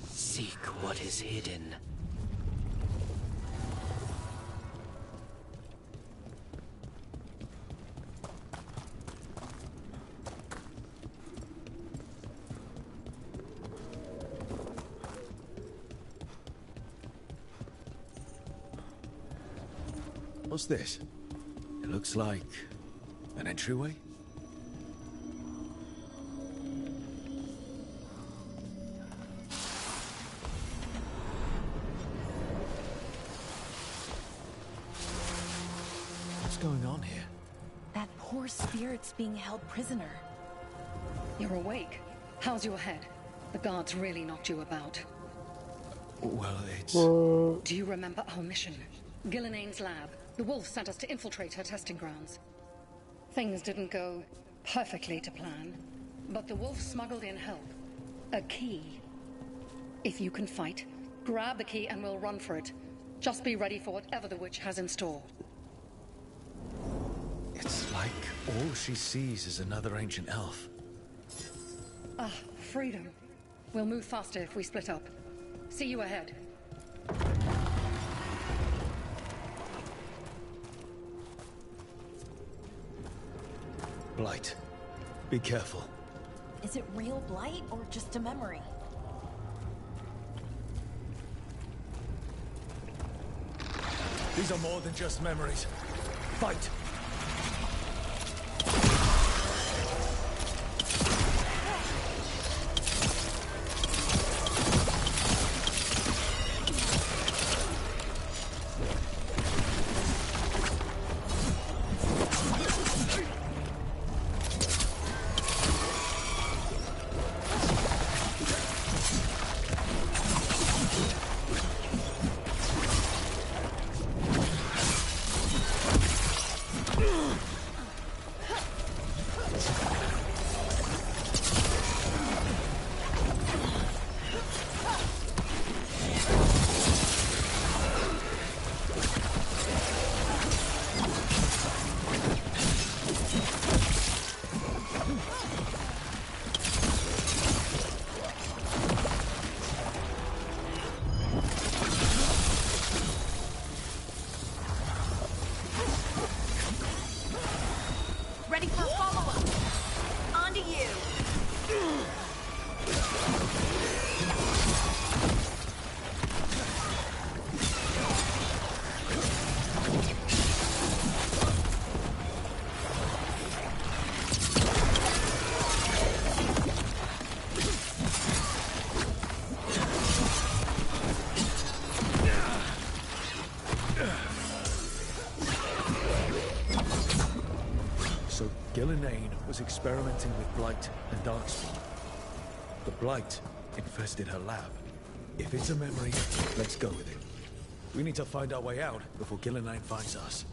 Seek what is hidden. What's this? It looks like an entryway? What's going on here? That poor spirit's being held prisoner. You're awake. How's your head? The guards really knocked you about. Well, it's... Do you remember our mission? Gillenane's lab. The wolf sent us to infiltrate her testing grounds. Things didn't go perfectly to plan, but the wolf smuggled in help. A key. If you can fight, grab the key and we'll run for it. Just be ready for whatever the witch has in store. It's like all she sees is another ancient elf. Freedom. We'll move faster if we split up. See you ahead. Blight. Be careful. Is it real blight or just a memory? These are more than just memories. Fight! Ready for follow-up. On to you. So Gillenane was experimenting with Blight and Darkspawn. The Blight infested her lab. If it's a memory, let's go with it. We need to find our way out before Gillenane finds us.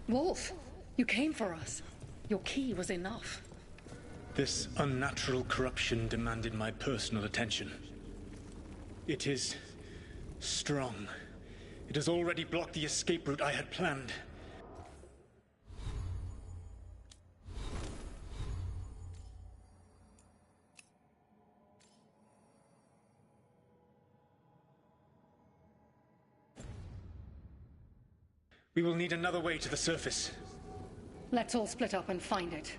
Wolf, you came for us. Your key was enough. This unnatural corruption demanded my personal attention. It is strong. It has already blocked the escape route I had planned. We will need another way to the surface. Let's all split up and find it.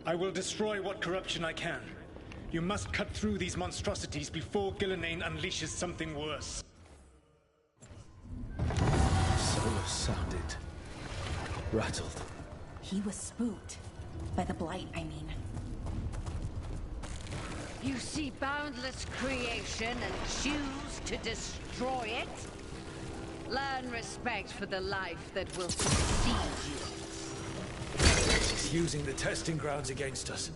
I will destroy what corruption I can. You must cut through these monstrosities before Gillenane unleashes something worse. Solus sounded rattled. He was spooked. By the blight, I mean. You see boundless creation and choose to destroy it? Learn respect for the life that will succeed you. She's using the testing grounds against us.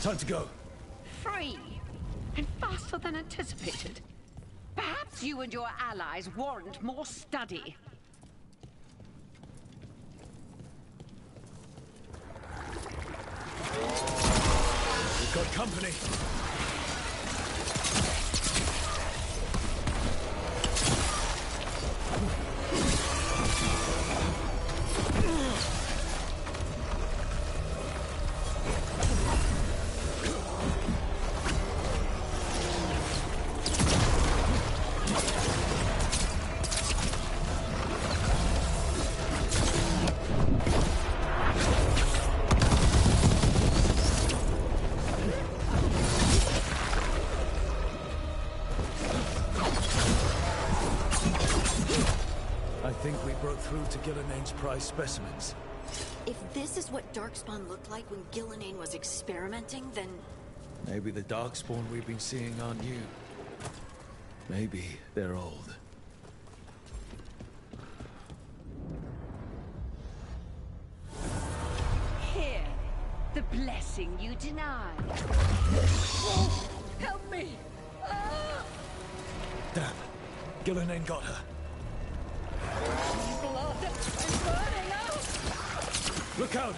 Time to go. Free. And faster than anticipated. Perhaps you and your allies warrant more study. We've got company. Through to Gillinane's prize specimens. If this is what Darkspawn looked like when Gillinane was experimenting, then... Maybe the Darkspawn we've been seeing aren't new. Maybe they're old. Here, the blessing you denied. Help me! Ah! Damn. Gillinane got her. Blood is burning out! Look out!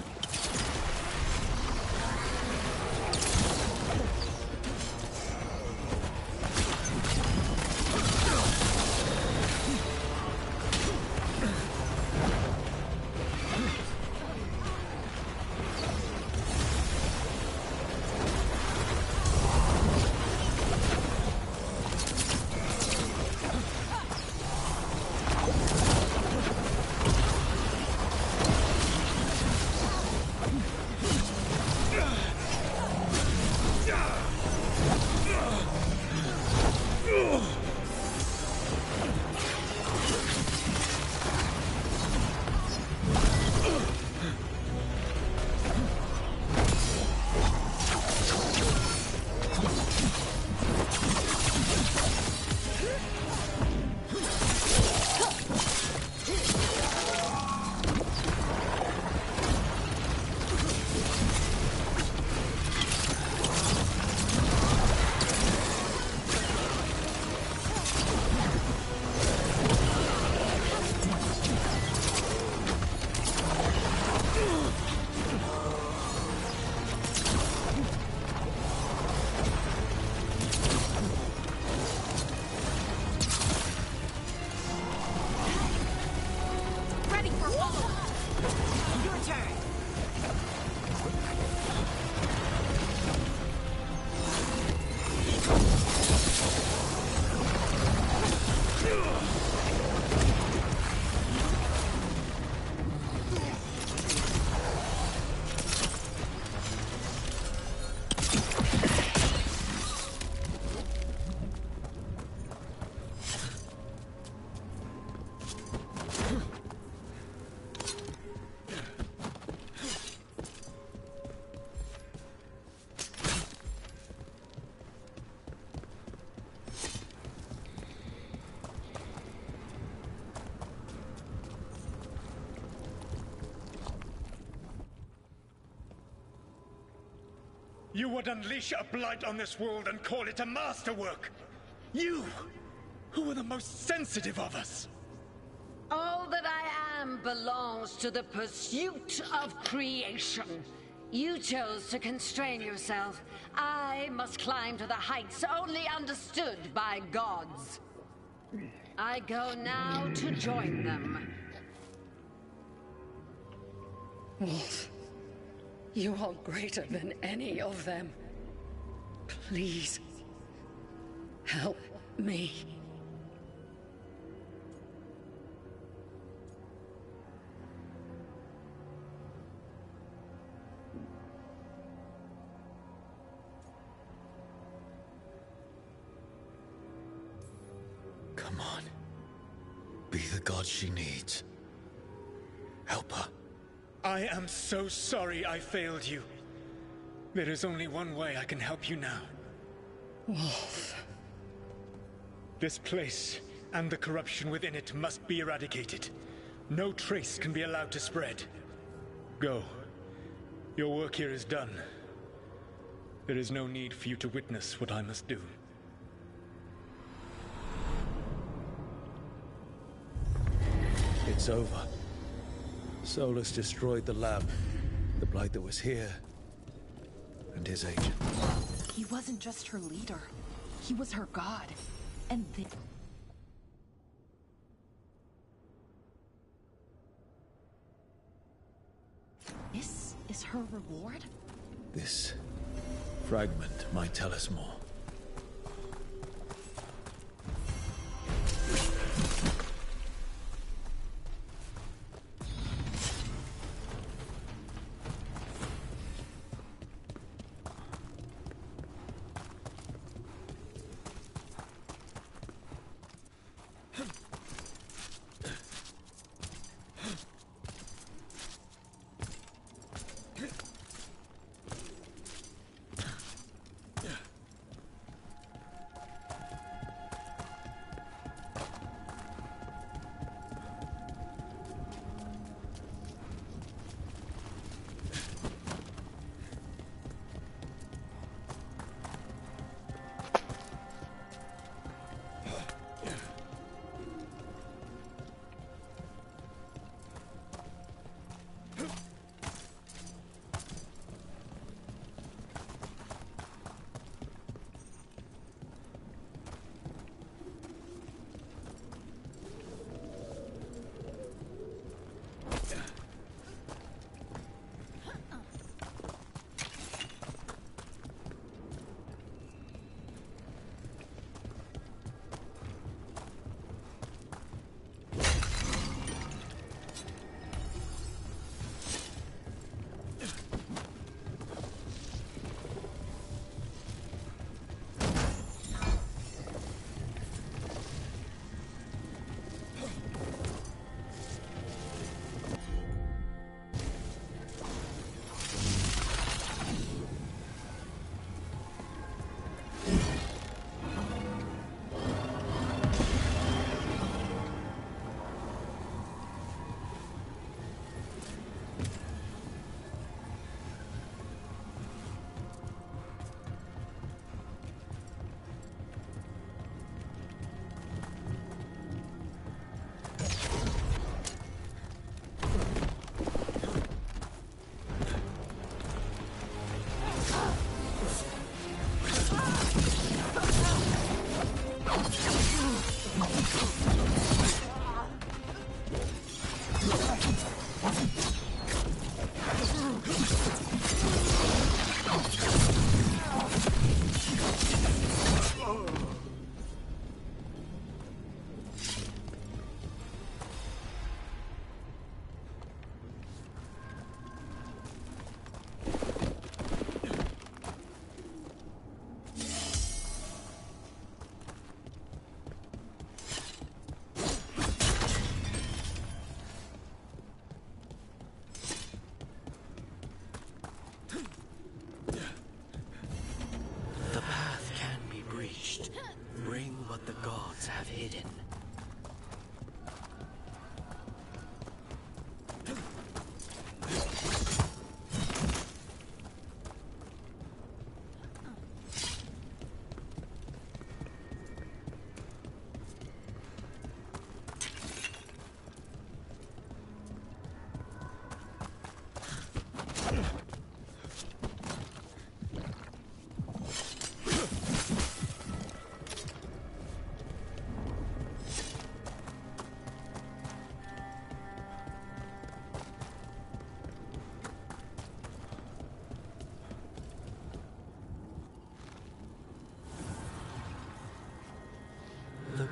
You would unleash a blight on this world and call it a masterwork! You, who were the most sensitive of us! All that I am belongs to the pursuit of creation. You chose to constrain yourself. I must climb to the heights only understood by gods. I go now to join them. Wolf, you are greater than any of them. Please, help me. Come on. Be the god she needs. Help her. I am so sorry I failed you. There is only one way I can help you now. Wolf. This place and the corruption within it must be eradicated. No trace can be allowed to spread. Go. Your work here is done. There is no need for you to witness what I must do. It's over. Solus destroyed the lab, the Blight that was here, and his agent. He wasn't just her leader. He was her god. And this is her reward? This fragment might tell us more.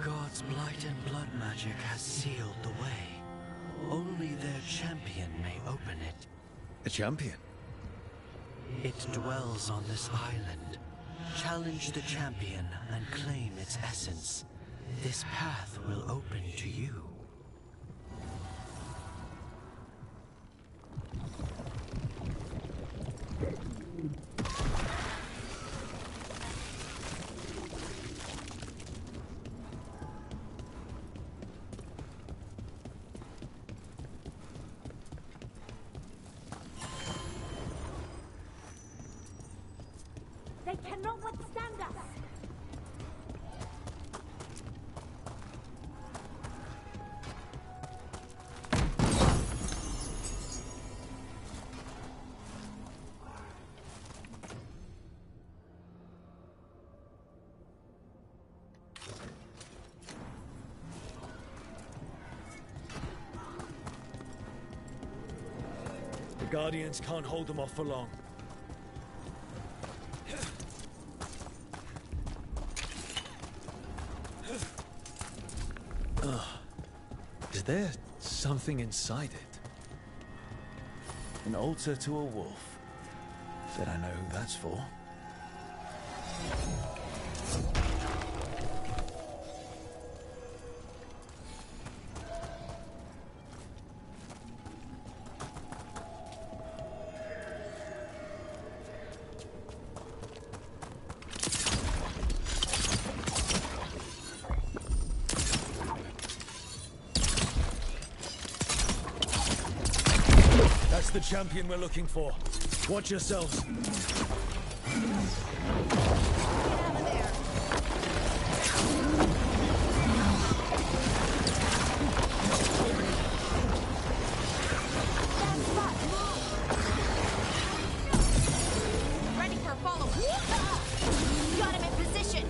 God's blight and blood magic has sealed the way. Only their champion may open it. A champion? It dwells on this island. Challenge the champion and claim its essence. This path will open to you. cannot withstand us! The Guardians can't hold them off for long. Is there something inside it? An altar to a wolf. Bet I know who that's for. That's the champion we're looking for. Watch yourselves. Ready for a follow-up. Got him in position.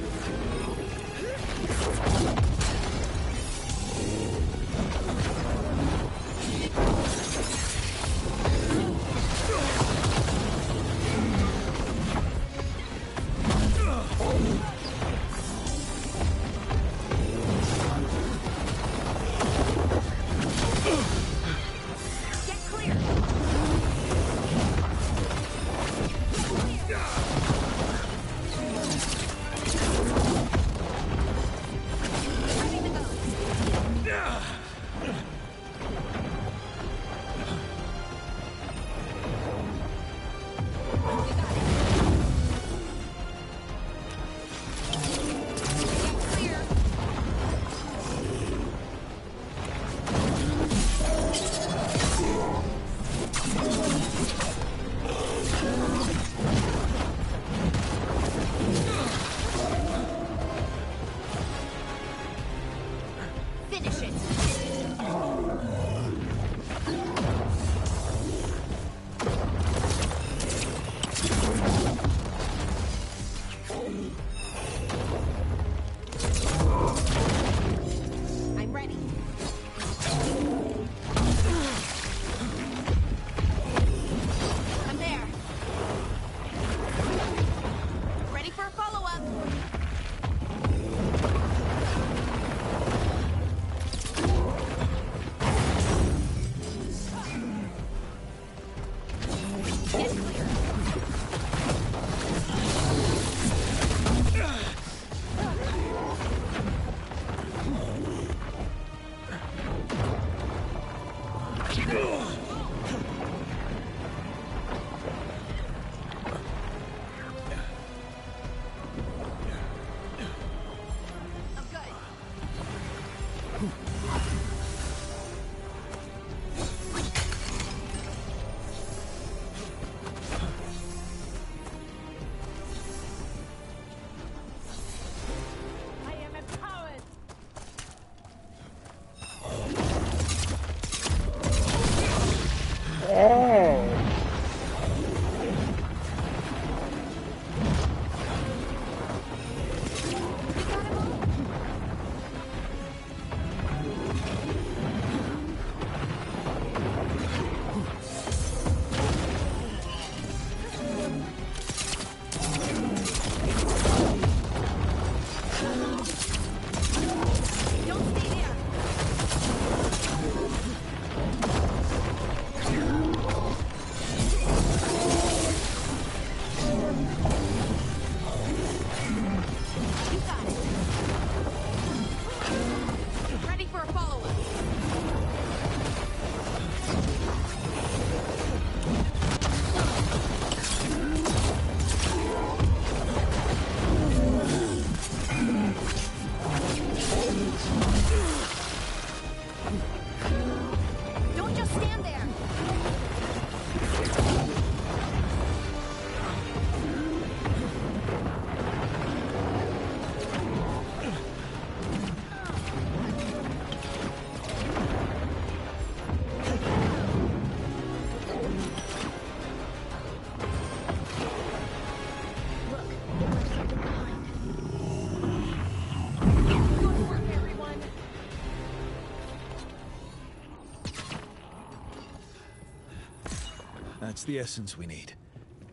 the essence we need.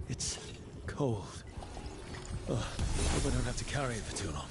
It's cold. Oh, hope I don't have to carry it for too long.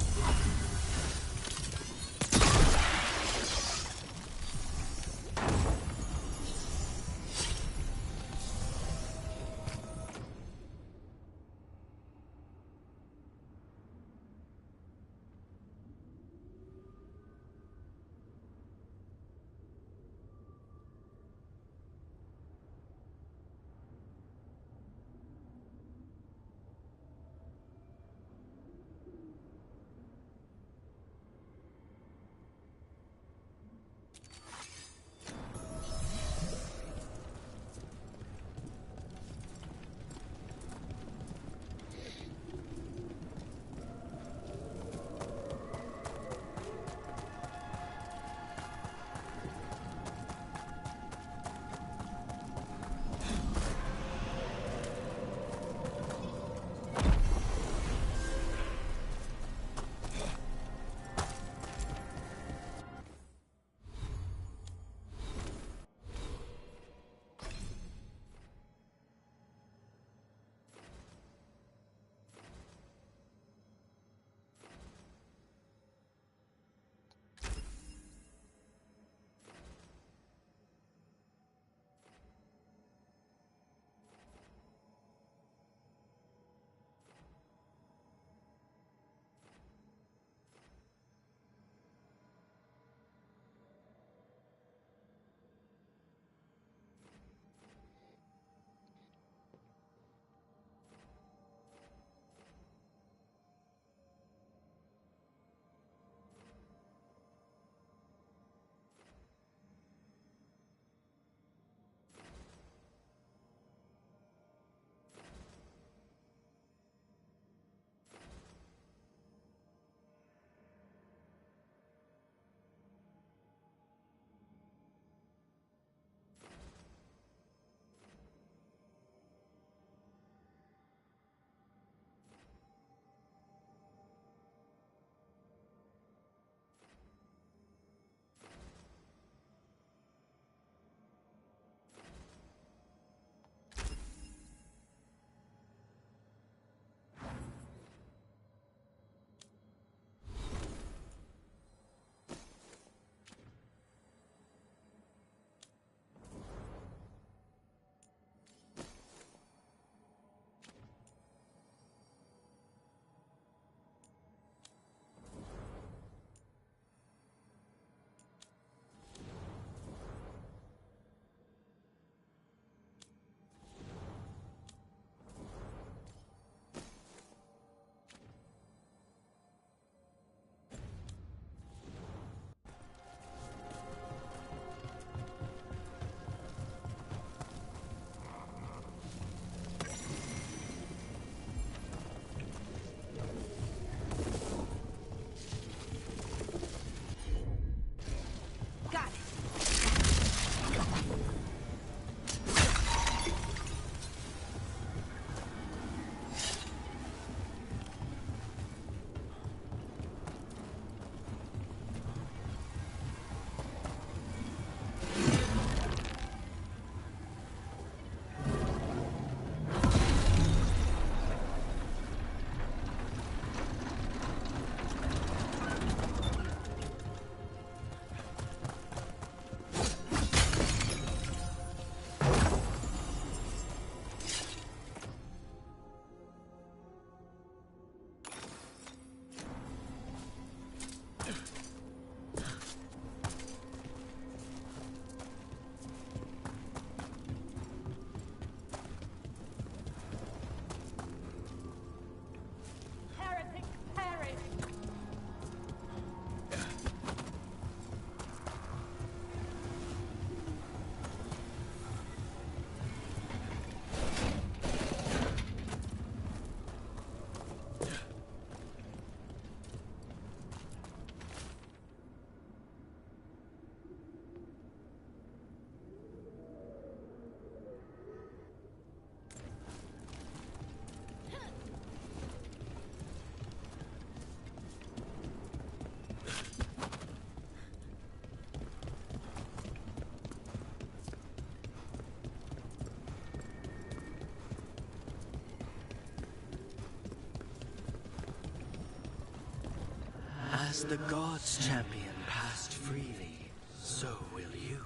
As the gods' champion passed freely, so will you.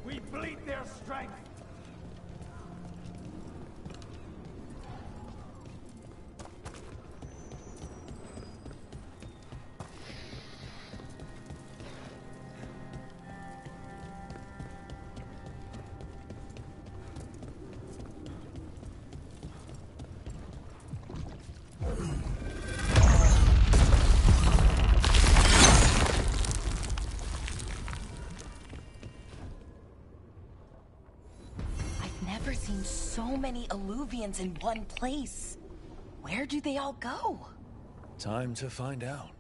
We bleed their strength. Never seen so many Illuvians in one place. Where do they all go? Time to find out.